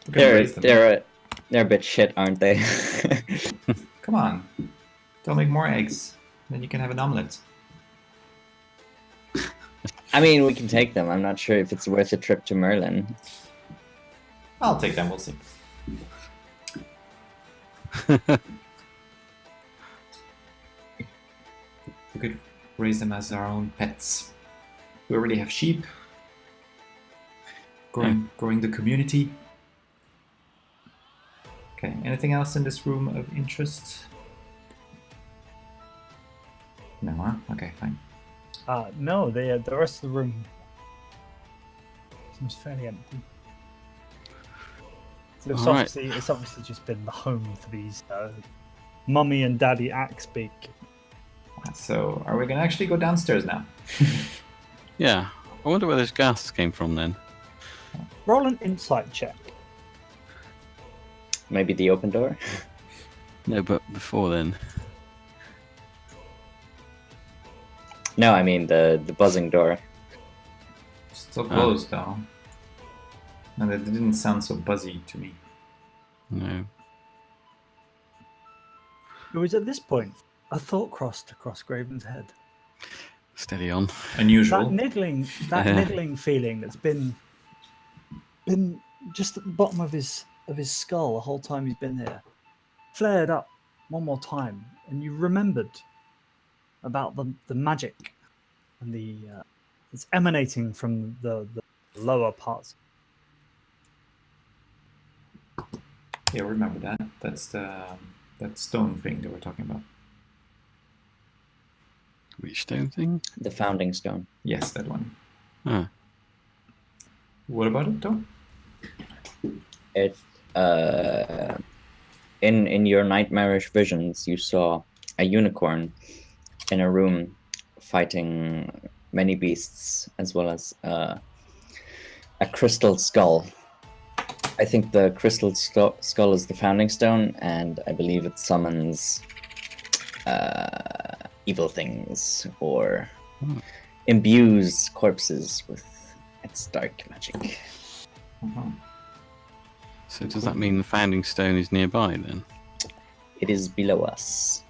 we can raise them. They're a bit shit, aren't they? Come on. They'll make more eggs. Then you can have an omelet. I mean, we can take them. I'm not sure if it's worth a trip to Merlin. I'll take them, we'll see. We could raise them as our own pets. We already have sheep. Growing the community. Okay, anything else in this room of interest? No, huh? Okay, fine. No, the rest of the room seems fairly empty. So it's, Alright. it's obviously just been the home for these Mummy and Daddy Axebeak. So, are we gonna actually go downstairs now? Yeah. I wonder where those ghasts came from then. Roll an insight check. Maybe the open door? No, but before then. No, I mean the buzzing door. Still closed though. And it didn't sound so buzzy to me. No. It was at this point a thought crossed across Graven's head. Steady on. Unusual. That niggling feeling that's been just at the bottom of his skull the whole time he's been here, flared up one more time, and you remembered about the magic and it's emanating from the lower parts. Yeah, remember that. That's that stone thing that we're talking about. Which stone thing? The founding stone. Yes, that one. Ah. What about it though? It in your nightmarish visions you saw a unicorn in a room fighting many beasts as well as a crystal skull I think the crystal skull is the founding stone, and I believe it summons evil things or imbues corpses with its dark magic. So does that mean the founding stone is nearby then? It is below us.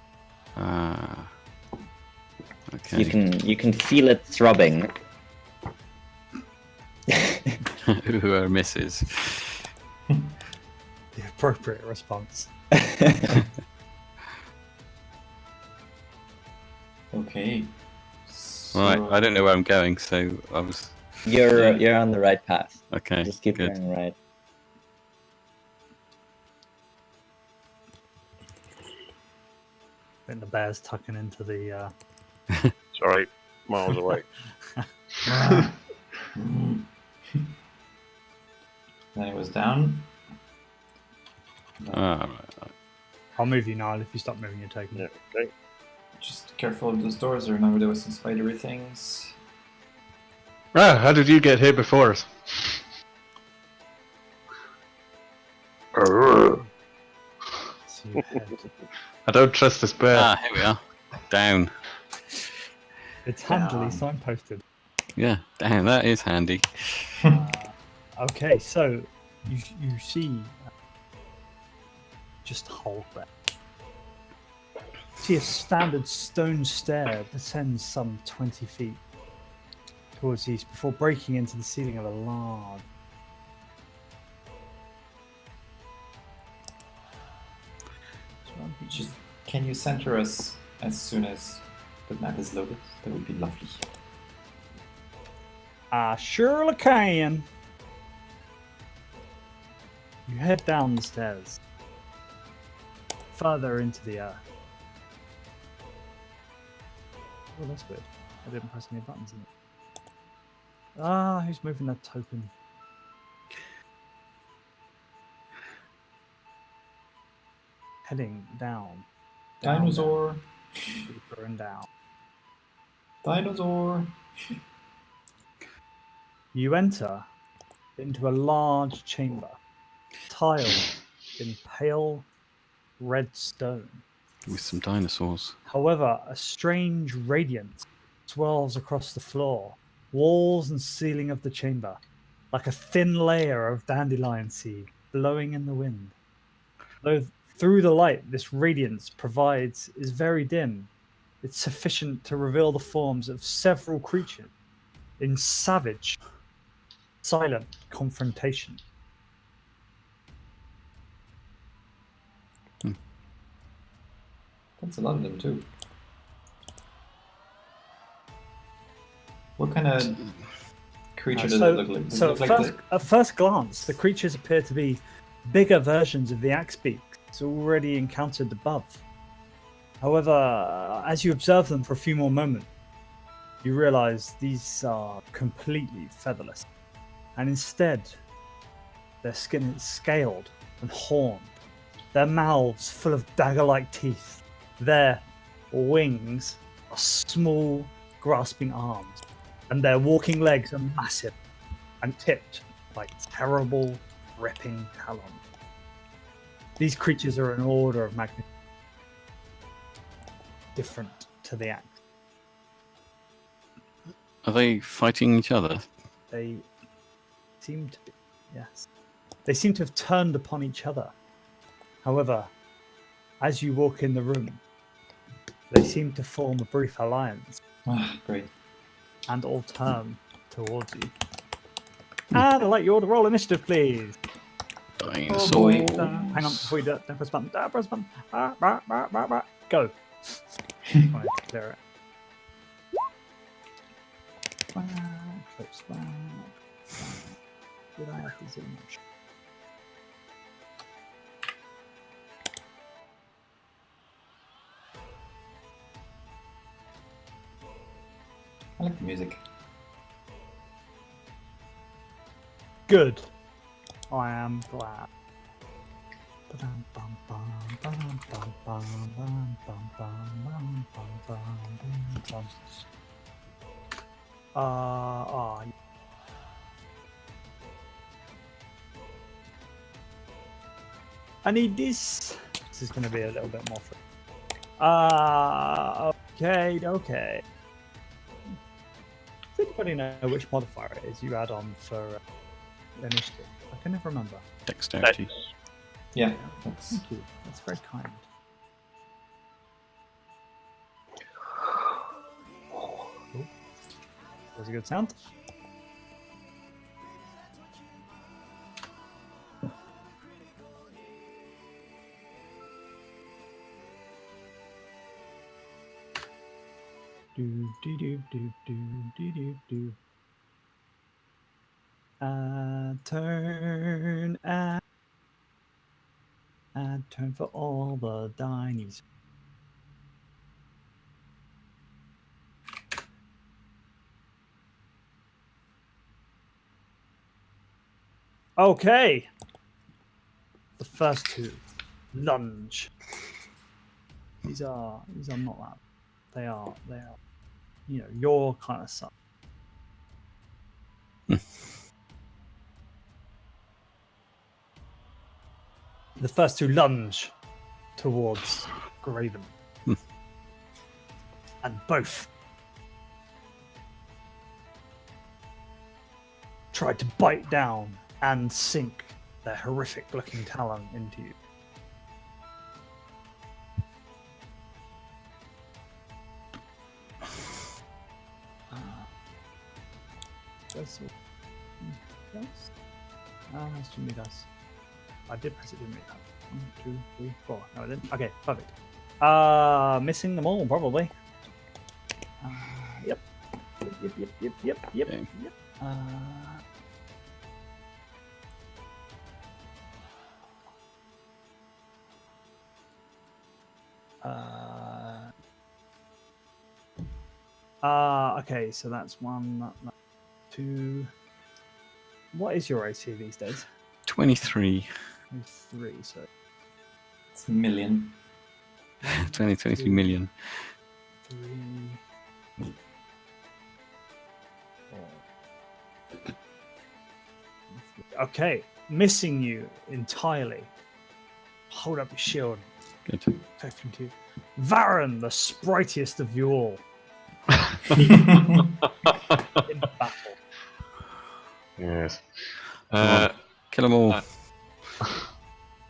Ah. Okay. You can feel it throbbing. Who misses? The appropriate response. Okay. Right, I don't know where I'm going, so I was. You're on the right path. Okay. Just keep good. going right. I think the bear's tucking into the. Sorry, miles away. Then it was down. Ah, right. I'll move you, Niall. If you stop moving, you're taking Yeah, it. okay. Just careful of those doors. I remember there was some spidery things. Ah, how did you get here before us? So you head. I don't trust this bear. Ah, here we are. Down. It's handily signposted. Yeah, damn, that is handy. Okay, so you see just hold there. See a standard stone stair descends some 20 feet towards the east before breaking into the ceiling of a large. Just can you center us as soon as the map is loaded? That would be lovely. I surely can. You head down the stairs, further into the earth. Oh, that's weird. I didn't press any buttons in it. Ah, who's moving that token? Heading down. Dinosaur! Down, deeper and down. Dinosaur! You enter into a large chamber, tiled in pale red stone. With some dinosaurs. However, a strange radiance swirls across the floor, walls and ceiling of the chamber, like a thin layer of dandelion seed blowing in the wind. Though through the light this radiance provides is very dim, it's sufficient to reveal the forms of several creatures in savage, silent confrontation. That's a lot of them too. What kind of creature does it look like? Does it look like at first glance, the creatures appear to be bigger versions of the axe beaks already encountered above. However, as you observe them for a few more moments, you realize these are completely featherless, and instead, their skin is scaled and horned, their mouths full of dagger-like teeth, their wings are small, grasping arms, and their walking legs are massive and tipped by terrible, ripping talons. These creatures are an order of magnitude different to the axe. Are they fighting each other? They seem to be, yes. They seem to have turned upon each other. However, as you walk in the room, they seem to form a brief alliance Ah, great. and all turn towards you. And I'd like you all to roll initiative, please. Dinosaur. boy. Hang on, before you do it, don't press button. Press button. Go. Trying to clear it. Close that. Did I have to zoom much? I like the music. Good. I am glad. I need this. This is going to be a little bit more free. Okay. Does anybody know which modifier it is you add on for initiative? I can never remember. Dexterity. Yeah, that's... Thank you. That's very kind. Oh. That was a good sound. Do do do do do do do do. Turn and turn for all the dinies. Okay. The first two. Lunge. These are not that. They are, you know, your kind of stuff. The first two lunge towards Graven. And both tried to bite down and sink their horrific looking talon into you. That's too many dice. I did press it, didn't I? 1, 2, 3, 4. No, I didn't. Okay, perfect. Missing them all, probably. Yep. Yep. Okay. Okay, so that's 1, 2. What is your AC these days? 23. 3, so It's a million. 23 million. 3, 4. Okay, missing you entirely. Hold up your shield. Good. Protecting to you. Varen, the sprightest of you all. In battle. Yes. Kill them all.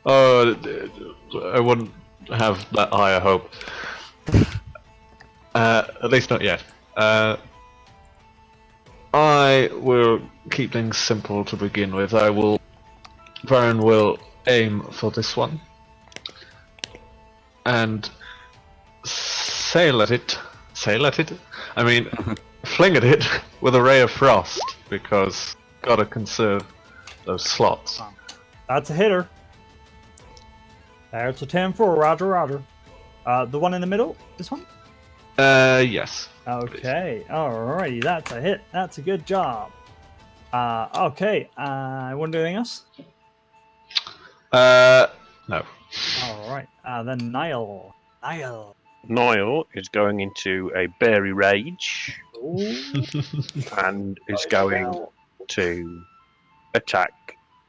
I wouldn't have that high a hope. At least not yet. I will keep things simple to begin with. Varen will aim for this one. And sail at it. I mean, fling at it with a ray of frost, because gotta conserve those slots. That's a hitter. There's a 10 for Roger. The one in the middle? This one? Yes. Okay, alrighty, that's a hit. That's a good job. Okay, want to do anything else? No. Alright, then Niall. Niall is going into a berry rage and is going to attack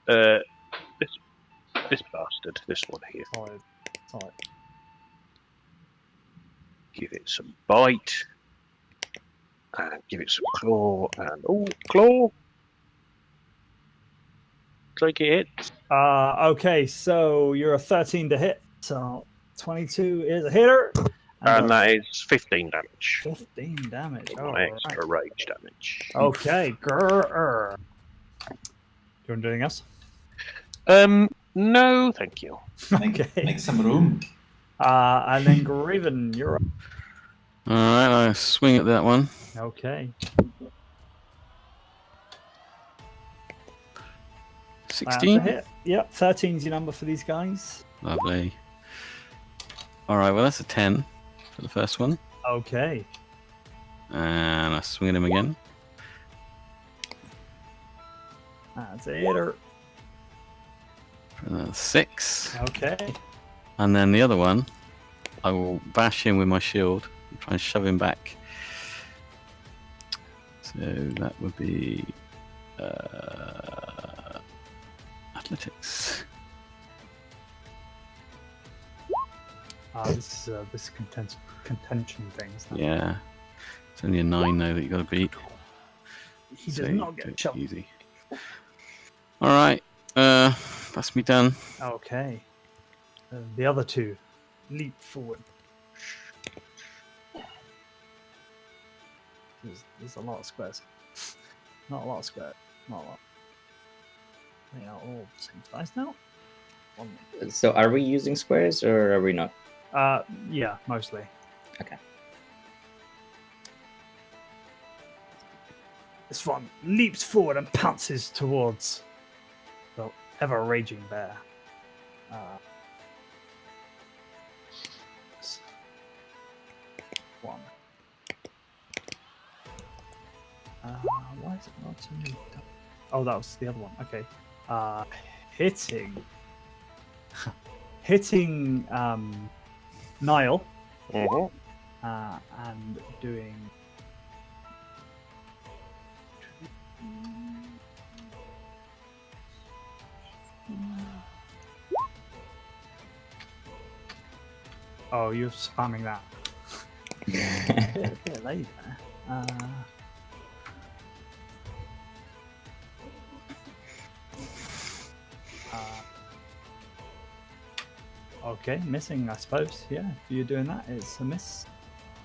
this bastard, this one here. Solid. Give it some bite and give it some claw and claw. Take it. Okay, so you're a 13 to hit. So 22 is a hitter. And that is 15 damage. 15 damage. My extra rage damage. Okay, grrr. Do you want to do anything else? No, thank you. Make some room. And then Graven, you're up. Alright, I swing at that one. Okay. 16. That's a hit. Yep, 13's your number for these guys. Lovely. Alright, well that's a 10 for the first one. Okay. And I swing at him again. That's a hitter. For another 6. Okay. And then the other one, I will bash him with my shield and try and shove him back. So that would be athletics. This contention thing. Isn't it? Yeah. It's only a 9 though that you got to beat. He does not get shot. Easy. All right. That's me done. Okay. The other two leap forward. There's a lot of squares. Not a lot of squares. Not a lot. They are all the same size now. So are we using squares or are we not? Yeah, mostly. Okay. This one leaps forward and pounces towards the ever-raging bear. One. Why is it not to me? Oh, that was the other one. Okay. Hitting Niall. And doing. Oh, you're spamming that. bit late there. Okay, missing, I suppose. Yeah, if you're doing that, it's a miss.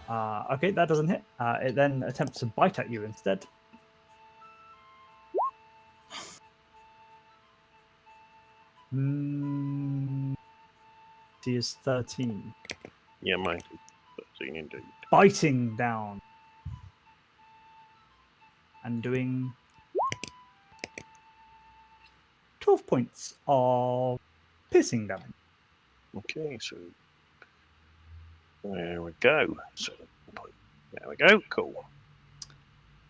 Okay, that doesn't hit. It then attempts to bite at you instead. He is 13. Yeah, mate. 13 indeed. Biting down. And doing 12 points of piercing damage. Okay, so there we go. So there we go. Cool.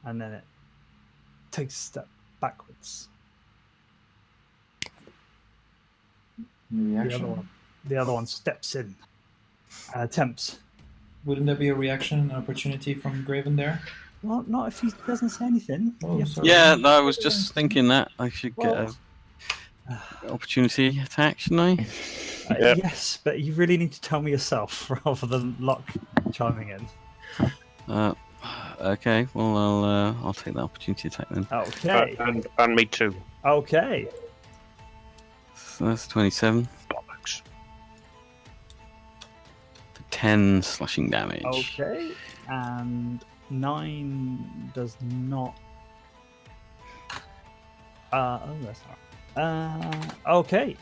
And then it takes a step backwards. Reaction. The other one steps in. Attempts. Wouldn't there be a reaction and opportunity from Graven there? Well, not if he doesn't say anything. Oh, sorry. Yeah, no, I was just thinking that I should get an opportunity attack, shouldn't I? Yeah. Yes, but you really need to tell me yourself rather than Locke chiming in. Okay, well I'll take the opportunity attack then. Okay. And me too. Okay. So that's 27. Bollocks. 10 slashing damage. Okay. And 9 does not. Oh, that's not. Okay.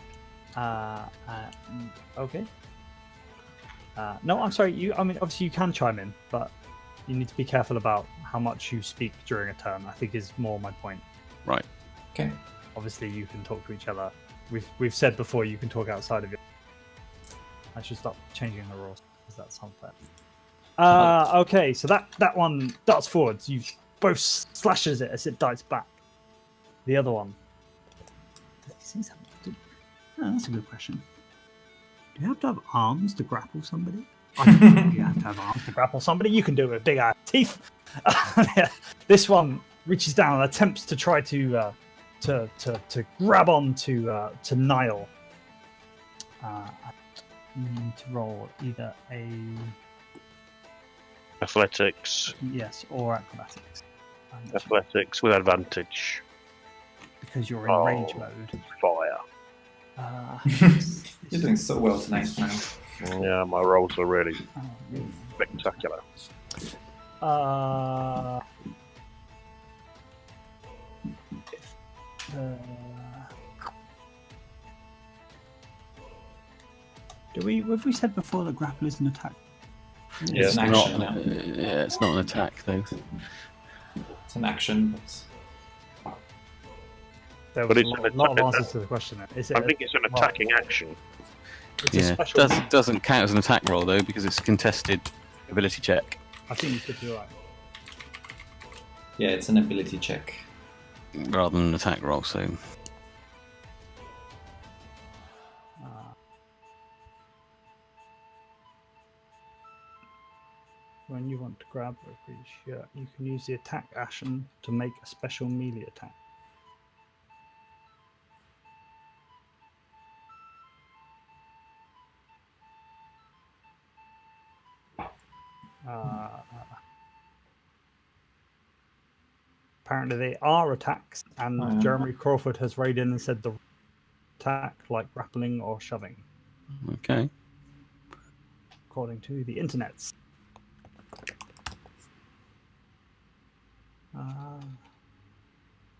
Okay. No, I'm sorry. I mean, obviously you can chime in, but you need to be careful about how much you speak during a turn. I think is more my point. Right. Okay. Obviously, you can talk to each other. We've said before you can talk outside of it. I should stop changing the rules because that's unfair. Okay, so that one darts forwards. You both slashes it as it darts back. The other one. Oh, that's a good question. Do you have to have arms to grapple somebody? I don't think you have to have arms to grapple somebody. You can do it with big ass teeth. This one reaches down and attempts to try to grab on to Niall. You need to roll either a Athletics. yes or acrobatics. Athletics with advantage. Because you're in rage mode. Fire. You're doing so well tonight, man. Yeah, my rolls are really spectacular. Have we said before that grapple is an attack? Yeah, It's an action. Yeah, it's not an attack though. It's an action, but There But was it's a lot of answers to the question there. Is it I think it's an attacking action. it's a Yeah, special doesn't count as an attack roll though because it's a contested ability check I think you could be right. yeah, it's an ability check. rather than an attack roll. So When you want to grab a creature, you can use the attack action to make a special melee attack. Apparently they are attacks, and Jeremy Crawford has weighed in and said the attack like grappling or shoving, Okay. according to the internets.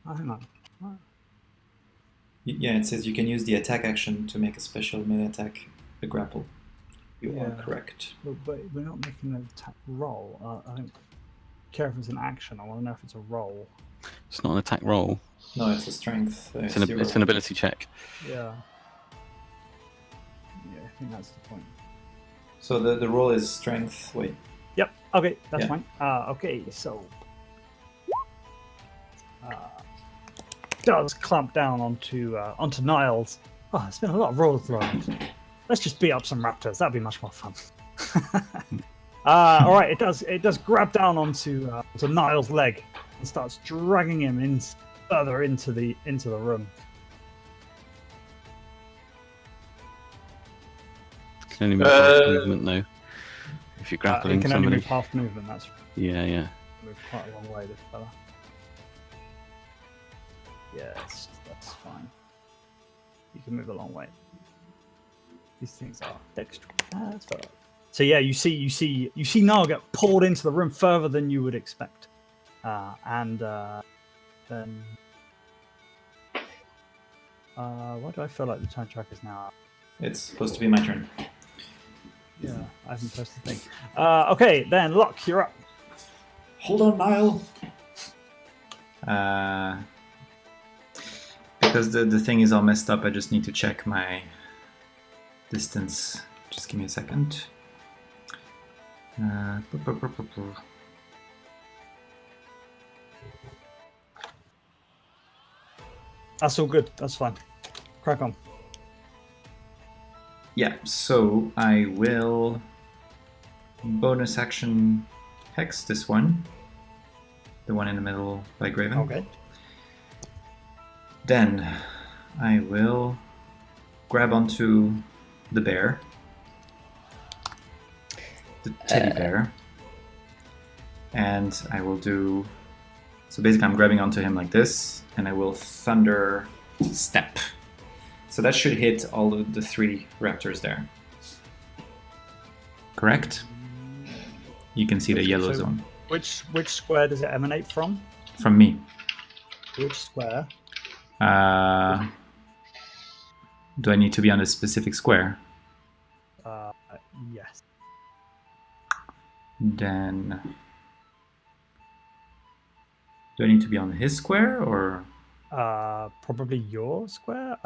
Hang on. Yeah, it says you can use the attack action to make a special melee attack, a grapple. You are correct. But we're not making an attack roll. I don't care if it's an action. I want to know if it's a roll. It's not an attack roll. No, it's a strength. It's an ability check. Yeah. Yeah, I think that's the point. So the roll is strength. Wait. Yep. Okay, that's Yeah. fine. Okay, so does clamp down onto Niles. Oh, it's been a lot of rolls thrown. Let's just beat up some raptors. That'd be much more fun. All right, it does grab down onto Niles' leg and starts dragging him in further into the room. You can only move half movement though. If you're grappling It can somebody. only move half movement. That's Yeah. moved quite a long way, this fella. Yes, that's fine. You can move a long way. These things are dexterous. That's fine. So yeah, you see Niall get pulled into the room further than you would expect, and then why do I feel like the time track is now? It's supposed to be my turn. Yeah, I haven't pressed the thing. Okay, then Locke, you're up. Hold on, Niall. Because the thing is all messed up, I just need to check my distance. Just give me a second. That's all good. That's fine. Crack on. Yeah, so I will bonus action hex this one. The one in the middle by Graven. Okay. Then I will grab onto the bear. The teddy bear. And I will do... So basically I'm grabbing onto him like this, and I will thunder step. So that should hit all of the 3 raptors there. Correct? You can see the yellow zone. Which square does it emanate from? From me. Which square? Do I need to be on a specific square? Yes. Then... Do I need to be on his square, or...? Probably your square?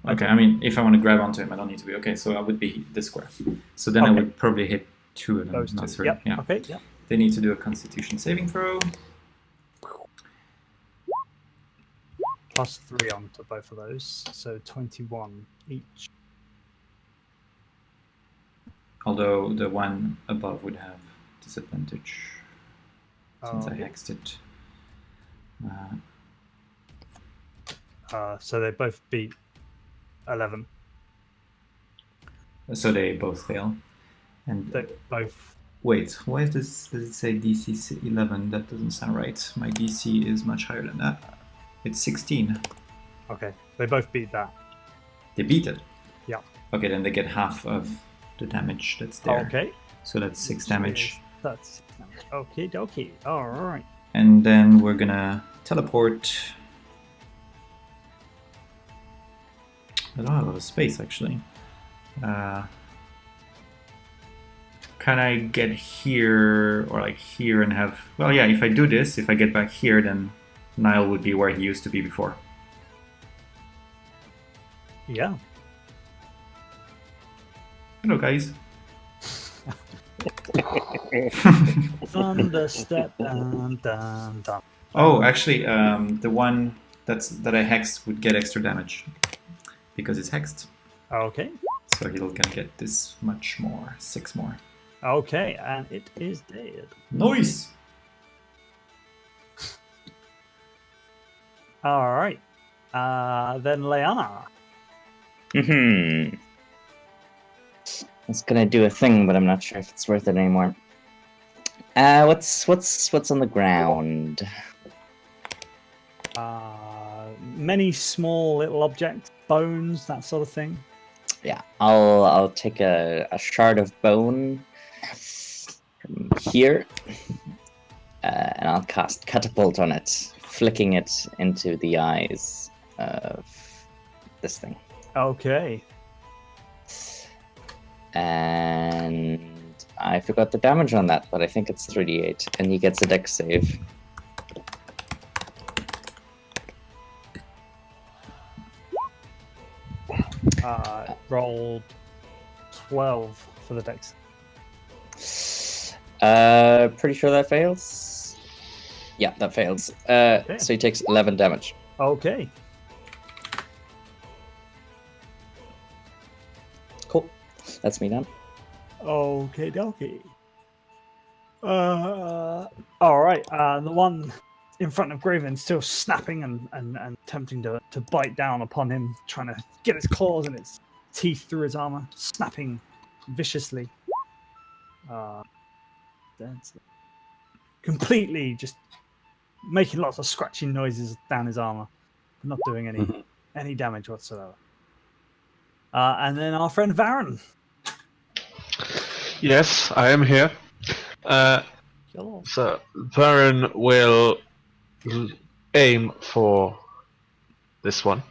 Okay, I mean, if I want to grab onto him, I don't need to be. Okay, so I would be this square. So then I would probably hit 2 of them. Those not two. 3. Yep. Yeah. Okay, yeah. They need to do a Constitution saving throw. Plus 3 on to both of those, so 21 each. Although the one above would have disadvantage since I Okay. hexed it. So they both beat 11. So they both fail. And They both. wait, why does it say DC 11? That doesn't sound right. My DC is much higher than that. It's 16. Okay, they both beat that. They beat it. Yeah. Okay, then they get half of the damage that's there. Okay. So that's 6 damage. That's 6 damage. Okay, dokie. All right. And then we're gonna teleport. I don't have a lot of space actually. Can I get here or like here and have... Well, yeah, if I do this, if I get back here, then Niall would be where he used to be before. Yeah. Hello, guys. Thunder step down, down, down. Oh, actually, the one that I hexed would get extra damage because it's hexed. Okay. So he'll gonna get this much more, 6 more. Okay, and it is dead. Nice. All right. Then Leanna. Mm-hmm. It's gonna do a thing, but I'm not sure if it's worth it anymore. What's on the ground? Many small little objects, bones, that sort of thing. Yeah, I'll take a shard of bone from here, and I'll cast catapult on it, flicking it into the eyes of this thing. Okay. And I forgot the damage on that, but I think it's 3d8, and he gets a dex save. Roll 12 for the dex. Pretty sure that fails. Yeah, that fails. So he takes 11 damage. Okay. Cool. That's me done. Okay, dokie. All right. The one in front of Graven still snapping and attempting to bite down upon him, trying to get its claws and its teeth through his armor, snapping viciously. That's completely just making lots of scratching noises down his armor, but not doing any damage whatsoever. And then our friend Varen. Yes, I am here. So Varen will aim for this one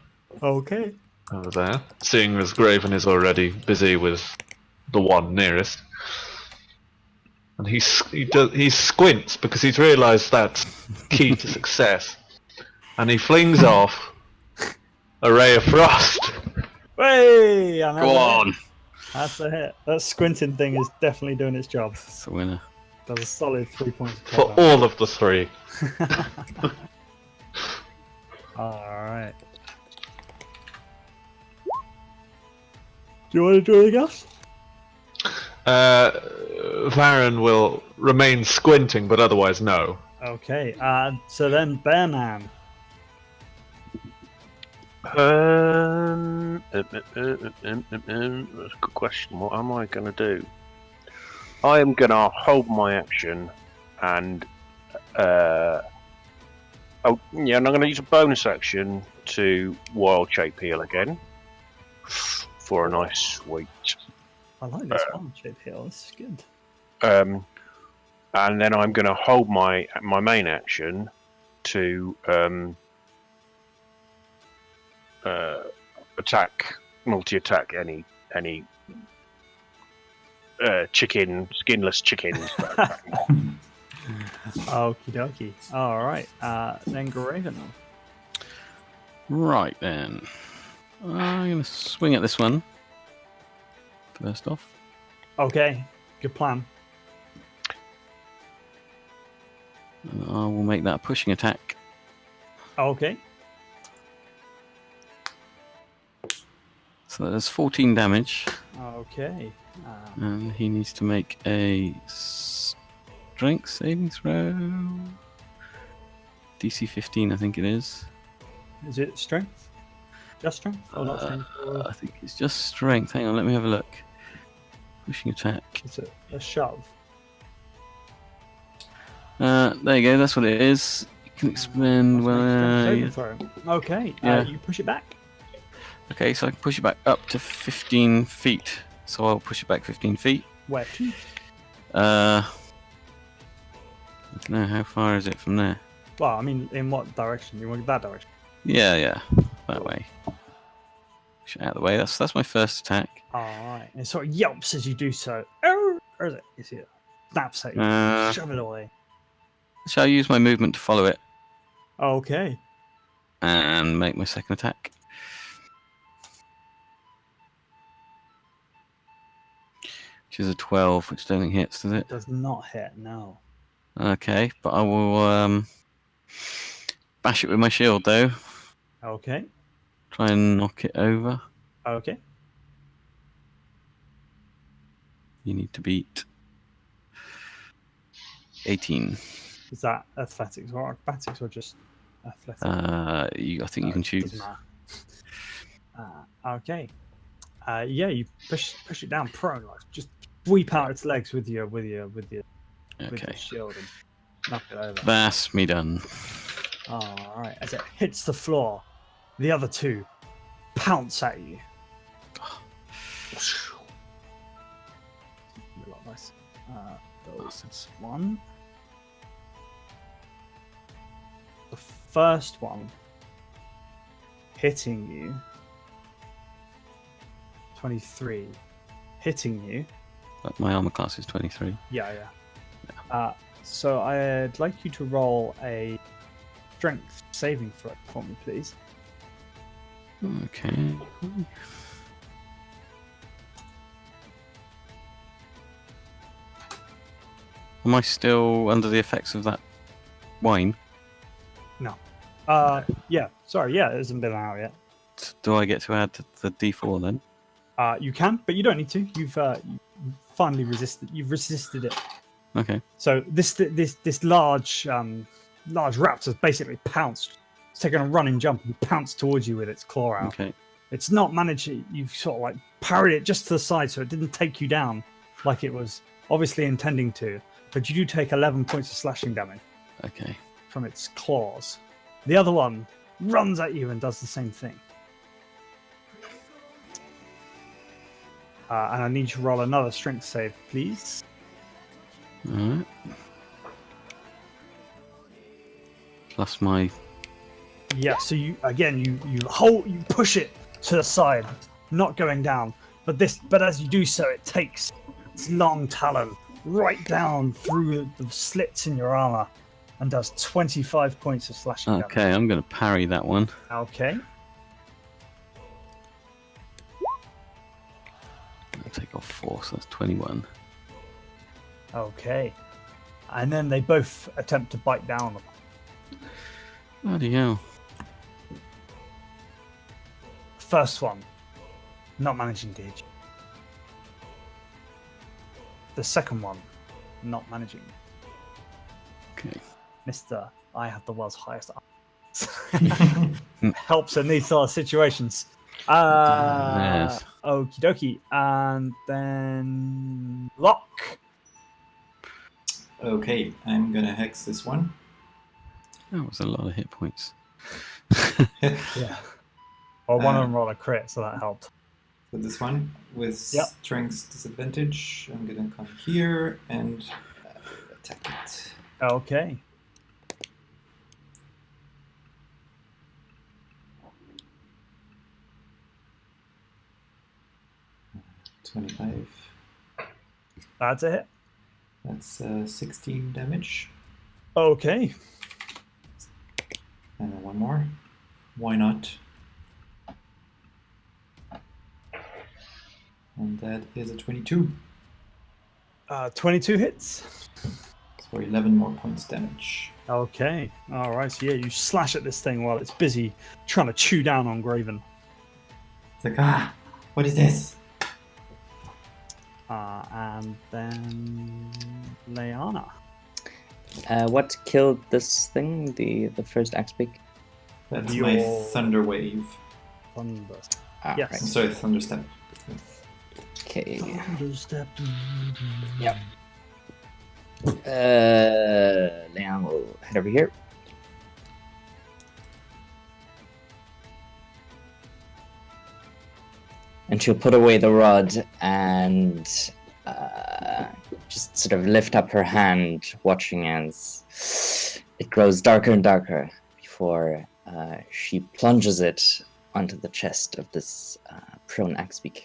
Okay. over there, seeing as Graven is already busy with the one nearest. And he squints because he's realised that's key to success, and he flings off a ray of frost. Hey! Go on. That's a hit. That squinting thing is definitely doing its job. That's the winner. Does a solid 3 points. For all of the three. Alright. Do you want to do anything else? Varen will remain squinting, but otherwise no. Okay, so then Bearman. That's a good question. What am I going to do? I am going to hold my action and and I'm going to use a bonus action to wild shape heal again for a nice sweet. I like this one, shape heal. This is good. And then I'm going to hold my main action to multi-attack any skinless chickens. Okie dokie. Alright, then Graven. Right then. I'm going to swing at this one. First off. Okay, good plan. And I will make that a pushing attack. Okay. So that's 14 damage. Okay. And he needs to make a strength saving throw. DC 15, I think it is. Is it strength? Just strength? Or not strength? I think it's just strength. Hang on, let me have a look. Pushing attack. It's a shove. There you go, that's what it is. You can expend. Okay, Yeah. you push it back. Okay, so I can push it back up to 15 feet. So I'll push it back 15 feet. Where to? I don't know, how far is it from there? Well, I mean, in what direction? You want that direction? Yeah, that way. Push it out of the way. That's my first attack. Alright. And it sort of yelps as you do so. Or is it? Is it? Snaps at you. Shove it away. Shall I use my movement to follow it Okay. and make my second attack? Which is a 12, which I don't think hits, does it? Does not hit, no. Okay, but I will bash it with my shield though. Okay. Try and knock it over. Okay. You need to beat 18. Is that athletics or acrobatics or just athletics? I think you can choose. Doesn't matter. Okay. Yeah, you push it down prone, like just sweep out its legs with your with Okay. your shield and knock it over. That's me done. All right. As it hits the floor, the other two pounce at you. A lot nice. Those Bastards. one. The first one hitting you. 23. Hitting you. But my armor class is 23. Yeah. So I'd like you to roll a strength saving throw for me, please. Okay. Am I still under the effects of that wine? Yeah. Sorry. Yeah, it hasn't been out yet. Do I get to add the D4 then? You can, but you don't need to. You've finally resisted. You've resisted it. Okay. So this large raptor basically pounced. It's taken a running jump and pounced towards you with its claw out. Okay. It's not managed. You've sort of like parried it just to the side, so it didn't take you down like it was obviously intending to. But you do take 11 points of slashing damage Okay. from its claws. The other one runs at you and does the same thing. And I need you to roll another strength save, please. Alright. Plus my. Yeah, so you push it to the side, not going down. But as you do so, it takes its long talon right down through the slits in your armor and does 25 points of slashing damage. Okay, I'm going to parry that one. Okay. I'll take off 4, so that's 21. Okay. And then they both attempt to bite down on them. Bloody hell. First one, not managing to hit you. The second one, not managing. Okay. Mr. I have the world's highest arm. Helps in these sort of situations. Yes. Okie dokie. And then Lock. Okay, I'm gonna hex this one. That was a lot of hit points. Yeah. Or one of them rolled a crit, so that helped. So this one with Yep. strength disadvantage, I'm gonna come here and attack it. Okay. $25. That's a hit. That's 16 damage. Okay. And then one more. Why not? And that is a 22. 22 hits. So 11 more points damage. Okay. All right. So yeah, you slash at this thing while it's busy trying to chew down on Graven. It's like, what is this? And then Leanna. What killed this thing? The first axe beak? That's Your- my thunder wave. Thunder. Ah, Yes. I'm sorry, thunder step. right. Okay. Thunderstep. Yep. Leon will head over here. And she'll put away the rod and just sort of lift up her hand, watching as it grows darker and darker before she plunges it onto the chest of this prone axebeak.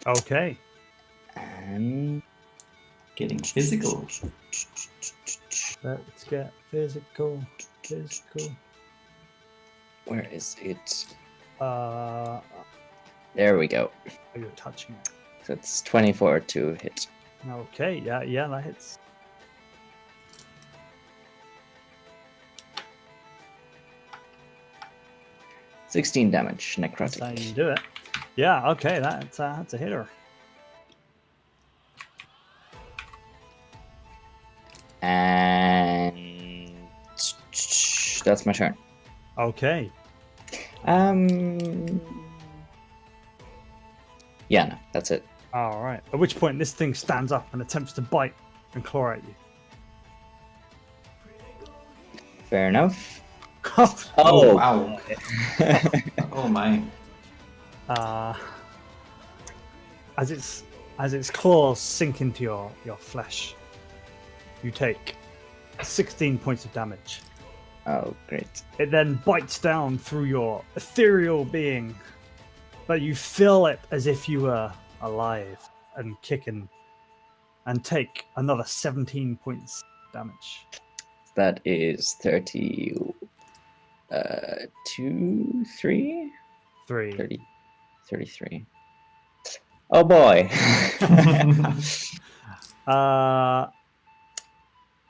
Okay. And Getting physical. Let's get physical. Physical. where is it? Are There we go. you touching it? So it's 24 to hit. Okay. Yeah, that hits. $16 damage, That's how you necrotic. do it. Yeah. Okay. That's a hitter. And that's my turn. Okay. Yeah, no, that's it. All right. At which point, this thing stands up and attempts to bite and claw at you. Fair enough. Oh, Oh, wow. Oh my. As its claws sink into your flesh, you take 16 points of damage. Oh, great. It then bites down through your ethereal being, but you feel it as if you were alive and kicking, and take another 17 points damage. That is 32, 3? 3. 33. Oh boy.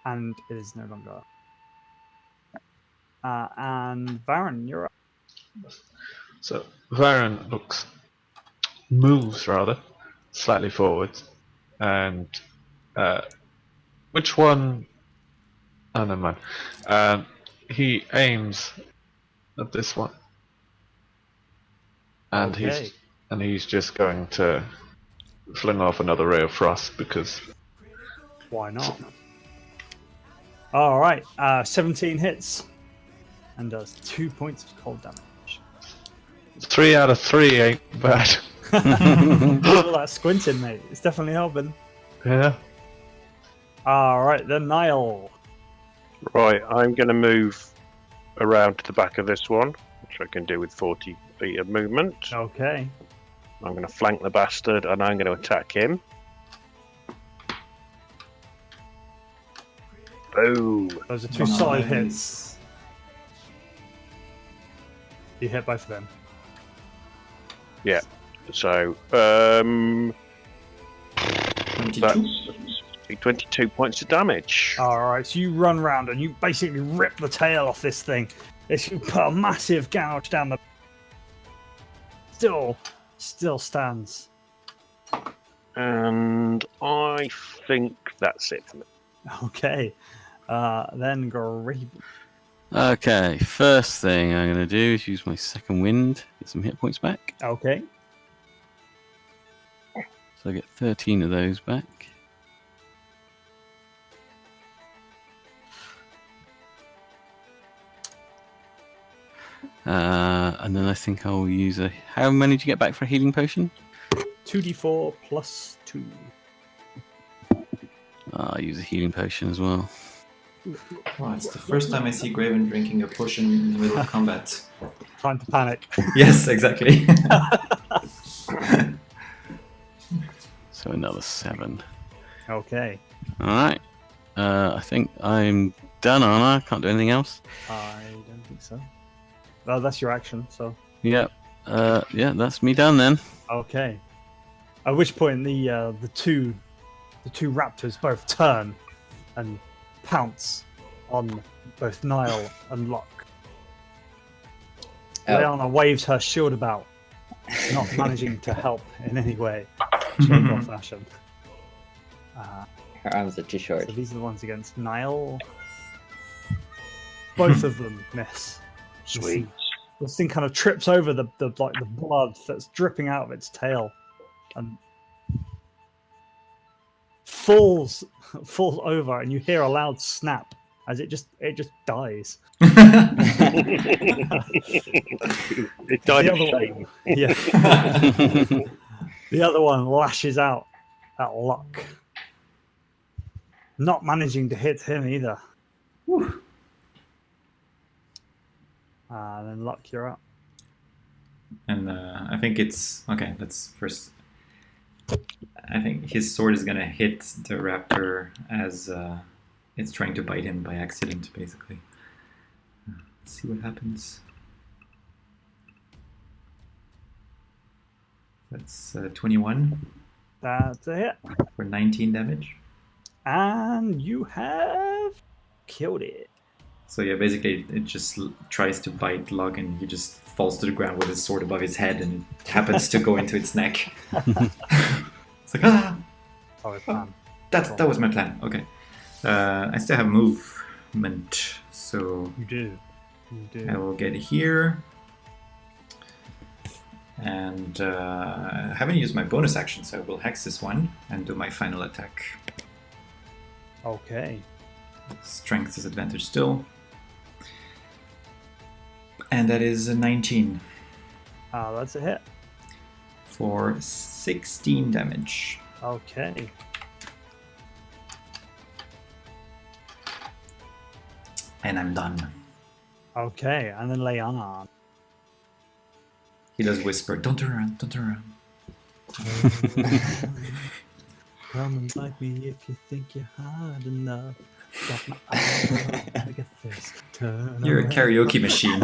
And it is no longer. And Varen, you're up. So Varen moves rather, slightly forwards, and which one? Oh, never mind. He aims at this one, and Okay. he's just going to fling off another ray of frost because Why not? All right. 17 hits and does 2 points of cold damage. 3 out of 3 ain't bad. All that squinting, mate. It's definitely helping. Yeah. All right, then Niall. Right, I'm going to move around to the back of this one, which I can do with 40 feet of movement. Okay. I'm going to flank the bastard, and I'm going to attack him. Boom. Those are two solid hits. Nice. You hit both of them. Yeah. So, 22. that's 22 points of damage. All right, so you run around and you basically rip the tail off this thing. You put a massive gouge down the. Still stands. And I think that's it for me. Okay. Then Graven. Okay, first thing I'm going to do is use my second wind, get some hit points back. Okay. So I get 13 of those back. And then I think I'll use a. How many do you get back for a healing potion? 2d4 plus 2. I'll use a healing potion as well. Wow, it's the first time I see Graven drinking a potion in the middle of combat. Time to panic. Yes, exactly. So another 7. Okay. Alright. I think I'm done, aren't I? Can't do anything else. I don't think so. Oh, that's your action, so. Yep. Yeah, that's me done then. Okay. At which point the two raptors both turn and pounce on both Niall and Locke. Oh. Leona waves her shield about, not managing to help in any way, shape or fashion. Her arms are too short. So these are the ones against Niall. Both of them miss. Sweet. This thing kind of trips over the blood that's dripping out of its tail, and falls over, and you hear a loud snap as it just dies. It died The of other shame. Yeah. The other one lashes out at Locke, not managing to hit him either. Then Locke, you're up. And I think it's okay. Let's first. I think his sword is gonna hit the raptor as it's trying to bite him by accident, basically. Let's see what happens. That's 21 That's a hit. for 19 damage. And you have killed it. So yeah, basically it just tries to bite Log, and he just falls to the ground with his sword above his head, and it happens to go into its neck. It's like, ah! Sorry, plan. That was my plan. Okay. I still have movement, so You do. You I do. will get here. And I haven't used my bonus action, so I will hex this one and do my final attack. Okay. Strength is advantage still. And that is a 19 Ah, that's a hit. for 16 damage. Okay. And I'm done. Okay, and then Leon. He does whisper, don't turn around, don't turn around. Come and bite me if you think you're hard enough. Got my eye like a fist. Turn You're a around. karaoke machine.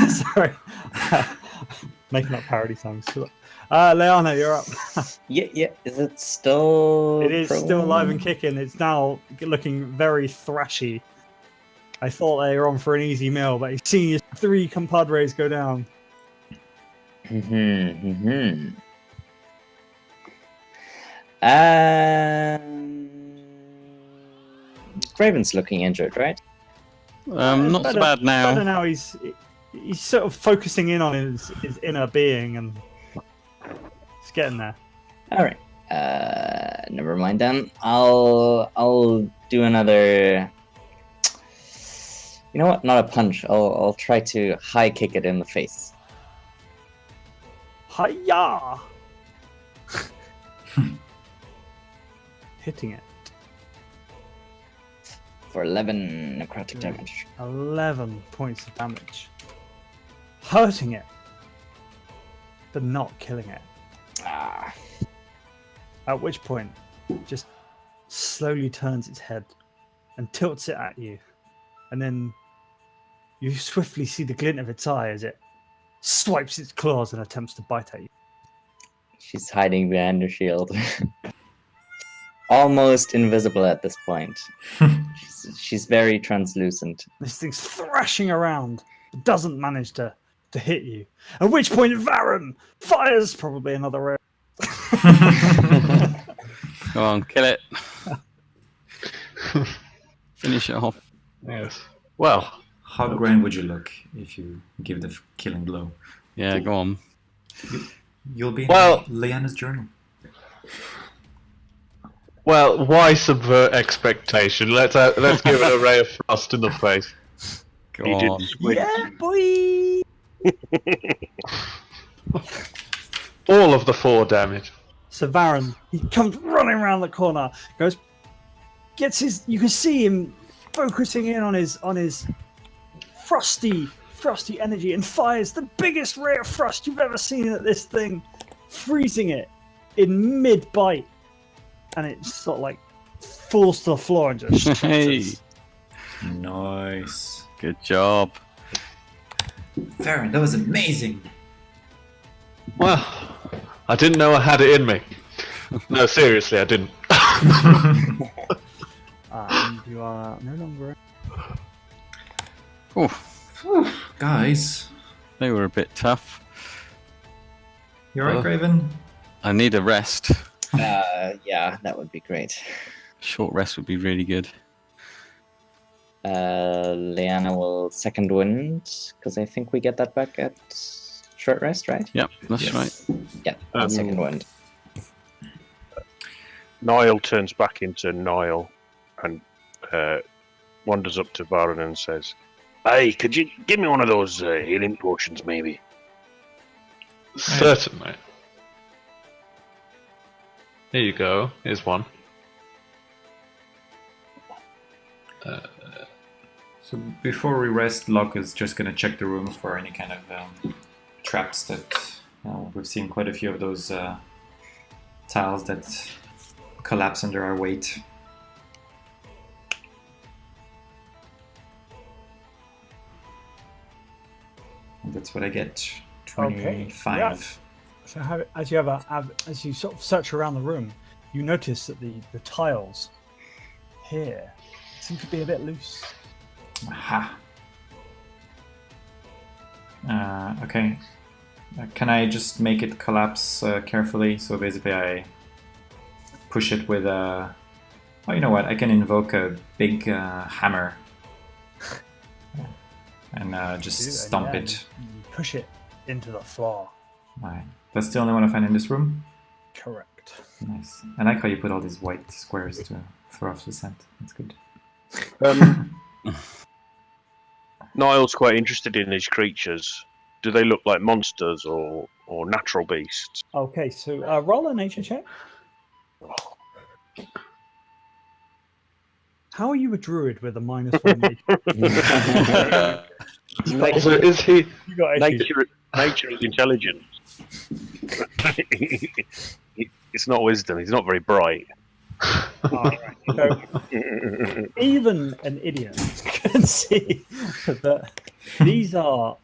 Sorry. Making up parody songs. Leona, you're up. Yeah. Is it still? It is still prone? alive and kicking. It's now looking very thrashy. I thought they were on for an easy meal, but he's seen his 3 compadres go down. Graven's looking injured, right? Not so bad now. Better now. He's sort of focusing in on his inner being, and it's getting there. All right. Never mind then. I'll do another. You know what? Not a punch. I'll try to high kick it in the face. Hiya! Hitting it. For 11 necrotic damage. 11 points of damage. Hurting it, but not killing it. Ah. At which point, just slowly turns its head and tilts it at you. And then you swiftly see the glint of its eye as it swipes its claws and attempts to bite at you. She's hiding behind her shield. Almost invisible at this point. She's very translucent. This thing's thrashing around, doesn't manage to hit you. At which point, Varen fires probably another round. Come on, kill it. Finish it off. Yes. Well, How grand would you look if you give the killing blow? Yeah, go on. You'll be in Well- Leanna's journal. well, why subvert expectation? Let's give it a ray of frost in the face. Go He did on. squint. Yeah, boy! All of the 4 damage. So Varen, he comes running around the corner, gets his. You can see him focusing in on his frosty energy and fires the biggest ray of frost you've ever seen at this thing, freezing it in mid-bite, and it sort of like falls to the floor and just Hey, shatters. Nice. good job. Farron, that was amazing. Well, I didn't know I had it in me. No, seriously, I didn't. And you are no longer. Oof, Guys, they were a bit tough. you alright, Graven? I need a rest. Yeah, that would be great. Short rest would be really good. Leanna will second wind, because I think we get that back at short rest, right? Yep, that's Yes. right. Yeah, and second wind. Niall turns back into Niall and wanders up to Varen and says, "Hey, could you give me one of those healing potions, maybe?" Certainly. Here you go. Here's one. So before we rest, Locke is just going to check the room for any kind of traps that we've seen quite a few of those tiles that collapse under our weight. And that's what I get. 25. yeah. So as you sort of search around the room, you notice that the tiles here seem to be a bit loose. Aha. Okay. Can I just make it collapse carefully? So basically I push it with a... Oh, you know what? I can invoke a big hammer. And just Do, and stomp yeah, it. You push it into the floor. Right. That's the only one I find in this room? Correct. Nice. I like how you put all these white squares to throw off the scent. That's good. Niall's quite interested in these creatures. Do they look like monsters or natural beasts? Okay, so roll a nature check. How are you a druid with a -1 nature? Also, is he? You got issues. Nature is intelligence. It's not wisdom. He's not very bright. Alright, so even an idiot can see that these are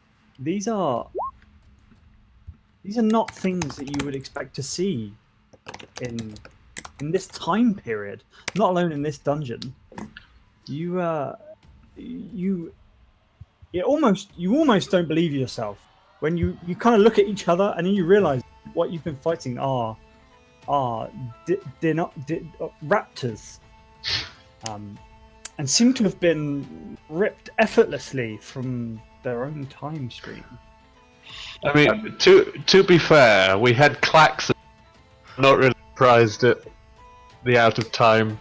not things that you would expect to see in this time period. Not alone in this dungeon. You almost don't believe yourself when you kind of look at each other and then you realize what you've been fighting are raptors, and seem to have been ripped effortlessly from their own time stream. I mean, to be fair, we had clacks. Not really surprised at the out of time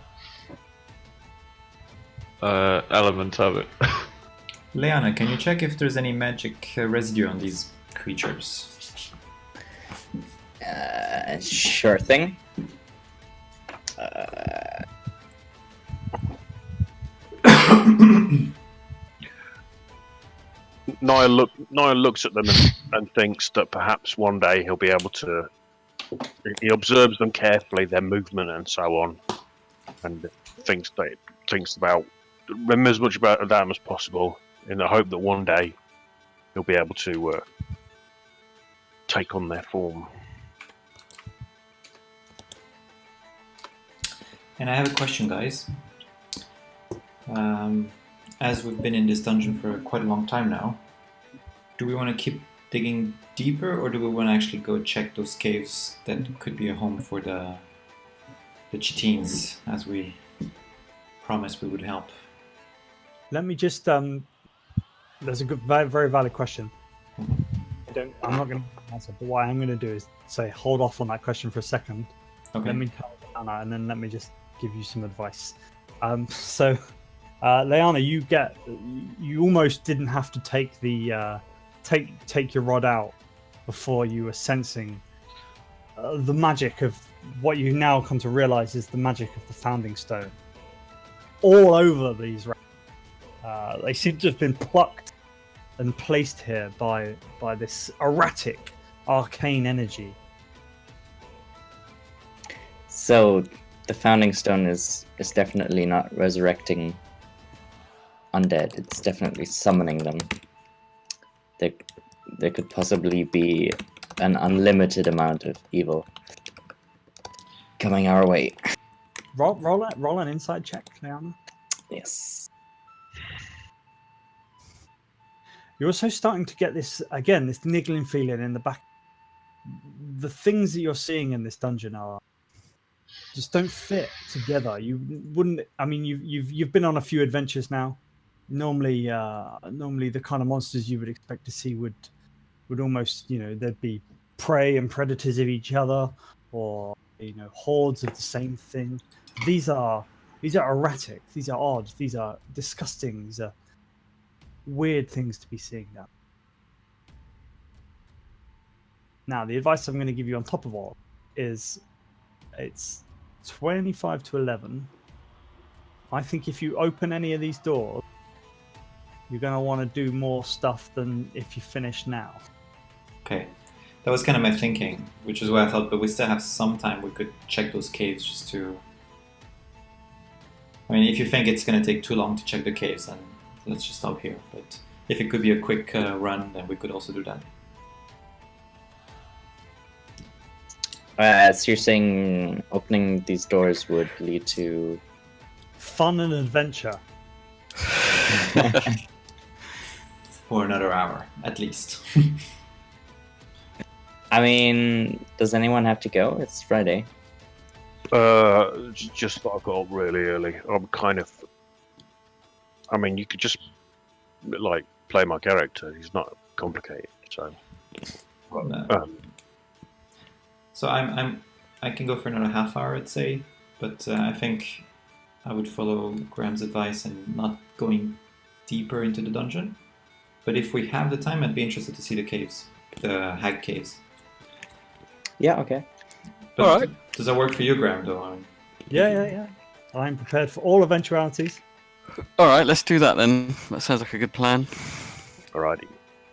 element of it. Leanna, can you check if there's any magic residue on these creatures? Sure thing. Niall looks at them and thinks that perhaps one day he'll be able to. He observes them carefully, their movement and so on, and remember as much about them as possible, in the hope that one day he'll be able to take on their form. And I have a question, guys. As we've been in this dungeon for quite a long time now, do we want to keep digging deeper, or do we want to actually go check those caves that could be a home for the Chitines, as we promised we would help? Let me just there's a good, very, very valid question. I'm not going to answer, but what I'm going to do is say hold off on that question for a second. Okay. Let me tell Leanna, and then let me just give you some advice. So, Leanna, you almost didn't have to take the take your rod out before you were sensing the magic of what you now come to realize is the magic of the founding stone all over these. They seem to have been plucked and placed here by this erratic arcane energy. So the founding stone is definitely not resurrecting undead. It's definitely summoning them. There could possibly be an unlimited amount of evil coming our way. Roll an insight check, Leanna. Yes. You're also starting to get this niggling feeling in the back. The things that you're seeing in this dungeon just don't fit together. You wouldn't. I mean, you've been on a few adventures now. Normally the kind of monsters you would expect to see would almost, there'd be prey and predators of each other, or hordes of the same thing. These are erratic. These are odd. These are disgusting. These are weird things to be seeing now. Now, the advice I'm going to give you on top of all is it's 25 to 11. I think if you open any of these doors, you're going to want to do more stuff than if you finish now. Okay. That was kind of my thinking, which is why I thought, but we still have some time. We could check those caves just to... I mean, if you think it's going to take too long to check the caves, then let's just stop here. But if it could be a quick run, then we could also do that. So you're saying opening these doors would lead to... Fun and adventure. For another hour, at least. I mean, does anyone have to go? It's Friday. Just thought I got up really early. I'm kind of... I mean, you could just, play my character. He's not complicated, so... So I can go for another half hour, I'd say, but I think I would follow Graham's advice and not going deeper into the dungeon. But if we have the time, I'd be interested to see the caves, the hag caves. Yeah, okay. But All right. does that work for you, Graham? Though. Yeah. I'm prepared for all eventualities. All right, let's do that then. That sounds like a good plan. Alrighty.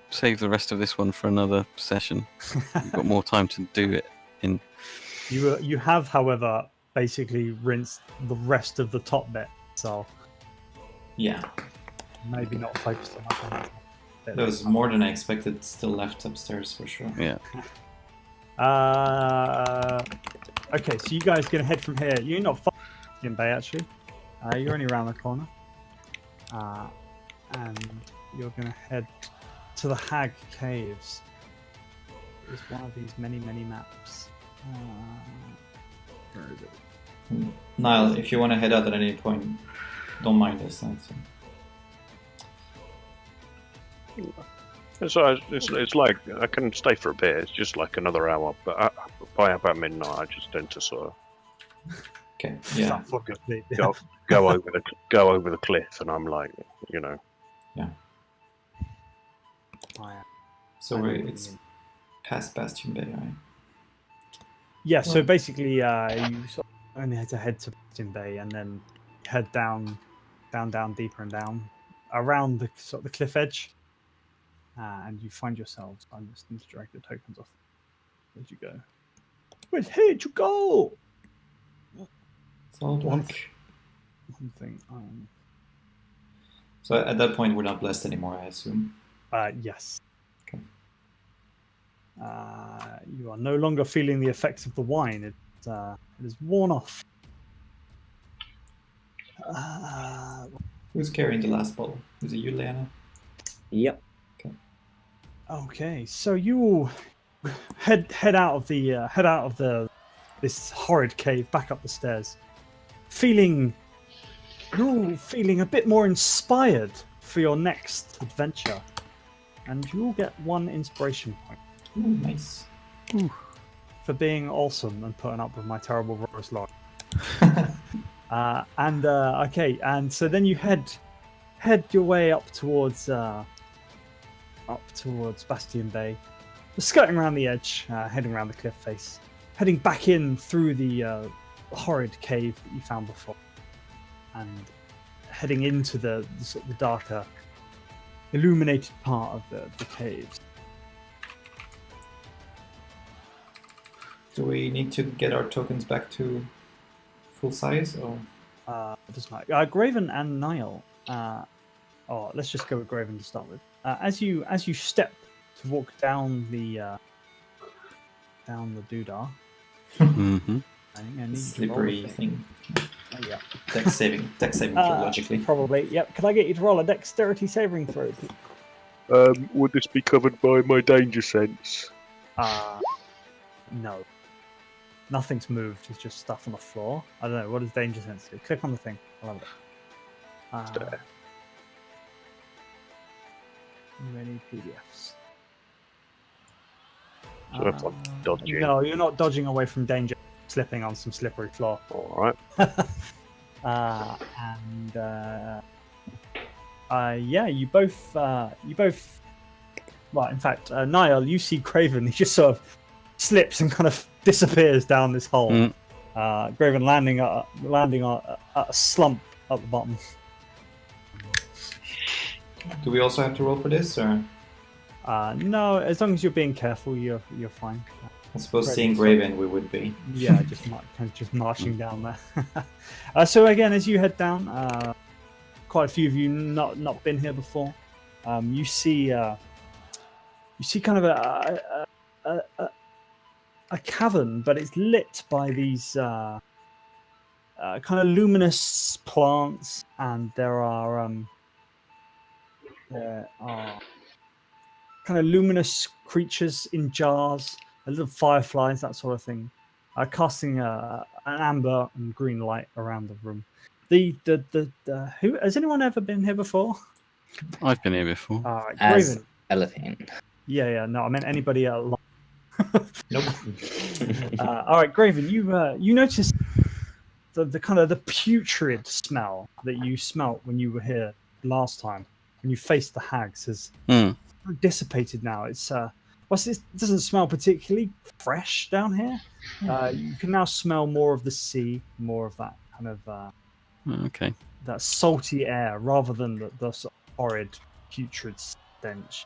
Save the rest of this one for another session. We've got more time to do it in. You have, however, basically rinsed the rest of the top bit, so Yeah, maybe not focus so much on that. there was more than I expected still left upstairs for sure. Yeah. Okay, so you guys gonna head from here. You're not far in Bay actually. You're only around the corner, and you're gonna head to the Hag Caves. It's one of these many maps. Where is it? Niall, if you want to head out at any point, don't mind us. It's like I can stay for a bit. It's just like another hour, but by about midnight, I just tend to sort of Okay, yeah. go over the cliff, and I'm like, you know. Oh, yeah. So it's past Bastion Bay, right? Yeah, so basically, you sort of only had to head to Bastion Bay and then head down, deeper and down around the sort of the cliff edge, and you find yourselves. I just need to drag the tokens off. Where'd you go? Where'd you go? It's all One black. One thing. So at that point, we're not blessed anymore, I assume. Yes. Okay. You are no longer feeling the effects of the wine. It is worn off. Who's carrying the last bottle? Is it you, Leanna? Yep. Okay, so you head out of the this horrid cave, back up the stairs, feeling a bit more inspired for your next adventure, and you'll get 1 inspiration point. Ooh, nice. For being awesome and putting up with my terrible roast log. Okay, and so then you head your way up towards Bastion Bay, skirting around the edge, heading around the cliff face, heading back in through the horrid cave that you found before, and heading into the sort of the darker, illuminated part of the caves. Do we need to get our tokens back to full size, or? It doesn't matter. Graven and Niall. Let's just go with Graven to start with. As you step to walk down the doodah, Mm-hmm. I think I need Slippery to roll a thing. Oh, yeah. Dex saving throw, logically. Probably. Yep. Can I get you to roll a dexterity saving throw? Would this be covered by my danger sense? No. Nothing's moved. It's just stuff on the floor. I don't know. What does danger sense do? Click on the thing. I love it. There. Many PDFs. So that's like dodging. No, you're not dodging away from danger. Slipping on some slippery floor. All right. You both. Well, in fact, Niall, you see Craven. He just sort of slips and kind of disappears down this hole. Graven landing on a slump at the bottom. Do we also have to roll for this, or? No, as long as you're being careful, you're fine. I suppose Great. seeing Graven, we would be. Yeah, just marching down there. So again, as you head down, quite a few of you not been here before. You see kind of a cavern, but it's lit by these kind of luminous plants, and there are kind of luminous creatures in jars, little fireflies, that sort of thing, casting an amber and green light around the room. Who has anyone ever been here before? I've been here before. As Graven. Elephant. Yeah. No, I meant anybody else. Nope. All right, Graven. You noticed the kind of the putrid smell that you smelt when you were here last time. and you face the hags has Hmm. dissipated now. It's it doesn't smell particularly fresh down here. You can now smell more of the sea, more of that kind of Okay. that salty air rather than the sort of horrid, putrid stench.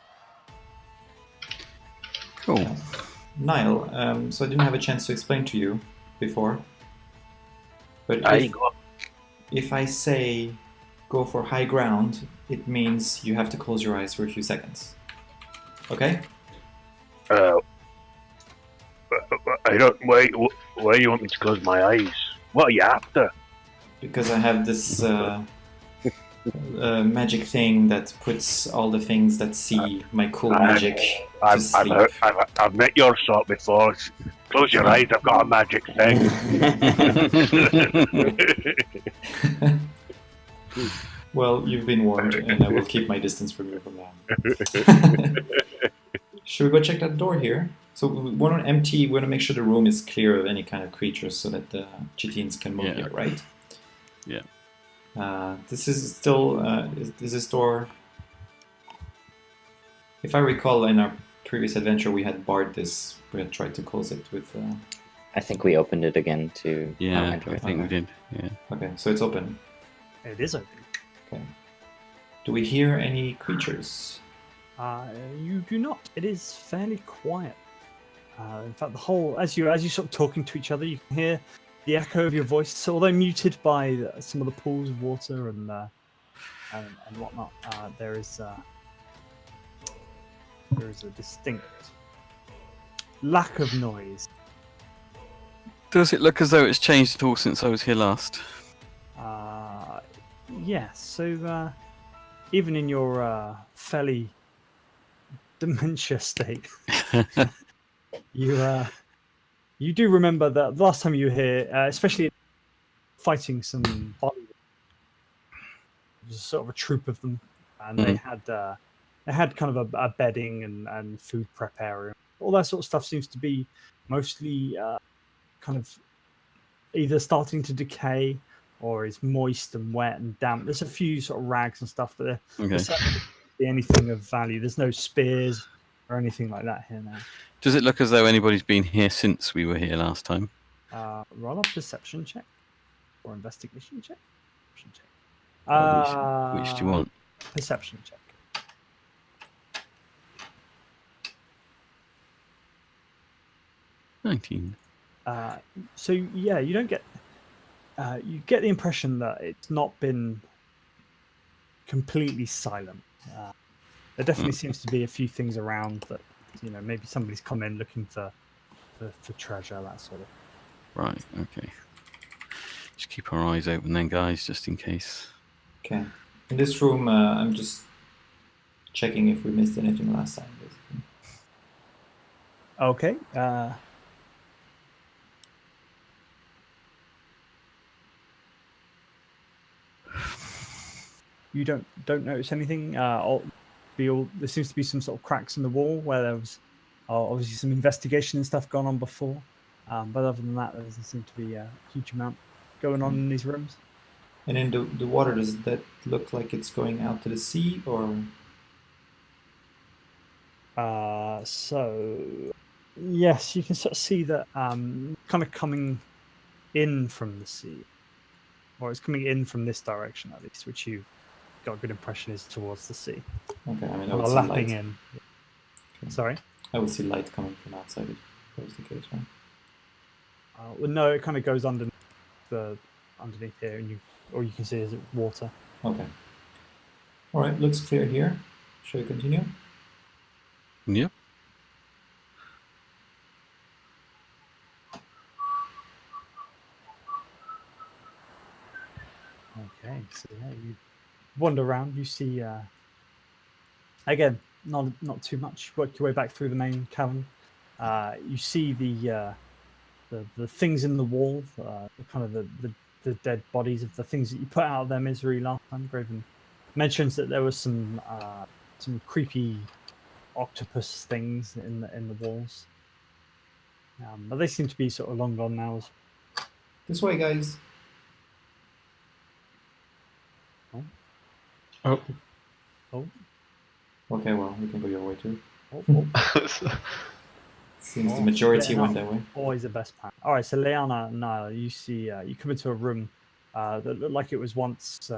Cool. Niall, so I didn't have a chance to explain to you before, but Aye, go on. if I say go for high ground, it means you have to close your eyes for a few seconds. Okay? I don't. Why you want me to close my eyes? What are you after? Because I have this magic thing that puts all the things that see my cool magic to sleep. I've met your sort before. Close your eyes. I've got a magic thing. Well, you've been warned, and I will keep my distance from you from now. Should we go check that door here? So we want to empty. We want to make sure the room is clear of any kind of creatures, so that the Chitines can move here, right? Yeah. This is still. Is this door? If I recall, in our previous adventure, we had barred this. We had tried to close it with. I think we opened it again to. Yeah, enter I it. think we did. Yeah. Okay, so it's open. It is open. Okay. Do we hear any creatures? You do not. It is fairly quiet. In fact, the whole as you sort of talking to each other, you can hear the echo of your voice. So although muted by some of the pools of water and whatnot, there is a distinct lack of noise. Does it look as though it's changed at all since I was here last? Yes. So even in your fairly dementia state, you do remember that the last time you were here, especially fighting some bodies, it was sort of a troop of them, and they had kind of a bedding and food prep area. All that sort of stuff seems to be mostly kind of either starting to decay or is moist and wet and damp. There's a few sort of rags and stuff, but there's certainly not anything of value. There's no spears or anything like that here now. Does it look as though anybody's been here since we were here last time? Roll a perception check or investigation check. Perception check. Which do you want? Perception check. $19. So yeah, you don't get. You get the impression that it's not been completely silent. There definitely seems to be a few things around that, maybe somebody's come in looking for treasure, that sort of. Right. Okay. Just keep our eyes open then, guys, just in case. Okay. In this room, I'm just checking if we missed anything last time, basically. Okay. You don't notice anything. There seems to be some sort of cracks in the wall where there was obviously some investigation and stuff gone on before. But other than that, there doesn't seem to be a huge amount going on in these rooms. And in the water, does that look like it's going out to the sea, or? So yes, you can sort of see that kind of coming in from the sea, or it's coming in from this direction at least, which you got a good impression is towards the sea. Okay, I mean, I Or would see lapping light. in. Okay. Sorry. I would see light coming from outside if that was the case, right? Well, no, it kind of goes underneath here, and all you can see is water. Okay. All right, looks clear here. Shall we continue? Yep. Okay, so yeah, you wander around. You see, again, not too much. Work your way back through the main cavern. You see the things in the wall, the kind of the dead bodies of the things that you put out of their misery last time. Graven mentions that there was some creepy octopus things in the walls, but they seem to be sort of long gone now. This way, guys. Oh, Oh, Okay, well, we can go your way too. oh, Seems the Oh, majority splitting went up. that way. Always the best plan. All right, so Leanna and Niall, you see, you come into a room that looked like it was once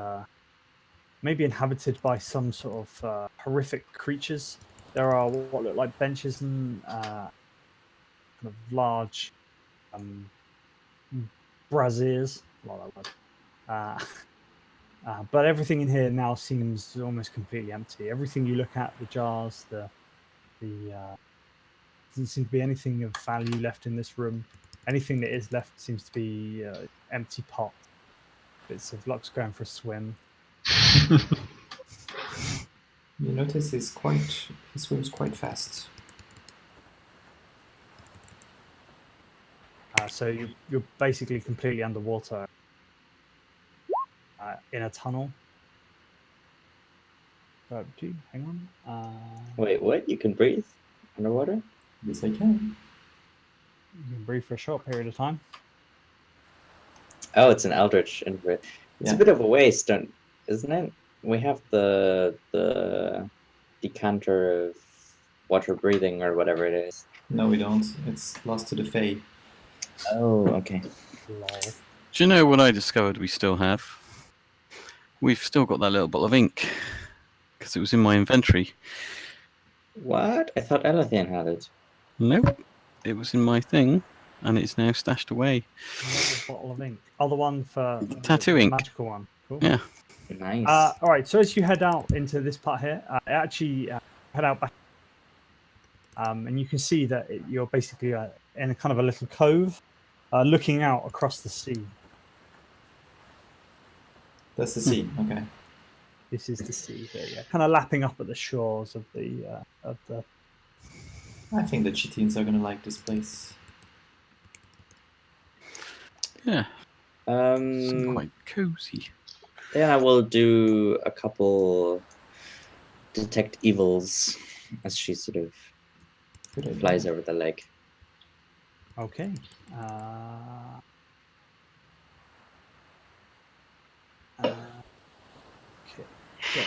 maybe inhabited by some sort of horrific creatures. There are what look like benches and kind of large braziers. Not that word. But everything in here now seems almost completely empty. Everything you look at, the jars, the doesn't seem to be anything of value left in this room. Anything that is left seems to be empty pot. Bits of Lux going for a swim. You notice he swims quite fast. So you're basically completely underwater in a tunnel. Hang on. Wait, what? You can breathe underwater? Yes, I can. You can breathe for a short period of time. Oh, it's an eldritch invert. It's Yeah. a bit of a waste, isn't it? We have the decanter of water breathing or whatever it is. No, we don't. It's lost to the Fae. Oh, okay. Lol. Do you know what I discovered we still have? We've still got that little bottle of ink. Because it was in my inventory. What? I thought Elathian had it. Nope. It was in my thing. And it's now stashed away. Little bottle of ink. Oh, the one for Tattoo the ink. magical one. Cool. Yeah. Nice. All right. So as you head out into this part here, actually head out back, and you can see that you're basically in a kind of a little cove, looking out across the sea. That's the sea. Okay. This is the sea here, yeah, kind of lapping up at the shores of the I think the Chitins are gonna like this place. Yeah. Um, Quite cozy. then I will do a couple detect evils as she sort of Good idea. flies over the lake. Okay. Okay. So,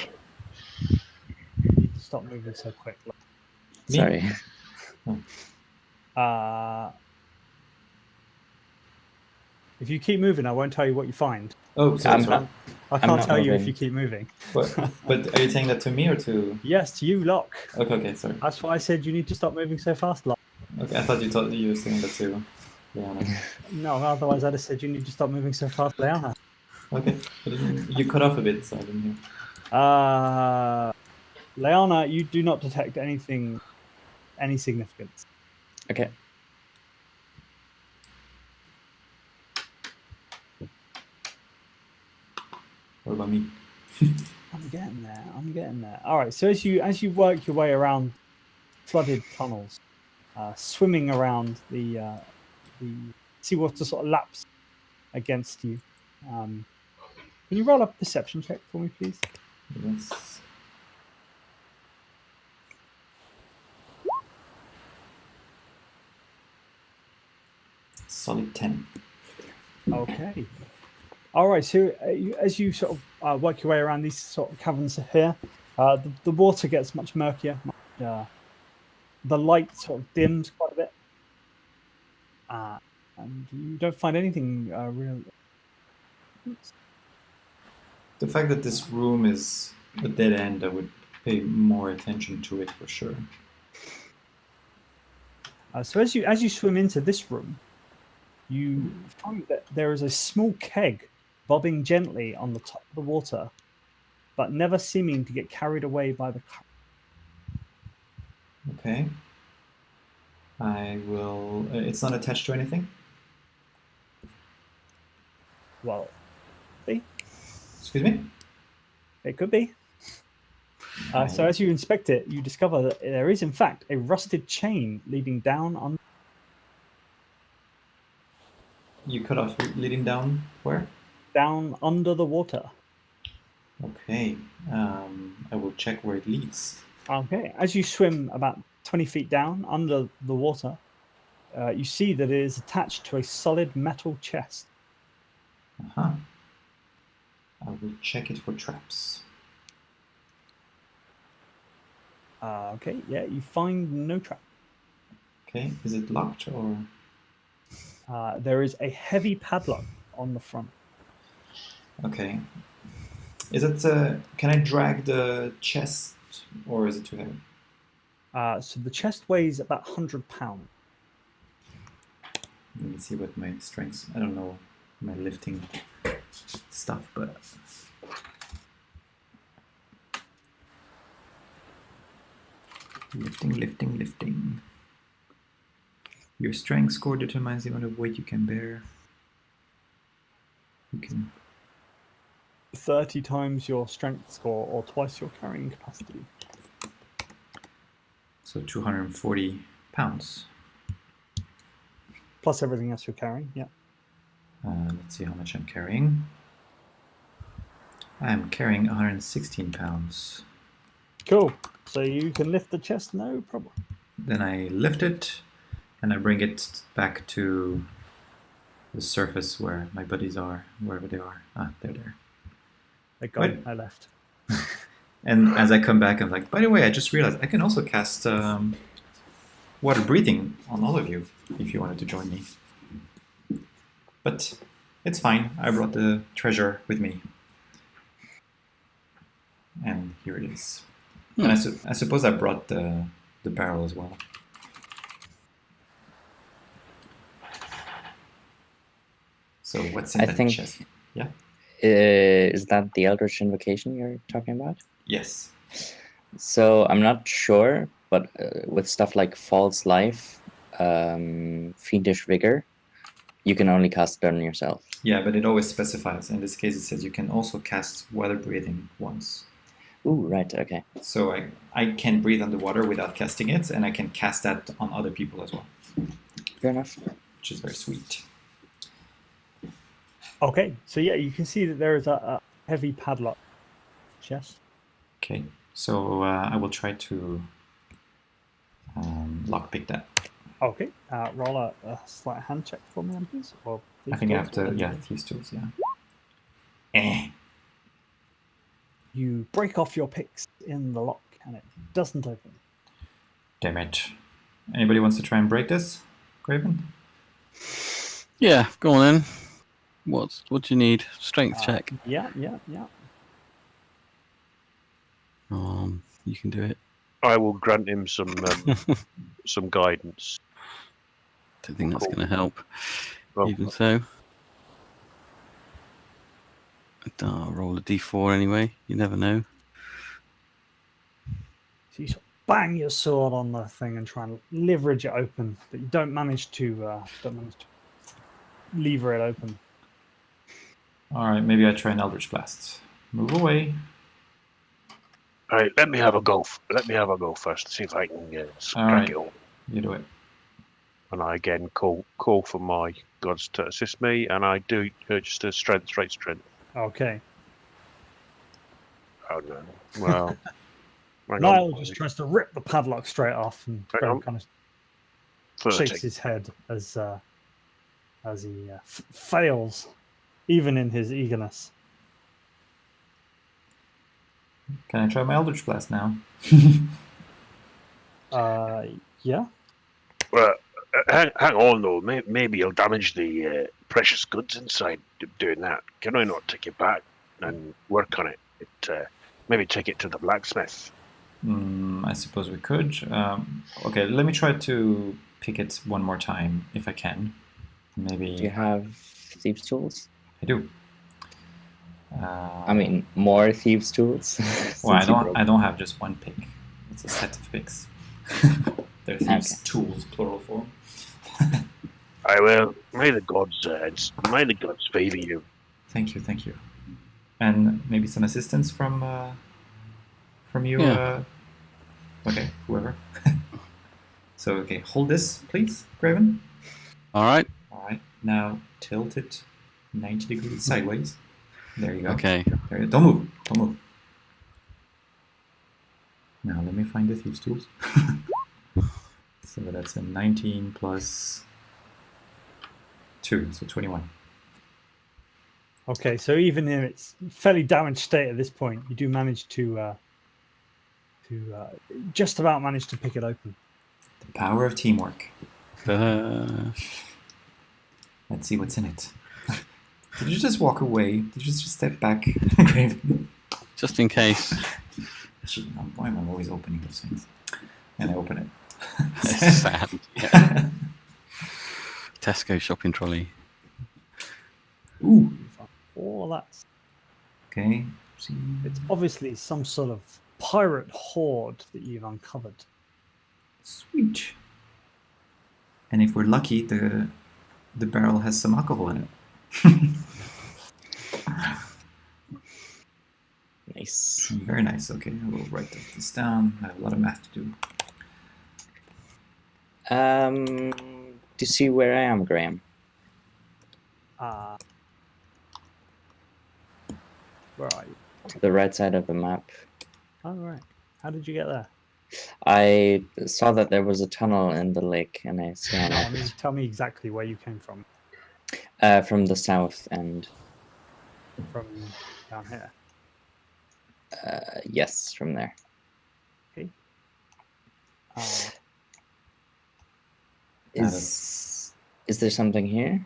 you need to stop moving so quickly. Me? Sorry. If you keep moving, I won't tell you what you find. Oh, sorry. I'm sorry. not. I can't not tell you if moving. you keep moving. But are you saying that to me or to? Yes, to you, Locke. Okay, sorry. That's why I said you need to stop moving so fast, Locke. Okay, I thought you were saying that to Leanna. No, otherwise I'd have said you need to stop moving so fast, Leanna. Okay, you cut off a bit, so I didn't hear. Leanna, you do not detect any significance. Okay. What about me? I'm getting there. All right. So as you work your way around flooded tunnels, swimming around the seawater sort of laps against you. Can you roll a perception check for me, please? Yes. Solid 10. Okay. All right. So as you sort of work your way around these sort of caverns here, the water gets much murkier. The light sort of dims quite a bit, and you don't find anything real. The fact that this room is a dead end, I would pay more attention to it for sure. So as you swim into this room, you find that there is a small keg bobbing gently on the top of the water, but never seeming to get carried away by the current. Okay. I will. It's not attached to anything? Well, Excuse me? it could be. So as you inspect it, you discover that there is, in fact, a rusted chain leading down on. You cut off leading down where? Down under the water. Okay. I will check where it leads. Okay. As you swim about 20 feet down under the water, you see that it is attached to a solid metal chest. Uh-huh. I will check it for traps. Okay, yeah, you find no trap. Okay, is it locked or? There is a heavy padlock on the front. Okay. Is it? Can I drag the chest, or is it too heavy? So the chest weighs about 100 pounds. Let me see what my strengths. I don't know my lifting stuff, but lifting. Your strength score determines the amount of weight you can bear. You can 30 times your strength score or twice your carrying capacity. so 240 pounds. Plus everything else you're carrying, yeah. Let's see how much I'm carrying. I'm carrying 116 pounds. Cool. So you can lift the chest, no problem. Then I lift it and I bring it back to the surface where my buddies are, wherever they are. Ah, they're there. They gone. I left. And as I come back, I'm like, by the way, I just realized I can also cast water breathing on all of you if you wanted to join me. But it's fine. I brought the treasure with me. And here it is. And I suppose I brought the barrel as well. So what's in that chest? Yeah? Is that the Eldritch Invocation you're talking about? Yes. So I'm not sure, but with stuff like False Life, Fiendish Vigor, you can only cast it on yourself. Yeah, but it always specifies. In this case, it says you can also cast water breathing once. Ooh, right, okay. So I can breathe underwater without casting it, and I can cast that on other people as well. Fair enough. Which is very sweet. Okay, so yeah, you can see that there is a heavy padlock chest. Okay, so I will try to lockpick that. Okay, roll a sleight of hand check for me, please. Or I think I have to, yeah, thieves' tools, yeah. You break off your picks in the lock, and it doesn't open. Damn it. Anybody wants to try and break this, Graven? Yeah, go on then. What do you need? Strength check. Yeah. You can do it. I will grant him some some guidance. Don't think that's going to help. Well, Even so. I'll roll a d4 anyway. You never know. So you sort of bang your sword on the thing and try and leverage it open, but you don't manage to lever it open. Alright, maybe I try an Eldritch Blast. Move away. all right, let me have a go. Let me have a go first. See if I can crack it open. You do it. And I again call for my gods to assist me, and I do just a straight strength. Okay. Oh no! Well, Niall just tries to rip the padlock straight off, and Hang kind of 30. shakes his head as he fails, even in his eagerness. Can I try my Eldritch Blast now? Yeah. Well, hang on though. Maybe you'll damage the precious goods inside doing that. Can I not take it back and work on it? Maybe take it to the blacksmith. I suppose we could. Okay, let me try to pick it one more time if I can. Maybe. Do you have thieves' tools? I do. I mean, more thieves' tools. Well, I don't have just one pick. It's a set of picks. They're thieves' tools, plural form. I will. May the gods favor you. Thank you. And maybe some assistance from you. Yeah. Okay, whoever. So okay, hold this, please, Graven. All right. Now tilt it 90 degrees sideways. There you go. Okay. There you go. Don't move. Now let me find the thieves' tools. So that's a 19 plus 2, so 21. Okay, so even in its fairly damaged state at this point, you do manage to who just about managed to pick it open. The power of teamwork. Uh, Let's see what's in it. Did you just walk away? Did you just step back, Graven? just in case. Gee, why am I always opening those things? And I open it. It's sad. Yeah. Tesco shopping trolley. Ooh. All that. Okay. See. It's obviously some sort of pirate hoard that you've uncovered. Sweet. And if we're lucky, the barrel has some alcohol in it. Nice. Very nice. Okay, I will write this down. I have a lot of math to do. Do you see where I am, Graham? Where are you? To the right side of the map. Oh, right. How did you get there? I saw that there was a tunnel in the lake, and I swam Tell me exactly where you came from. from the south end. From down here. Yes, from there. Okay. Is there something here?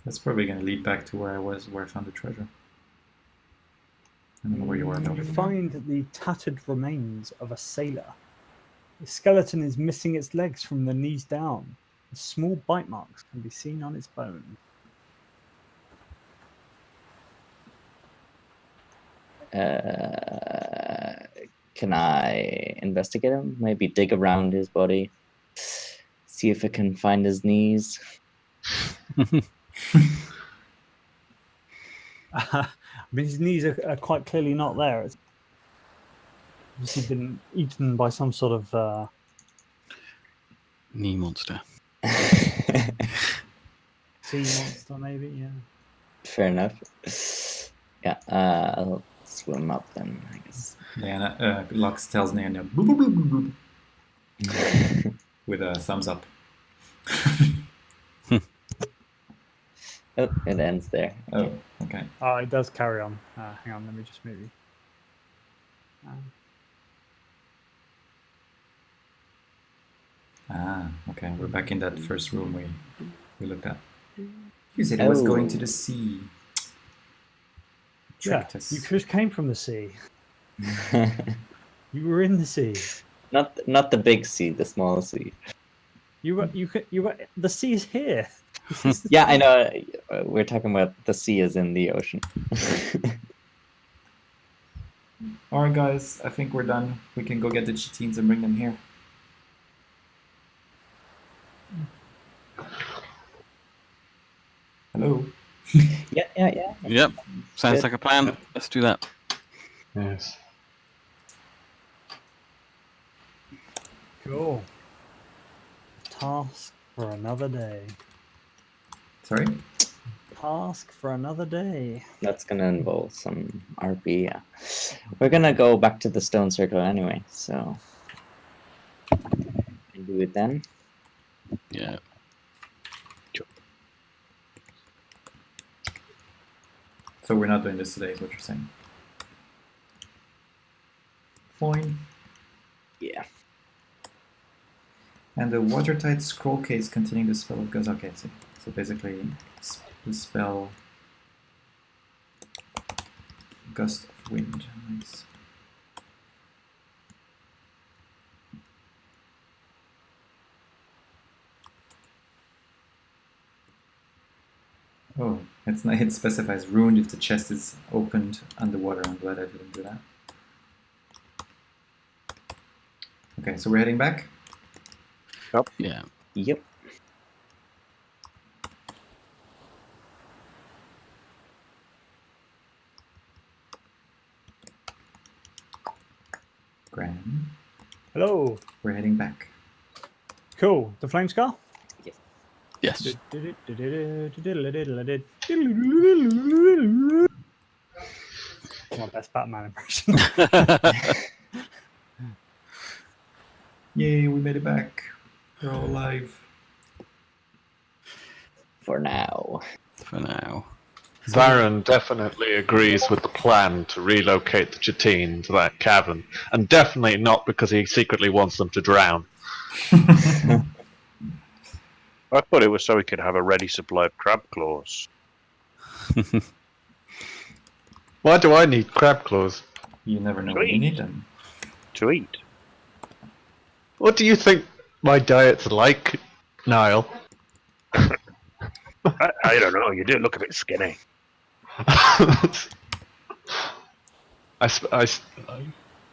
That's probably going to lead back to where I found the treasure. I don't know where you are, though. You find the tattered remains of a sailor. The skeleton is missing its legs from the knees down. And small bite marks can be seen on its bone. Can I investigate him? Maybe dig around his body, see if I can find his knees. I mean, his knees are quite clearly not there. It's obviously been eaten by some sort of Knee monster. sea monster, maybe. Yeah. Fair enough. Yeah, I'll swim up then, I guess. Leanna, Lux tells Leanna boop, boop, boop, boop, boop, with a thumbs up. Oh, it ends there. Oh, okay. Oh, it does carry on. Hang on, let me just move you. Okay. We're back in that first room we looked at. You said it was going to the sea. Yeah, you just came from the sea. You were in the sea. Not the big sea, the small sea. You were. The sea is here. Yeah, I know. We're talking about the sea is in the ocean. All right, guys. I think we're done. We can go get the chitines and bring them here. Hello. Yeah. Yep. Sounds Good. like a plan. Let's do that. Yes. Cool. Task for another day. Sorry? Task for another day. That's gonna involve some RP. Yeah. We're gonna go back to the stone circle anyway, so can do it then. Yeah. So we're not doing this today, is what you're saying? Fine. Yeah. And the watertight scroll case containing the spell of Gust. Okay, so basically the spell Gust of Wind. Nice. Oh, it's not, it specifies ruined if the chest is opened underwater. I'm glad I didn't do that. Okay, so we're heading back. Yeah. Yep. Graham, Hello. we're heading back. Cool. The flame scar? Yes. My best Batman impression. Yay, we made it back. We're all alive. For now. For now. Varan definitely agrees with the plan to relocate the Chitine to that cavern, and definitely not because he secretly wants them to drown. I thought it was so we could have a ready supply of crab claws. Why do I need crab claws? You never know when you need them. To eat. What do you think my diet's like, Niall? I don't know. You do look a bit skinny.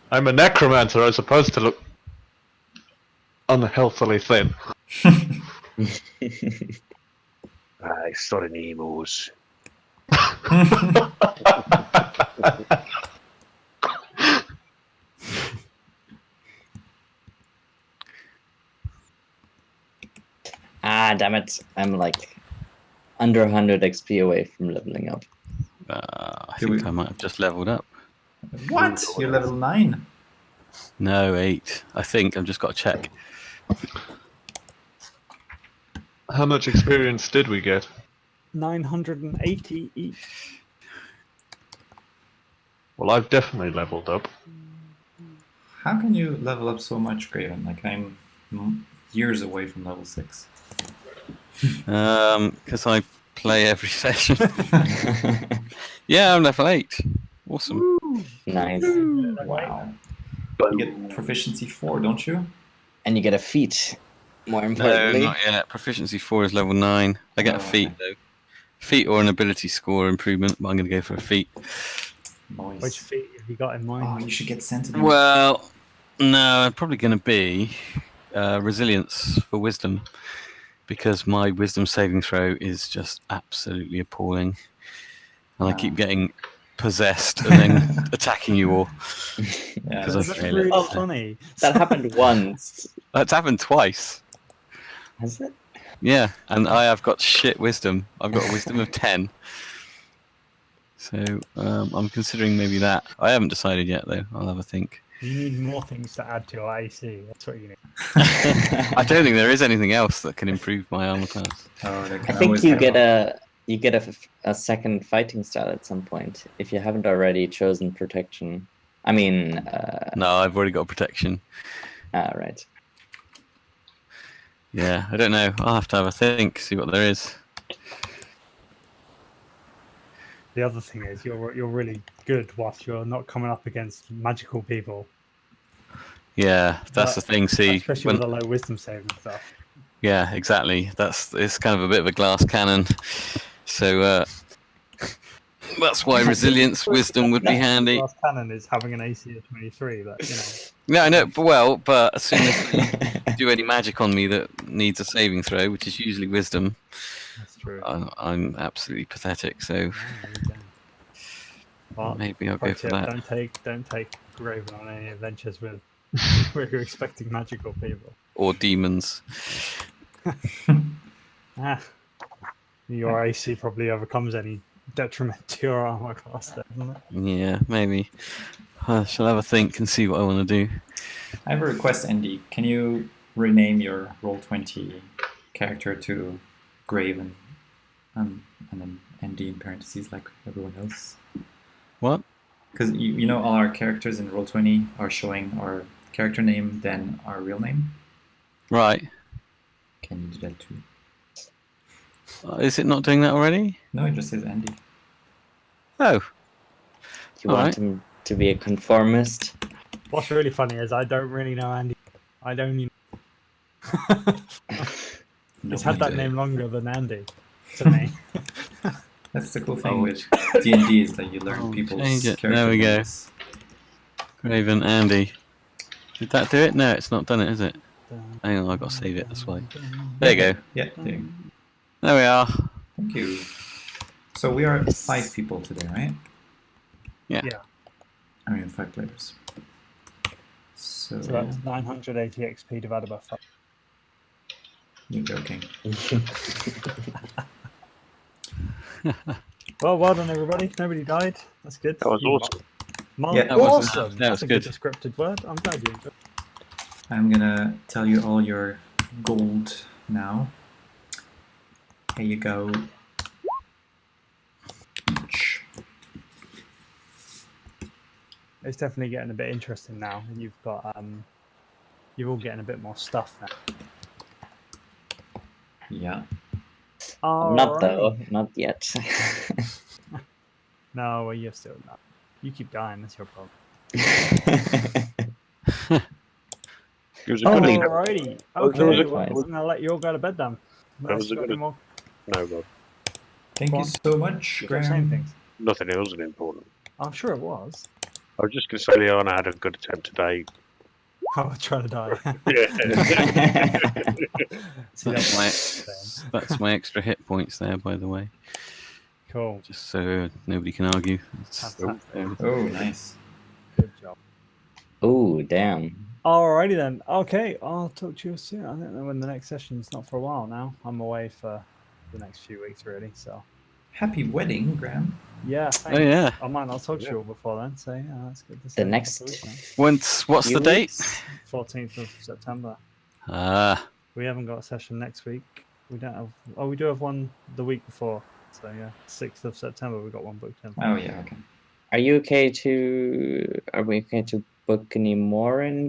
I'm a necromancer. I'm supposed to look unhealthily thin. Sort of Nemos. Ah, damn it. I'm like under 100 XP away from leveling up. I think I might have just leveled up. What? You're level 9? No, 8. I think. I've just got to check. How much experience did we get? 980 each. Well, I've definitely leveled up. How can you level up so much, Graven? Like, I'm years away from level 6. Because I play every session. Yeah, I'm level 8. Awesome. Nice. Wow. You get proficiency 4, don't you? And you get a feat, more No, importantly. not yet. Proficiency 4 is level 9. I get a feat, though. Feat or an ability score improvement, but I'm going to go for a feat. Nice. Which feat have you got in mind? Oh, you should get sentinel. Well, no, I'm probably going to be resilience for wisdom, because my wisdom saving throw is just absolutely appalling. And I keep getting possessed and then attacking you all. Yeah, Because That's I fail really it. funny. That happened once. That's happened twice. Has it? Yeah, and I have got shit wisdom. I've got a wisdom of 10. So I'm considering maybe that. I haven't decided yet, though. I'll have a think. You need more things to add to your AC. That's what you need. I don't think there is anything else that can improve my armor class. Oh, they I can think always you have get a- a second fighting style at some point if you haven't already chosen protection. I mean, No, I've already got protection. right. Yeah, I don't know. I'll have to have a think, see what there is. The other thing is you're really good whilst you're not coming up against magical people. Yeah, that's the thing. See, Especially with the low wisdom saving stuff. yeah, exactly. It's kind of a bit of a glass cannon. So that's why resilience, wisdom would be handy. Last cannon is having an AC of 23, but you know. Yeah, I know. But as soon as you do any magic on me that needs a saving throw, which is usually wisdom, That's true. I'm absolutely pathetic. So Well, maybe I'll go for that. Don't take Graven on any adventures with where you're expecting magical people. Or demons. Your AC probably overcomes any detriment to your armor class, there, doesn't it? Yeah, maybe. I shall have a think and see what I want to do. I have a request, Andy. Can you rename your Roll20 character to Graven? And then Andy in parentheses like everyone else. What? Because you know all our characters in Roll20 are showing our character name, then our real name. Right. Can you do that too? Is it not doing that already? No, it just says Andy. Oh. You want him to be a conformist? What's really funny is I don't really know Andy. I don't even. It's had that name longer than Andy to me. That's the cool thing with D&D is that you learn people's character There we go. names. Graven Andy. Did that do it? No, it's not done it, is it? Hang on, I've got to save it, that's why. There you go. Yeah, there. There we are. Thank you. So we are 5 people today, right? Yeah. I mean 5 players. So that's 980 XP divided by 5. you're joking. Well done everybody. Nobody died. That's good. That was awesome. Yeah, that was- awesome. that was That's a good. good descriptive word. I'm glad you enjoyed it. I'm gonna tell you all your gold now. Here you go. It's definitely getting a bit interesting now. And you've got you're all getting a bit more stuff now. Yeah. Not though, Alrighty. not yet. No, well, you're still not. You keep dying. That's your problem. It was a good Only- Alrighty. Oh, Okay, there was a- well, I'm gonna let you all go to bed then. That Unless was you've a got good- any more. No, Rob. Thank Go you on. so much, You kept saying Graham. things. Nothing else is important. I'm sure it was. I was just going to say, Leon, I had a good attempt today. I was trying to die. Yeah. See, That's my extra hit points there, by the way. Cool. Just so nobody can argue. Fantastic. Oh, nice. Good job. Oh, damn. Alrighty then. Okay, I'll talk to you soon. I don't know when the next session's not for a while now. I'm away for the next few weeks, really. So, Happy wedding, Graham. yeah. Thanks. Oh, yeah. I might not talk to you all before then. So, yeah, that's good to see. The next What's the few date? weeks? 14th of September. Ah, We haven't got a session next week. We don't have. Oh, we do have one the week before. So yeah, 6th of September we got one booked in. Oh, yeah, okay. Are we okay to book any more in